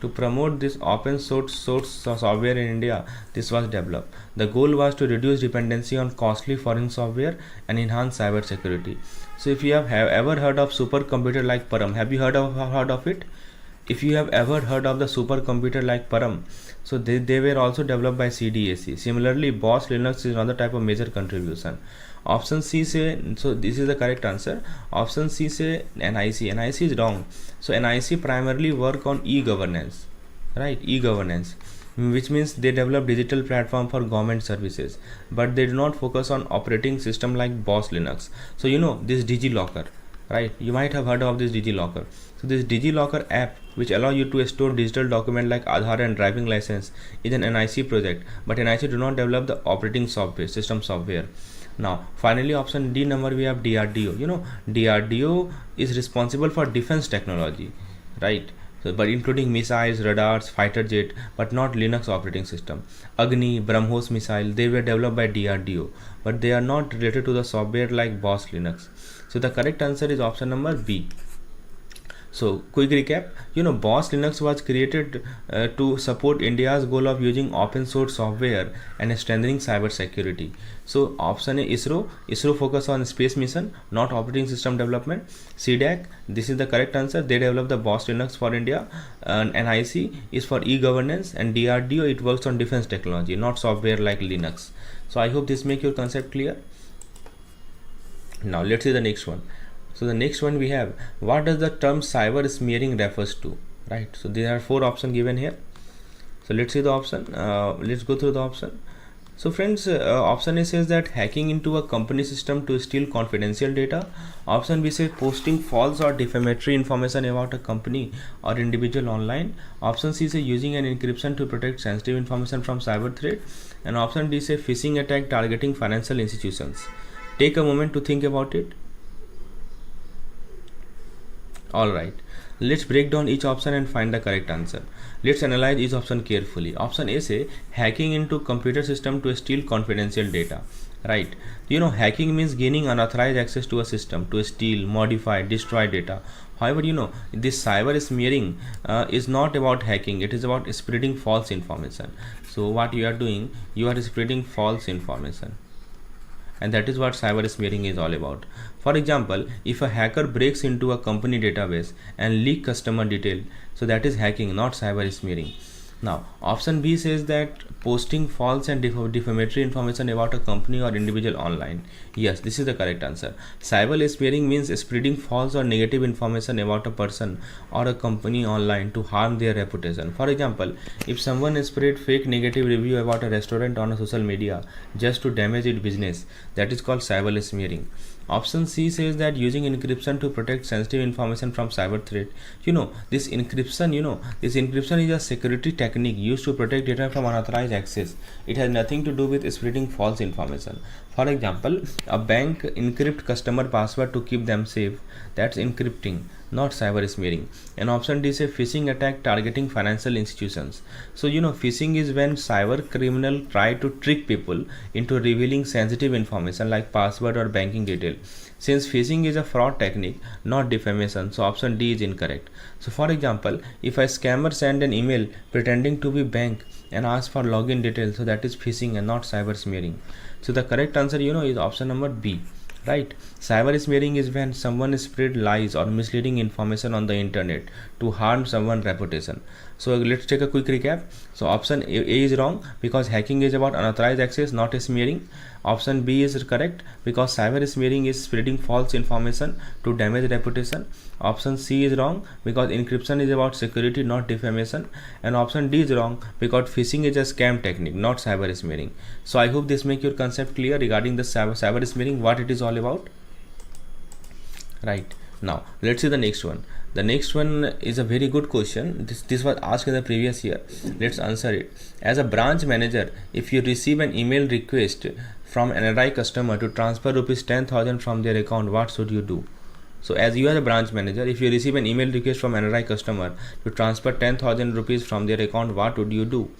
To promote this open source software in India, this was developed. The goal was to reduce dependency on costly foreign software and enhance cyber security. So if you have ever heard of supercomputer like Param, have you heard of it? If you have ever heard of the supercomputer like Param, so they were also developed by CDAC. Similarly, BOSS Linux is another type of major contribution. Option C say, so this is the correct answer. Option C say NIC. NIC is wrong. So NIC primarily work on e-governance, right? E-governance, which means they develop digital platform for government services, but they do not focus on operating system like BOSS Linux. So you know this DigiLocker, right? You might have heard of this DigiLocker. So this DigiLocker app, which allow you to store digital document like Aadhaar and driving license, is an NIC project, but NIC do not develop the operating system software. Now finally option D number we have DRDO. You know DRDO is responsible for defense technology, right? So, but including missiles, radars, fighter jet, but not Linux operating system. Agni, BrahMos missile, they were developed by DRDO, but they are not related to the software like BOSS Linux. So the correct answer is option number B. So quick recap, you know BOSS Linux was created to support India's goal of using open source software and strengthening cyber security. So option A ISRO. ISRO focus on space mission, not operating system development. CDAC, this is the correct answer. They developed the BOSS Linux for India. And NIC is for e-governance, and DRDO it works on defense technology, not software like Linux. So I hope this make your concept clear. Now let's see the next one. So the next one we have, what does the term cyber smearing refers to, right? So there are 4 options given here. So let's see the option. Let's go through the option. So friends, option A says that hacking into a company system to steal confidential data. Option B says posting false or defamatory information about a company or individual online. Option C says using an encryption to protect sensitive information from cyber threat. And option D says phishing attack targeting financial institutions. Take a moment to think about it. Alright, let's break down each option and find the correct answer. Let's analyze each option carefully. Option A say hacking into computer system to steal confidential data, right? You know hacking means gaining unauthorized access to a system to steal, modify, destroy data. However, you know this cyber smearing is not about hacking, it is about spreading false information. So what you are doing, you are spreading false information, and that is what cyber smearing is all about. For example, if a hacker breaks into a company database and leak customer detail, so that is hacking, not cyber smearing. Now option B says that posting false and defamatory information about a company or individual online. Yes, this is the correct answer. Cyber smearing means spreading false or negative information about a person or a company online to harm their reputation. For example, if someone spread fake negative review about a restaurant on a social media just to damage its business, that is called cyber smearing. Option C says that using encryption to protect sensitive information from cyber threat. This encryption is a security technique used to protect data from unauthorized access. It has nothing to do with spreading false information. For example, a bank encrypt customer password to keep them safe. That's encrypting, not cyber smearing. And option D is a phishing attack targeting financial institutions. So phishing is when cyber criminal try to trick people into revealing sensitive information like password or banking detail. Since phishing is a fraud technique, not defamation, so option D is incorrect. So for example, if a scammer send an email pretending to be bank and ask for login details, so that is phishing and not cyber smearing. So the correct answer is option number B, right? Cyber smearing is when someone spread lies or misleading information on the internet to harm someone's reputation. So let's take a quick recap. So option A is wrong because hacking is about unauthorized access, not smearing. Option B is correct because cyber smearing is spreading false information to damage reputation. Option C is wrong because encryption is about security, not defamation. And option D is wrong because phishing is a scam technique, not cyber smearing. So I hope this make your concept clear regarding the cyber smearing, what it is all about. Right, now let's see the next one. The next one is a very good question. This was asked in the previous year. Let's answer it. As a branch manager, if you receive an email request from an NRI customer to transfer rupees 10,000 from their account, what should you do? So as you are a branch manager, if you receive an email request from an NRI customer to transfer 10,000 rupees from their account, what would you do?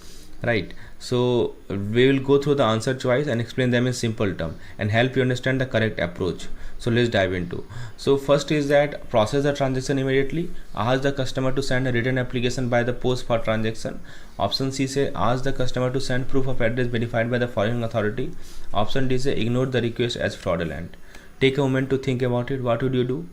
Right, so we will go through the answer choice and explain them in simple term and help you understand the correct approach. So let's dive into. So first is that process the transaction immediately. Ask the customer to send a written application by the post for transaction. Option C say ask the customer to send proof of address verified by the foreign authority. Option D say ignore the request as fraudulent. Take a moment to think about it. What would you do?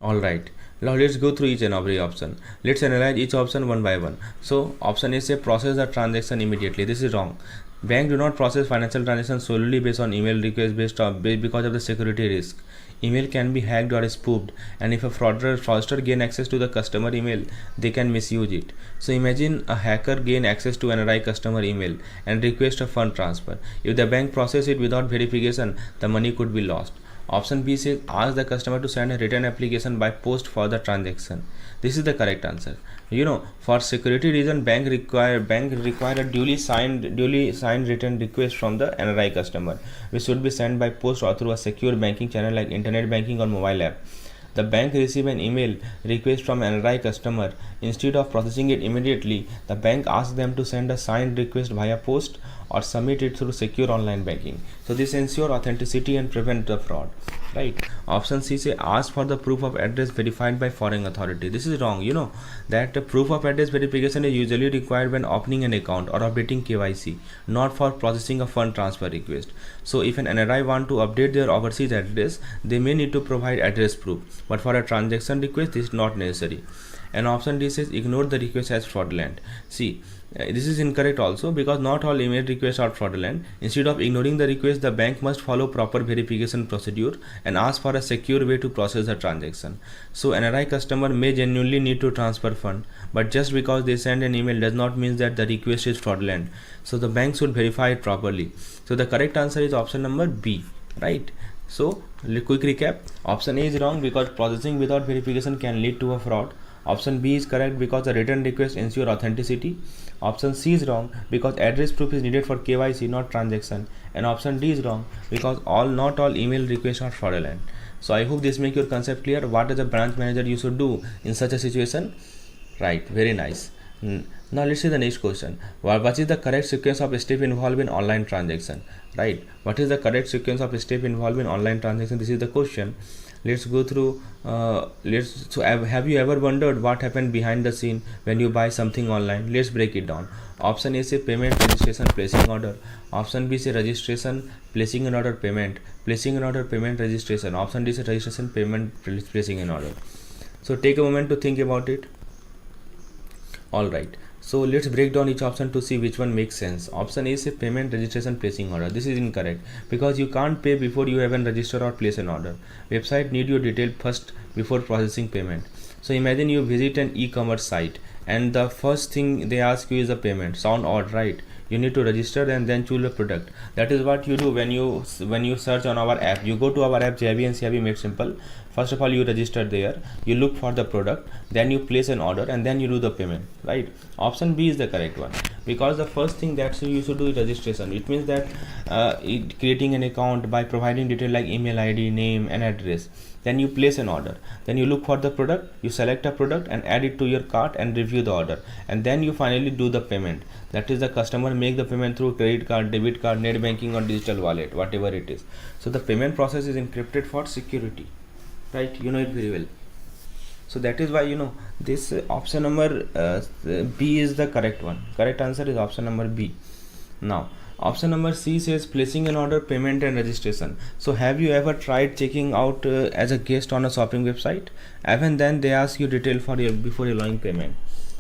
Alright, now let's go through each and every option. Let's analyze each option one by one. So option A say process the transaction immediately. This is wrong. Bank do not process financial transactions solely based on email requests because of the security risk. Email can be hacked or spoofed, and if a fraudster gain access to the customer email, they can misuse it. So imagine a hacker gain access to an NRI customer email and request a fund transfer. If the bank process it without verification, the money could be lost. Option B says ask the customer to send a written application by post for the transaction. This is the correct answer. For security reason, bank require a duly signed written request from the NRI customer, which should be sent by post or through a secure banking channel like internet banking or mobile app. The bank receive an email request from an NRI customer. Instead of processing it immediately, the bank asks them to send a signed request via post or submit it through secure online banking. So this ensure authenticity and prevent the fraud. Right. Option C say ask for the proof of address verified by foreign authority. This is wrong. That the proof of address verification is usually required when opening an account or updating KYC, not for processing a fund transfer request. So if an NRI want to update their overseas address, they may need to provide address proof, but for a transaction request this is not necessary. And option D says ignore the request as fraudulent. See, this is incorrect also because not all email requests are fraudulent. Instead of ignoring the request, the bank must follow proper verification procedure and ask for a secure way to process the transaction. So NRI customer may genuinely need to transfer fund, but just because they send an email does not mean that the request is fraudulent. So the bank should verify it properly. So the correct answer is option number B, right? So quick recap. Option A is wrong because processing without verification can lead to a fraud. Option B is correct because the written request ensure authenticity. Option C is wrong because address proof is needed for KYC, not transaction. And option D is wrong because not all email requests are fraudulent. So I hope this make your concept clear. What as a branch manager you should do in such a situation? Right, very nice. Now let's see the next question. What is the correct sequence of steps involved in online transaction? Right, what is the correct sequence of steps involved in online transaction? This is the question. Let's go through. Have you ever wondered what happened behind the scene when you buy something online? Let's break it down. Option A say payment, registration, placing order. Option B say registration, placing an order, payment, placing an order, payment, registration. Option D say registration, payment, placing an order. So take a moment to think about it. All right. So let's break down each option to see which one makes sense. Option A says payment, registration, placing order. This is incorrect because you can't pay before you even register or place an order. Website need your detail first before processing payment. So imagine you visit an e-commerce site and the first thing they ask you is a payment. Sound odd, right? You need to register and then choose a product. That is what you do when you search on our app. You go to our app JAIIB and CAIIB made simple. First of all, you register there, you look for the product, then you place an order and then you do the payment, right? Option B is the correct one. Because the first thing that you should do is registration. It means that creating an account by providing detail like email ID, name and address. Then you place an order, then you look for the product, you select a product and add it to your cart and review the order, and then you finally do the payment. That is, the customer make the payment through credit card, debit card, net banking or digital wallet, whatever it is. So the payment process is encrypted for security, right? You know it very well. So that is why this option number B is the correct one. Correct answer is option number B. Now option number C says placing an order, payment and registration. So have you ever tried checking out as a guest on a shopping website? Even then they ask you detail for your before allowing payment.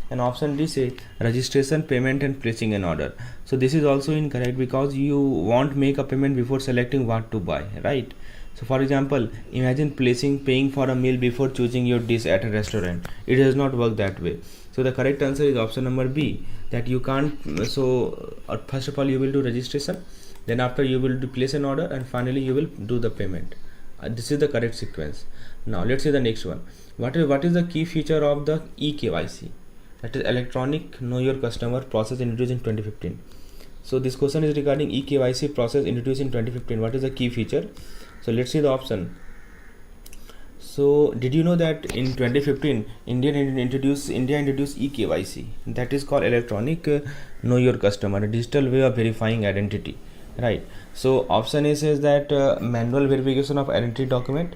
And option D says registration, payment and placing an order. So this is also incorrect because you won't make a payment before selecting what to buy, right? So for example, imagine paying for a meal before choosing your dish at a restaurant. It does not work that way. So the correct answer is option number B, that you can't. So first of all you will do registration, then after you will place an order, and finally you will do the payment. This is the correct sequence. Now let's see the next one. What is the key feature of the eKYC? That is electronic know your customer process introduced in 2015. So this question is regarding eKYC process introduced in 2015. What is the key feature? So let's see the option. So did you know that in 2015 India introduced eKYC, that is called electronic know your customer, a digital way of verifying identity, right? So option A says that manual verification of identity document.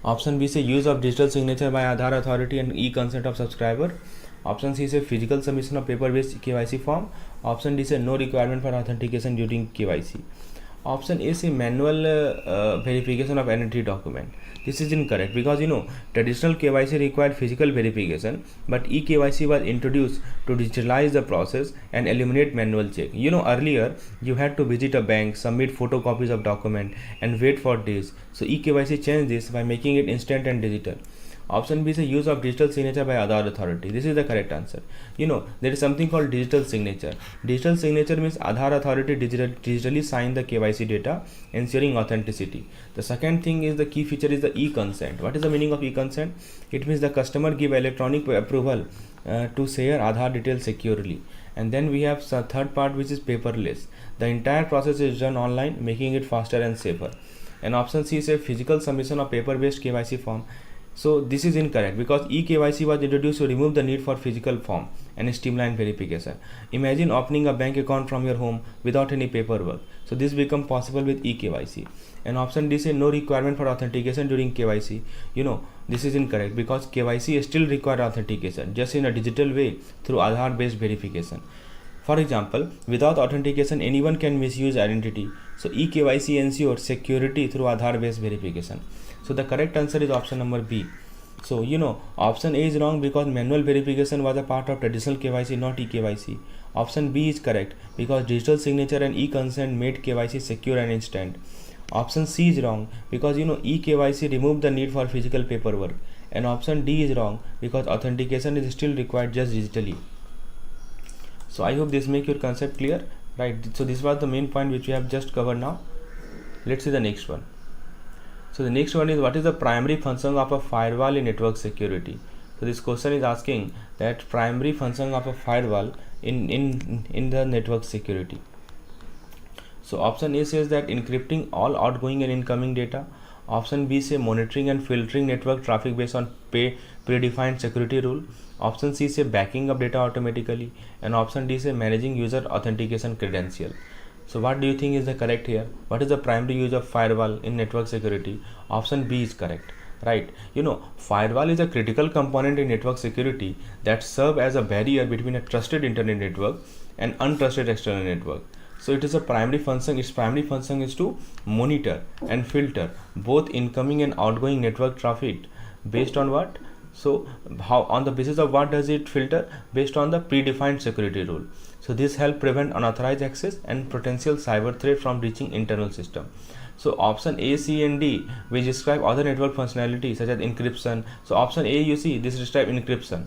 Option B say use of digital signature by Aadhaar authority and e-consent of subscriber. Option C say physical submission of paper-based KYC form. Option D say no requirement for authentication during KYC. Option A say manual verification of identity document. This is incorrect because traditional KYC required physical verification, but eKYC was introduced to digitalize the process and eliminate manual check. Earlier you had to visit a bank, submit photocopies of document and wait for days. So eKYC changed this by making it instant and digital. Option B is the use of digital signature by Aadhaar authority. This is the correct answer. There is something called digital signature. Digital signature means Aadhaar authority digitally sign the KYC data, ensuring authenticity. The second thing is the key feature is the e-consent. What is the meaning of e-consent? It means the customer give electronic approval to share Aadhaar details securely. And then we have the third part, which is paperless. The entire process is done online, making it faster and safer. And option C is a physical submission of paper-based KYC form. So this is incorrect because eKYC was introduced to remove the need for physical form and streamline verification. Imagine opening a bank account from your home without any paperwork. So this becomes possible with eKYC. And option D say no requirement for authentication during KYC. This is incorrect because KYC still requires authentication, just in a digital way through Aadhaar based verification. For example, without authentication anyone can misuse identity. So eKYC ensures security through Aadhaar based verification. So the correct answer is option number B. So option A is wrong because manual verification was a part of traditional KYC, not eKYC. Option B is correct because digital signature and e-consent made KYC secure and instant. Option C is wrong because eKYC removed the need for physical paperwork. And option D is wrong because authentication is still required just digitally. So I hope this make your concept clear, right? So this was the main point which we have just covered now. Let's see the next one. So the next one is what is the primary function of a firewall in network security? So this question is asking that primary function of a firewall in the network security. So option A says that encrypting all outgoing and incoming data. Option B say monitoring and filtering network traffic based on predefined security rule. Option C say backing up data automatically. And option D say managing user authentication credential. So what do you think is the correct here? What is the primary use of firewall in network security? Option B is correct, right? Firewall is a critical component in network security that serves as a barrier between a trusted internet network and untrusted external network. So it is a primary function. Its primary function is to monitor and filter both incoming and outgoing network traffic based on what? So how, on the basis of what does it filter? Based on the predefined security rule. So this helps prevent unauthorized access and potential cyber threat from reaching internal system. So option A, C and D which describe other network functionality such as encryption. So option A you see this describes encryption,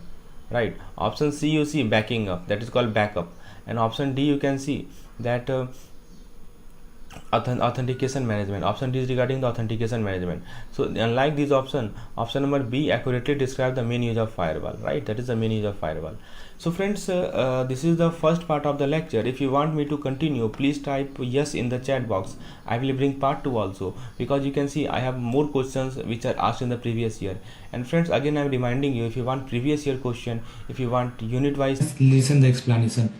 right? Option C you see backing up, that is called backup. And option D you can see that authentication management. Option D is regarding the authentication management. So unlike this option number B accurately describes the main use of firewall, right? That is the main use of firewall. So friends, this is the first part of the lecture. If you want me to continue, please type yes in the chat box. I will bring part 2 also, because you can see I have more questions which are asked in the previous year. And friends, again I am reminding you, if you want previous year question, if you want unit wise, listen the explanation.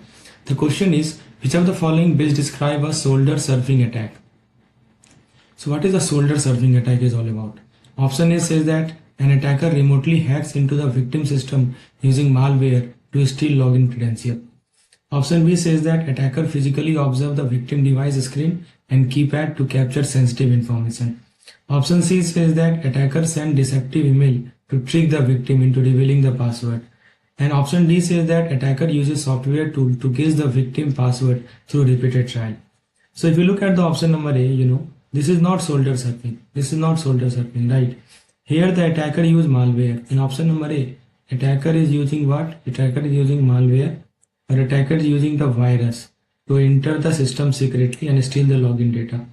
The question is, which of the following best describe a shoulder surfing attack? So what is the shoulder surfing attack is all about? Option A says that an attacker remotely hacks into the victim system using malware to steal login credential. Option B says that attacker physically observe the victim device screen and keypad to capture sensitive information. Option C says that attacker send deceptive email to trick the victim into revealing the password. And option D says that attacker uses software tool to guess the victim password through repeated trial. So if you look at the option number A, this is not shoulder surfing. This is not shoulder surfing, right? Here the attacker use malware. In option number A, attacker is using what? Attacker is using malware, or attacker is using the virus to enter the system secretly and steal the login data.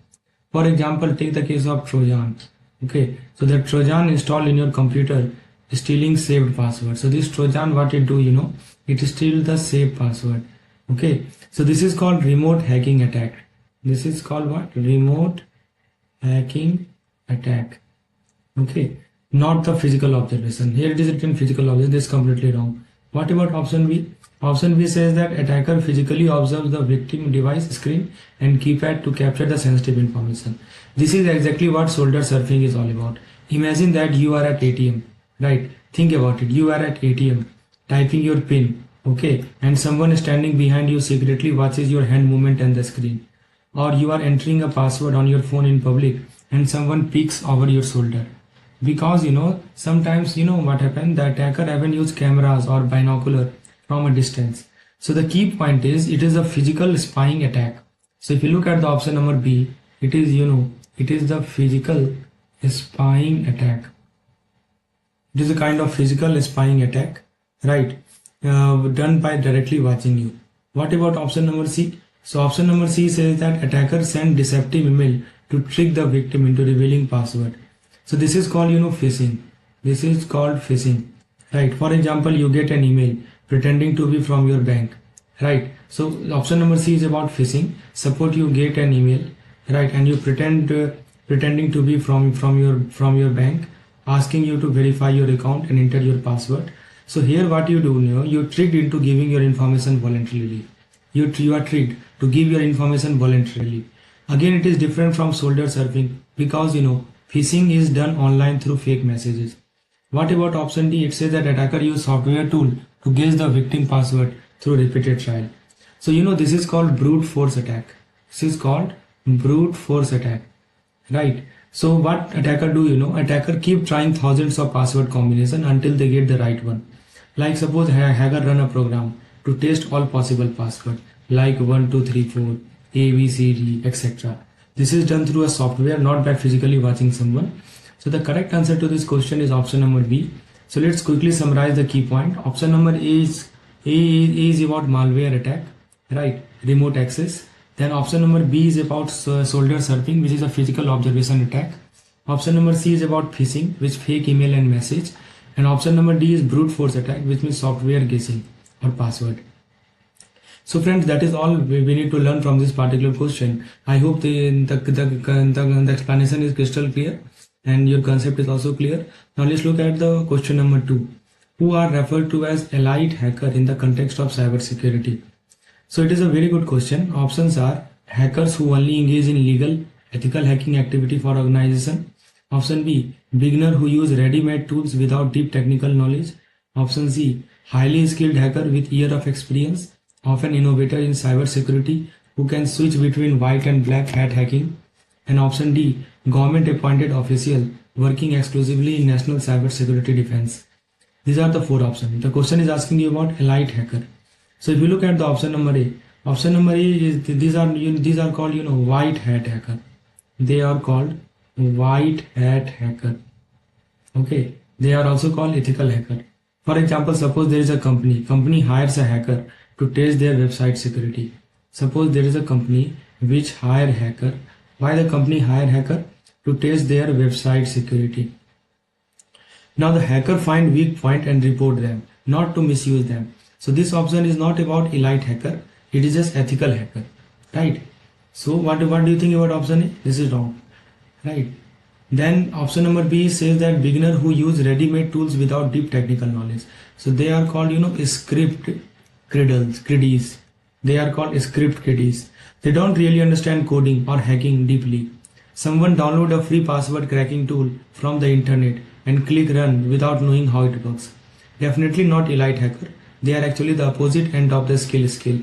For example, take the case of Trojan. Okay, so the Trojan installed in your computer stealing saved password. So this Trojan, what it do, it steal the saved password. Okay, so this is called remote hacking attack. This is called what? Remote hacking attack. Okay, not the physical observation. Here it is written physical observation. This is completely wrong. What about option B? Option B says that attacker physically observes the victim device screen and keypad to capture the sensitive information. This is exactly what shoulder surfing is all about. Imagine that you are at ATM. Right, think about it. You are at ATM typing your PIN, okay, and someone standing behind you secretly watches your hand movement and the screen. Or you are entering a password on your phone in public and someone peeks over your shoulder. Because sometimes what happened, the attacker even use cameras or binocular from a distance. So the key point is, it is a physical spying attack. So if you look at the option number B, it is it is the physical spying attack. It is a kind of physical spying attack, right? Done by directly watching you. What about option number C? So option number C says that attacker send deceptive email to trick the victim into revealing password. So this is called phishing. This is called phishing, right? For example, you get an email pretending to be from your bank, right? So option number C is about phishing. Suppose you get an email, right, and you pretending to be from your bank, asking you to verify your account and enter your password. So here what you do, you tricked into giving your information voluntarily. You are tricked to give your information voluntarily. Again, it is different from shoulder surfing because phishing is done online through fake messages. What about option D? It says that attacker use software tool to guess the victim password through repeated trial. So this is called brute force attack. This is called brute force attack, right? So what attacker do, attacker keep trying thousands of password combination until they get the right one. Like suppose hacker run a program to test all possible password like 1 2 3 4 A B C D etc. This is done through a software, not by physically watching someone. So the correct answer to this question is option number B. So let's quickly summarize the key point. Option number A is about malware attack, right? Remote access. Then option number B is about shoulder surfing, which is a physical observation attack. Option number C is about phishing, which fake email and message. And option number D is brute force attack, which means software guessing or password. So friends, that is all we need to learn from this particular question. I hope the explanation is crystal clear and your concept is also clear. Now let's look at the question number 2. Who are referred to as elite hacker in the context of cybersecurity? So it is a very good question. Options are hackers who only engage in legal, ethical hacking activity for organization. Option B, beginner who use ready-made tools without deep technical knowledge. Option C, highly skilled hacker with year of experience, often innovator in cybersecurity who can switch between white and black hat hacking. And option D, government appointed official working exclusively in national cybersecurity defense. These are the 4 options. The question is asking you about elite hacker. So if you look at the option number A is these are called white hat hacker. They are called white hat hacker. Okay, they are also called ethical hacker. For example, suppose there is a company hires a hacker to test their website security. Suppose there is a company which hire hacker. Why the company hire hacker? To test their website security. Now the hacker find weak point and report them, not to misuse them. So this option is not about elite hacker, it is just ethical hacker, right? So what do you think about option A? This is wrong, right? Then option number B says that beginner who use ready-made tools without deep technical knowledge. So they are called, script kiddies. They are called script kiddies. They don't really understand coding or hacking deeply. Someone download a free password cracking tool from the internet and click run without knowing how it works. Definitely not elite hacker. They are actually the opposite end of the skill.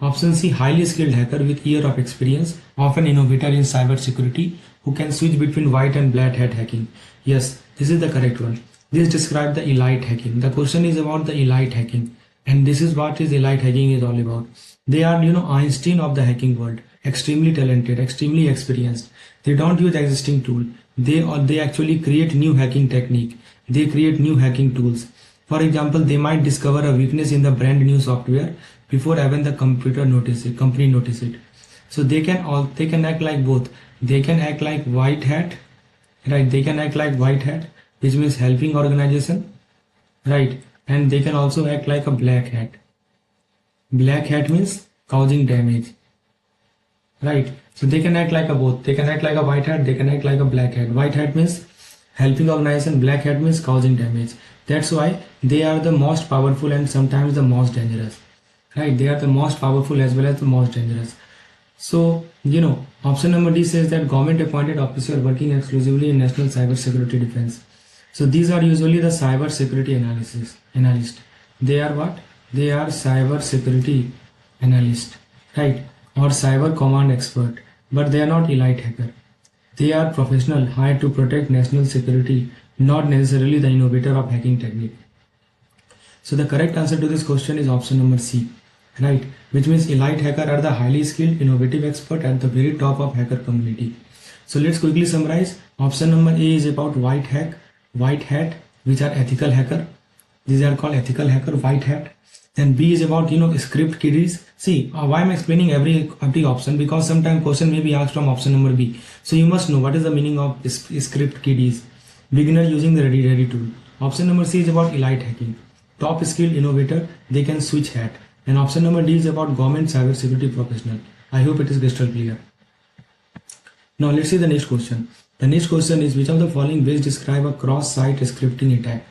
Option C, highly skilled hacker with year of experience, often innovator in cybersecurity, who can switch between white and black hat hacking. Yes, this is the correct one. This describes the elite hacking. The question is about the elite hacking, and this is what is elite hacking is all about. They are, Einstein of the hacking world, extremely talented, extremely experienced. They don't use existing tool. They actually create new hacking technique. They create new hacking tools. For example, they might discover a weakness in the brand new software before even the company notice it. So they can act like both. They can act like white hat, right? They can act like white hat, which means helping organization, right? And they can also act like a black hat. Black hat means causing damage, right? So they can act like a both. They can act like a white hat, they can act like a black hat. White hat means helping organization, black hat means causing damage. That's why they are the most powerful and sometimes the most dangerous, right? They are the most powerful as well as the most dangerous. So, option number D says that government appointed officer working exclusively in national cyber security defense. So these are usually the cyber security analyst. They are what? They are cyber security analyst, right? Or cyber command expert, but they are not elite hacker. They are professional hired to protect national security, not necessarily the innovator of hacking technique. So the correct answer to this question is option number C, right? Which means elite hacker are the highly skilled, innovative expert at the very top of hacker community. So let's quickly summarize. Option number A is about white hat, which are ethical hacker. These are called ethical hacker, white hat. Then B is about script kiddies. See, why I'm explaining every option, because sometimes question may be asked from option number B. So you must know what is the meaning of script kiddies. Beginner using the ready tool. Option number C is about elite hacking. Top skilled innovator, they can switch hat. And option number D is about government cybersecurity professional. I hope it is crystal clear. Now let's see the next question. The next question is, which of the following ways describe a cross-site scripting attack?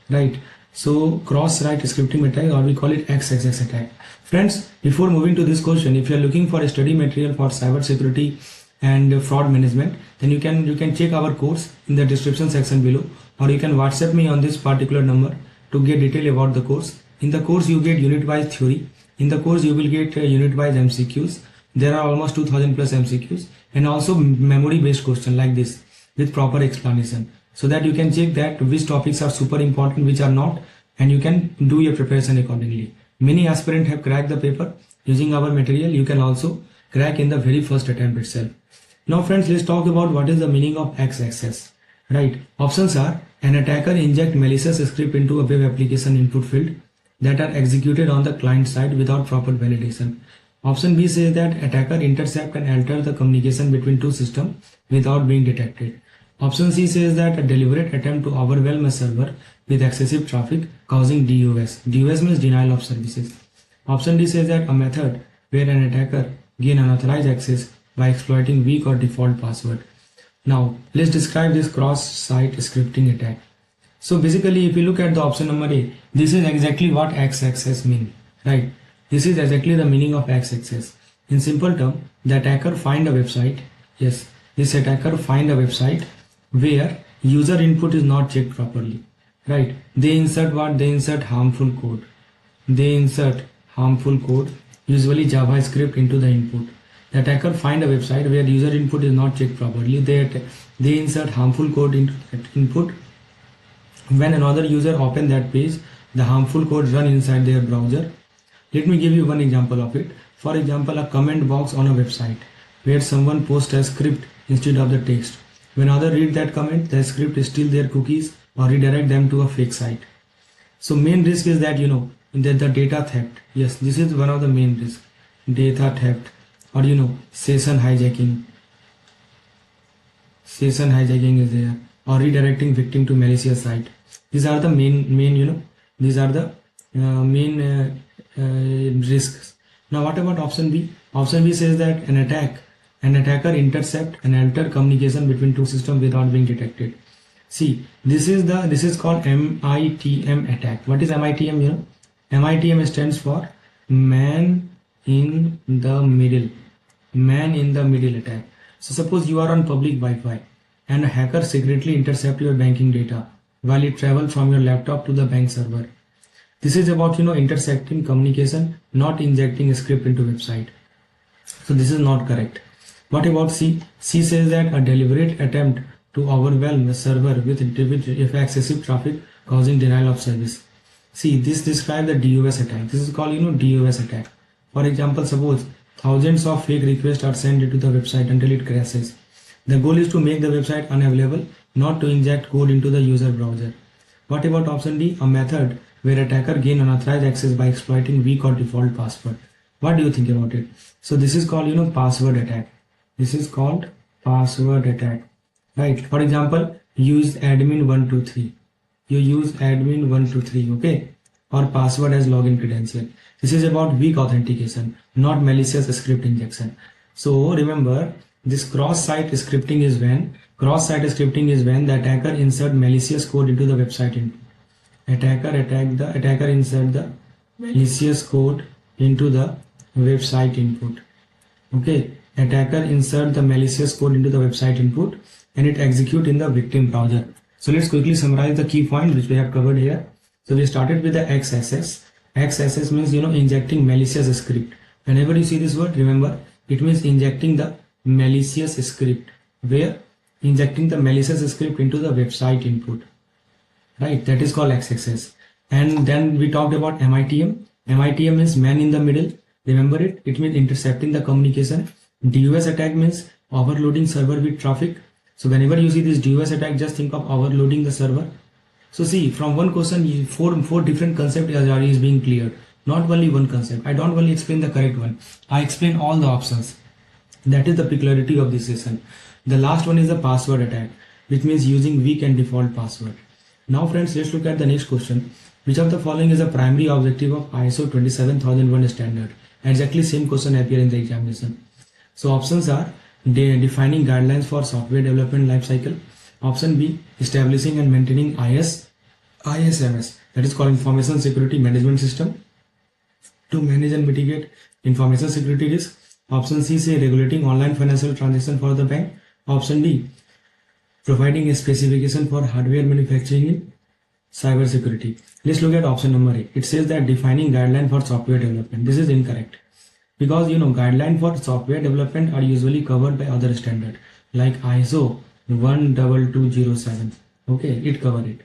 Right. So cross-site scripting attack, or we call it XXX attack. Friends, before moving to this question, if you are looking for a study material for cybersecurity and fraud management, then you can check our course in the description section below, or you can WhatsApp me on this particular number to get detail about the course. In the course you get unit-wise theory. In the course you will get unit-wise MCQs. There are almost 2000 plus MCQs, and also memory-based question like this with proper explanation, so that you can check that which topics are super important, which are not, and you can do your preparation accordingly. Many aspirants have cracked the paper using our material. You can also crack in the very first attempt itself. Now friends, let's talk about what is the meaning of XXS. Right. Options are: an attacker inject malicious script into a web application input field that are executed on the client side without proper validation. Option B says that attacker intercept and alter the communication between two systems without being detected. Option C says that a deliberate attempt to overwhelm a server with excessive traffic, causing DOS. DOS means denial of services. Option D says that a method where an attacker gain unauthorized access by exploiting weak or default password. Now let's describe this cross-site scripting attack. So basically, if you look at the option number A, this is exactly what XXS mean, right? This is exactly the meaning of XXS. In simple term, the attacker find a website. Yes, this attacker find a website where user input is not checked properly, right? They insert what? They insert harmful code. They insert harmful code, usually JavaScript, into the input. The attacker find a website where user input is not checked properly. They insert harmful code into that input. When another user open that page, the harmful code run inside their browser. Let me give you one example of it. For example, a comment box on a website where someone posts a script instead of the text. When others read that comment, the script steals their cookies or redirect them to a fake site. So main risk is that, that the data theft. Yes, this is one of the main risks. Data theft. or session hijacking is there, or redirecting victim to malicious site. These are the main these are the main risks. Now what about option B? Option B says that an attacker intercept and alter communication between two systems without being detected. See, this is called MITM attack. What is MITM? MITM stands for man in the middle attack. So suppose you are on public Wi-Fi and a hacker secretly intercept your banking data while it travels from your laptop to the bank server. This is about intercepting communication, not injecting a script into website. So this is not correct. What about C? C says that a deliberate attempt to overwhelm the server with excessive traffic causing denial of service. See, this describes the DOS attack. This is called DOS attack. For example, suppose thousands of fake requests are sent into the website until it crashes. The goal is to make the website unavailable, not to inject code into the user browser. What about option D? A method where attacker gain unauthorized access by exploiting weak or default password. What do you think about it? So this is called password attack. This is called password attack. Right? For example, use admin123. You use admin123, okay? Or password as login credential. This is about weak authentication, not malicious script injection. So remember, this cross-site scripting is when the attacker insert malicious code into the website input. Attacker insert the malicious code into the website input. Okay, attacker insert the malicious code into the website input and it execute in the victim browser. So let's quickly summarize the key points which we have covered here. So we started with the XSS. XSS means injecting malicious script. Whenever you see this word, remember it means injecting the malicious script. Where? Injecting the malicious script into the website input. Right, that is called XSS. And then we talked about MITM. MITM is man in the middle. Remember it? It means intercepting the communication. DOS attack means overloading server with traffic. So whenever you see this DOS attack, just think of overloading the server. So see, from one question, four different concepts is being cleared. Not only one concept. I don't only explain the correct one. I explain all the options. That is the peculiarity of this session. The last one is the password attack, which means using weak and default password. Now friends, let's look at the next question. Which of the following is the primary objective of ISO 27001 standard? Exactly same question appear in the examination. So options are defining guidelines for software development lifecycle. Option B, establishing and maintaining ISMS, that is called Information Security Management System, to manage and mitigate information security risk. Option C, say regulating online financial transaction for the bank. Option D, providing a specification for hardware manufacturing in cyber security. Let's look at option number A. It says that defining guideline for software development. This is incorrect. Because guidelines for software development are usually covered by other standard like ISO 12207. Okay, it covered it.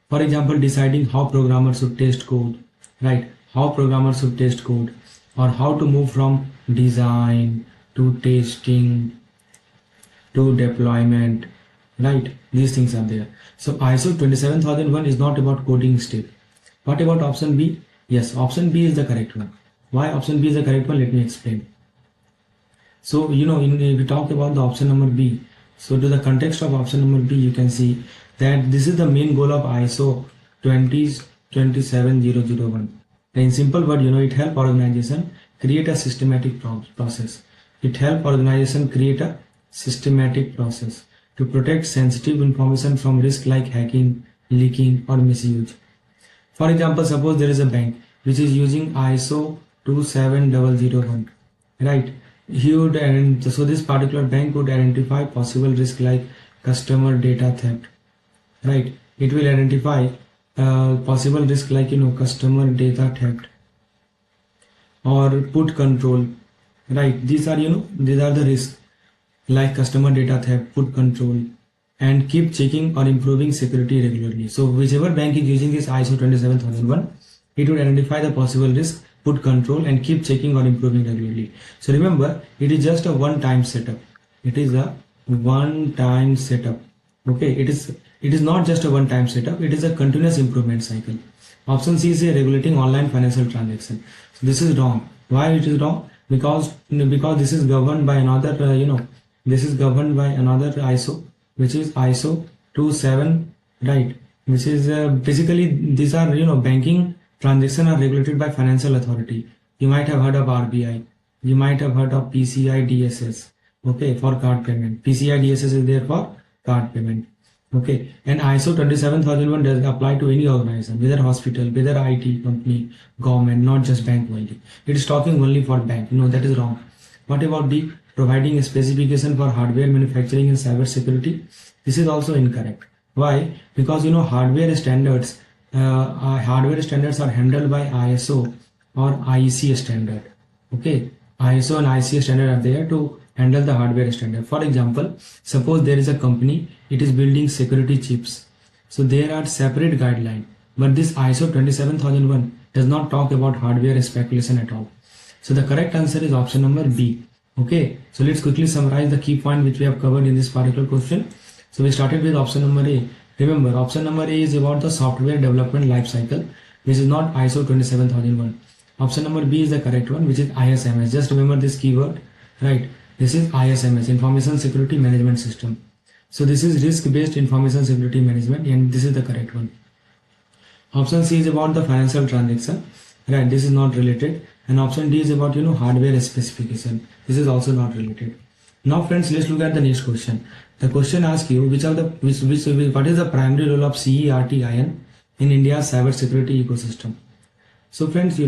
For example, deciding how programmers should test code, right? How programmers should test code, or how to move from design to testing to deployment, right? These things are there. So ISO 27001 is not about coding step. What about option B? Yes, option B is the correct one. Why option B is the correct one? Let me explain. So we talked about the option number B. So to the context of option number B, you can see that this is the main goal of ISO 27001. In simple word, it help organization create a systematic process. It help organization create a systematic process to protect sensitive information from risk like hacking, leaking, or misuse. For example, suppose there is a bank which is using ISO 27001, right? So this particular bank would identify possible risk like customer data theft, right? It will identify possible risk like customer data theft or put control, right? These are the risks like customer data theft, put control, and keep checking or improving security regularly. So whichever bank is using this ISO 27001, it would identify the possible risk, put control, and keep checking or improving regularly. So remember, it is just a one-time setup. It is a one-time setup. Okay, it is not just a one-time setup. It is a continuous improvement cycle. Option C is regulating online financial transaction. So this is wrong. Why it is wrong? because this is governed by another this is governed by another ISO, which is ISO 27, right, which is basically these are banking transactions are regulated by financial authority. You might have heard of RBI, you might have heard of PCI DSS, okay, for card payment. PCI DSS is there for card payment, okay. And ISO 27001 does apply to any organization, whether hospital, whether IT company, government, not just bank only. It is talking only for bank. No, that is wrong. What about the providing a specification for hardware manufacturing and cyber security? This is also incorrect. Why? Because hardware standards are handled by ISO or IEC standard, okay. ISO and IEC standard are there to handle the hardware standard. For example, suppose there is a company, it is building security chips, so there are separate guidelines, but this ISO 27001 does not talk about hardware speculation at all. So the correct answer is option number B, okay. So let's quickly summarize the key point which we have covered in this particular question. So we started with option number A. Remember, option number A is about the software development life cycle, which is not ISO 27001. Option number B is the correct one, which is ISMS. Just remember this keyword, right? This is ISMS, Information Security Management System. So this is risk-based information security management, and this is the correct one. Option C is about the financial transaction, right? This is not related. And option D is about hardware specification. This is also not related. Now friends, let's look at the next question. The question asks you what is the primary role of CERT-IN in India's cyber security ecosystem. So friends,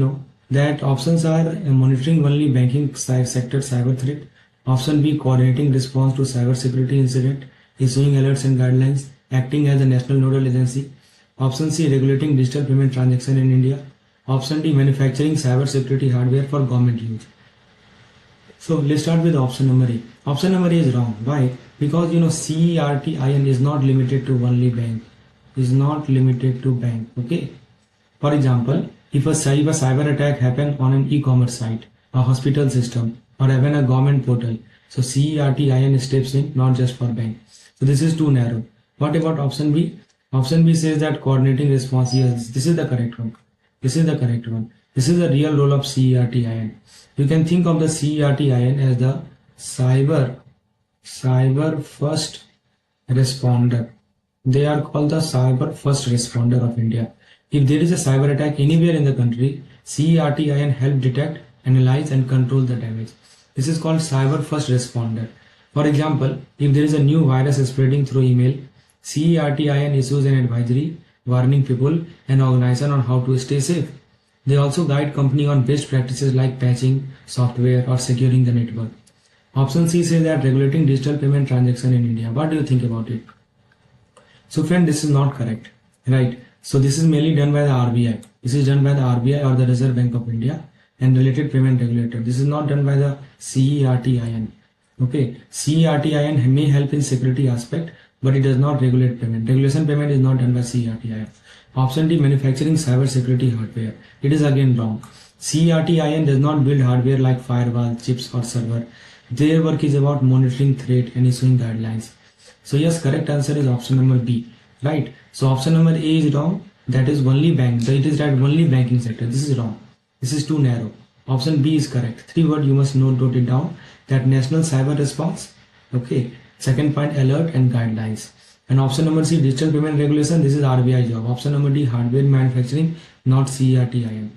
that options are monitoring only banking sector cyber threat. Option B, coordinating response to cyber security incident, issuing alerts and guidelines, acting as a national nodal agency. Option C, regulating digital payment transaction in India. Option D, manufacturing cyber security hardware for government use. So let's start with option number A. Option number A is wrong. Why? Because CERT-IN is not limited to only bank. Is not limited to bank. Okay. For example, if a cyber attack happen on an e-commerce site, a hospital system, or even a government portal, so CERT-IN steps in, not just for bank. So this is too narrow. What about option B? Option B says that coordinating response. Yes, this is the correct one. This is the correct one. This is the real role of CERT-IN. You can think of the CERT-IN as the cyber first responder. They are called the cyber first responder of India. If there is a cyber attack anywhere in the country, CERT-IN help detect, analyze and control the damage. This is called cyber first responder. For example, if there is a new virus spreading through email, CERT-IN issues an advisory warning people and organization on how to stay safe. They also guide company on best practices like patching software or securing the network. Option C says that regulating digital payment transaction in India. What do you think about it? So friend, this is not correct, right? So this is mainly done by the RBI. This is done by the RBI or the Reserve Bank of India and related payment regulator. This is not done by the CERT-IN. Okay, CERT-IN may help in security aspect, but it does not regulate payment. Regulation payment is not done by CERT-IN. Option D, manufacturing cyber security hardware. It is again wrong. CERT-IN does not build hardware like firewall, chips or server. Their work is about monitoring threat and issuing guidelines. So yes, correct answer is option number B, right? So option number A is wrong. That is only bank. So it is that only banking sector. This is wrong. This is too narrow. Option B is correct. 3 words you must note it down. That national cyber response. Okay. Second point, alert and guidelines. And option number C, digital payment regulation. This is RBI job. Option number D, hardware manufacturing, not CERT-IN.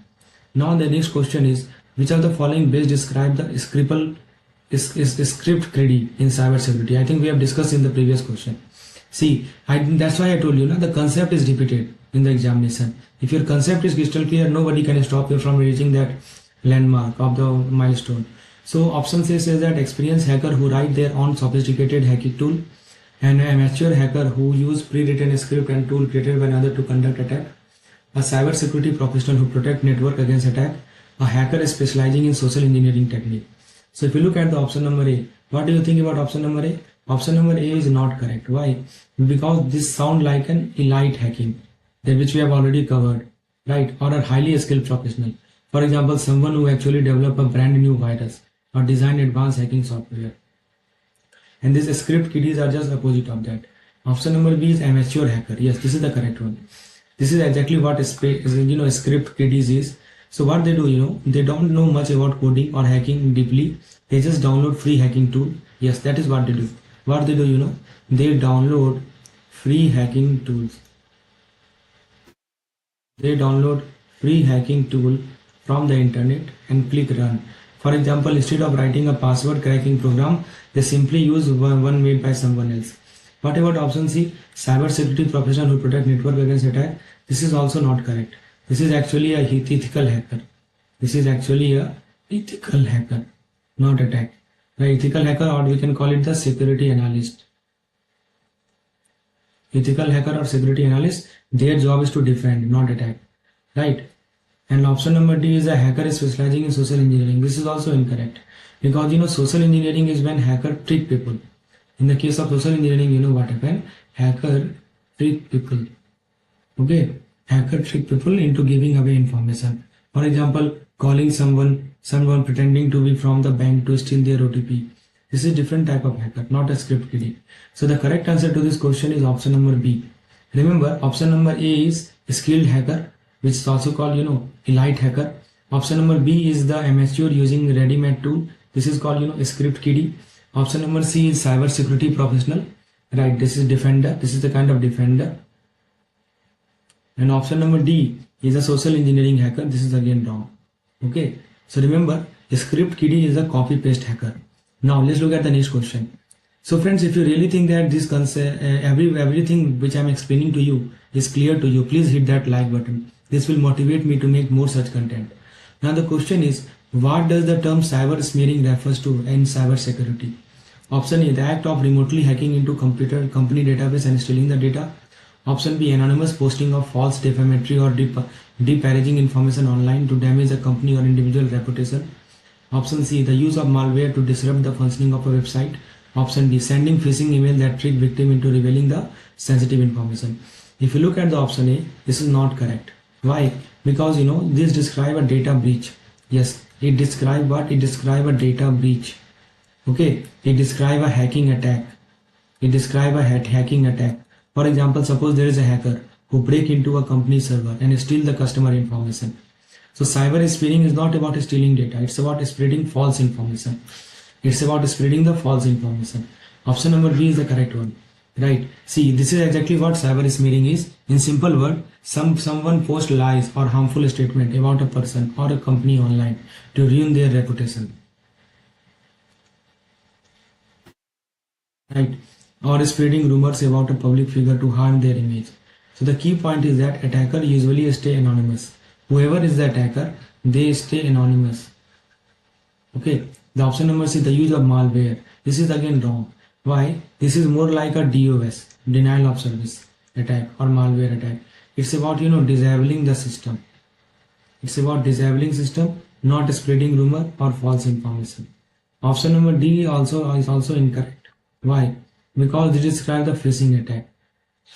Now the next question is, which of the following best describe the script greedy in cyber security? I think we have discussed in the previous question. See, that's why I told you, the concept is repeated in the examination. If your concept is crystal clear, nobody can stop you from reaching that landmark of the milestone. So option C says that experienced hacker who write their own sophisticated hacking tool, and an amateur hacker who use pre-written script and tool created by another to conduct attack, a cyber security professional who protect network against attack, a hacker specializing in social engineering technique. So if you look at the option number A, what do you think about option number A? Option number A is not correct. Why? Because this sound like an elite hacking, that which we have already covered, right? Or a highly skilled professional. For example, someone who actually develop a brand new virus or design advanced hacking software. And these script kiddies are just opposite of that. Option number B is amateur hacker. Yes, this is the correct one. This is exactly what script kiddies is. So what they do, they don't know much about coding or hacking deeply. They just download free hacking tool. Yes, that is what they do. What they do, they download free hacking tools. They download free hacking tool from the internet and click run. For example, instead of writing a password cracking program, they simply use one made by someone else. What about option C? Cyber security professional who protect network against attack. This is also not correct. This is actually a ethical hacker. This is actually a ethical hacker, not attack. The ethical hacker, or we can call it the security analyst. Ethical hacker or security analyst, their job is to defend, not attack, right? And option number D is a hacker specializing in social engineering. This is also incorrect, because social engineering is when hacker trick people. In the case of social engineering, what happened? Hacker trick people. Okay, hacker trick people into giving away information. For example, calling someone pretending to be from the bank to steal their OTP. This is different type of hacker, not a script kidding. So the correct answer to this question is option number B. Remember, option number A is skilled hacker, which is also called, elite hacker. Option number B is the amateur using ready-made tool. This is called, script kiddie. Option number C is cyber security professional. Right, this is defender. This is the kind of defender. And option number D is a social engineering hacker. This is again wrong. Okay, so remember, script kiddie is a copy-paste hacker. Now let's look at the next question. So friends, if you really think that this concept, everything which I am explaining to you is clear to you, please hit that like button. This will motivate me to make more such content. Now the question is, what does the term cyber smearing refers to in cyber security? Option A, the act of remotely hacking into company database and stealing the data. Option B, anonymous posting of false, defamatory or disparaging information online to damage a company or individual reputation. Option C, the use of malware to disrupt the functioning of a website. Option D, sending phishing email that trick victim into revealing the sensitive information. If you look at the option A, this is not correct. Why? Because this describe a data breach. Yes, it describe what? It describe a data breach. Okay, it describe a hacking attack. It describe a hacking attack. For example, suppose there is a hacker who break into a company server and steal the customer information. So cyber smearing is not about stealing data. It's about spreading false information. It's about spreading the false information. Option number B is the correct one. Right. See, this is exactly what cyber smearing is. In simple word, someone post lies or harmful statement about a person or a company online to ruin their reputation. Right. Or spreading rumors about a public figure to harm their image. So the key point is that attacker usually stay anonymous. Whoever is the attacker, they stay anonymous. Okay. The option number C, the use of malware. This is again wrong. Why? This is more like a DOS, denial of service attack or malware attack. It's about disabling the system. It's about disabling system, not spreading rumor or false information. Option number D is also incorrect. Why? Because it describes the phishing attack.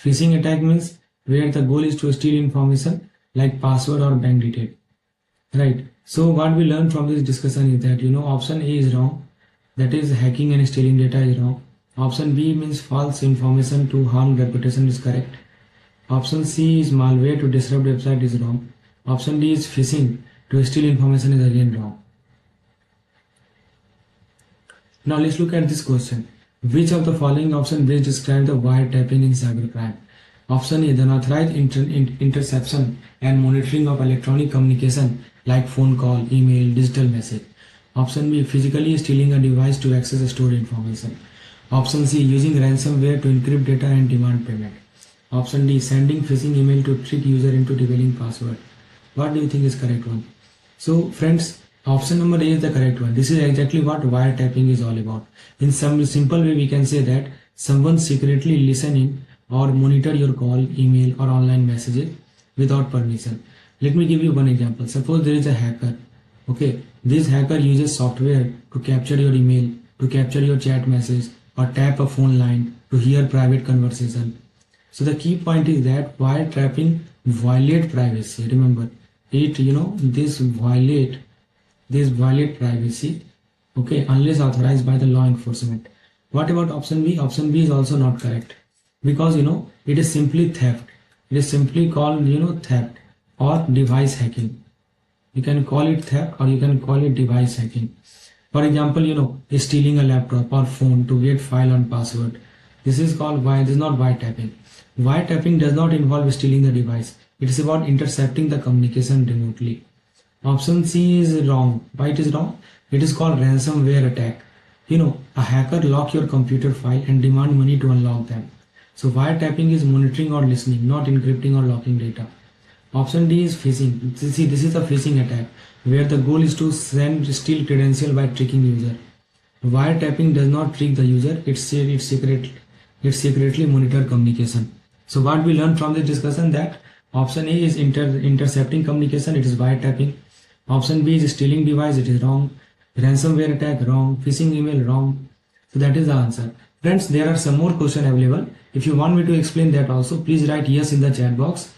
Phishing attack means where the goal is to steal information like password or bank detail. Right. So what we learned from this discussion is that option A is wrong. That is hacking and stealing data is wrong. Option B means false information to harm reputation is correct. Option C is malware to disrupt website is wrong. Option D is phishing to steal information is again wrong. Now let's look at this question. Which of the following options best describe the wiretapping in cybercrime? Option A, the unauthorized interception and monitoring of electronic communication like phone call, email, digital message. Option B, physically stealing a device to access stored information. Option C, using ransomware to encrypt data and demand payment. Option D, sending phishing email to trick user into revealing password. What do you think is correct one? So friends, option number A is the correct one. This is exactly what wiretapping is all about. In some simple way, we can say that someone secretly listening or monitor your call, email or online messages without permission. Let me give you one example. Suppose there is a hacker. Okay, this hacker uses software to capture your email, to capture your chat message or tap a phone line to hear private conversation. So the key point is that wiretapping violate privacy. Remember, this violate privacy. Okay, unless authorized by the law enforcement. What about option B? Option B is also not correct. Because it is simply theft. It is simply called theft or device hacking. You can call it theft or you can call it device hacking. For example, stealing a laptop or phone to get file and password. This is called this is not wiretapping. Wiretapping does not involve stealing the device. It is about intercepting the communication remotely. Option C is wrong. Why it is wrong? It is called ransomware attack. A hacker lock your computer file and demand money to unlock them. So wiretapping is monitoring or listening, not encrypting or locking data. Option D is phishing. See, this is a phishing attack where the goal is to steal credential by tricking user. Wiretapping does not trick the user; it secretly monitor communication. So what we learned from this discussion that option A is intercepting communication. It is wiretapping. Option B is stealing device. It is wrong. Ransomware attack wrong. Phishing email wrong. So that is the answer. Friends, there are some more questions available. If you want me to explain that also, please write yes in the chat box.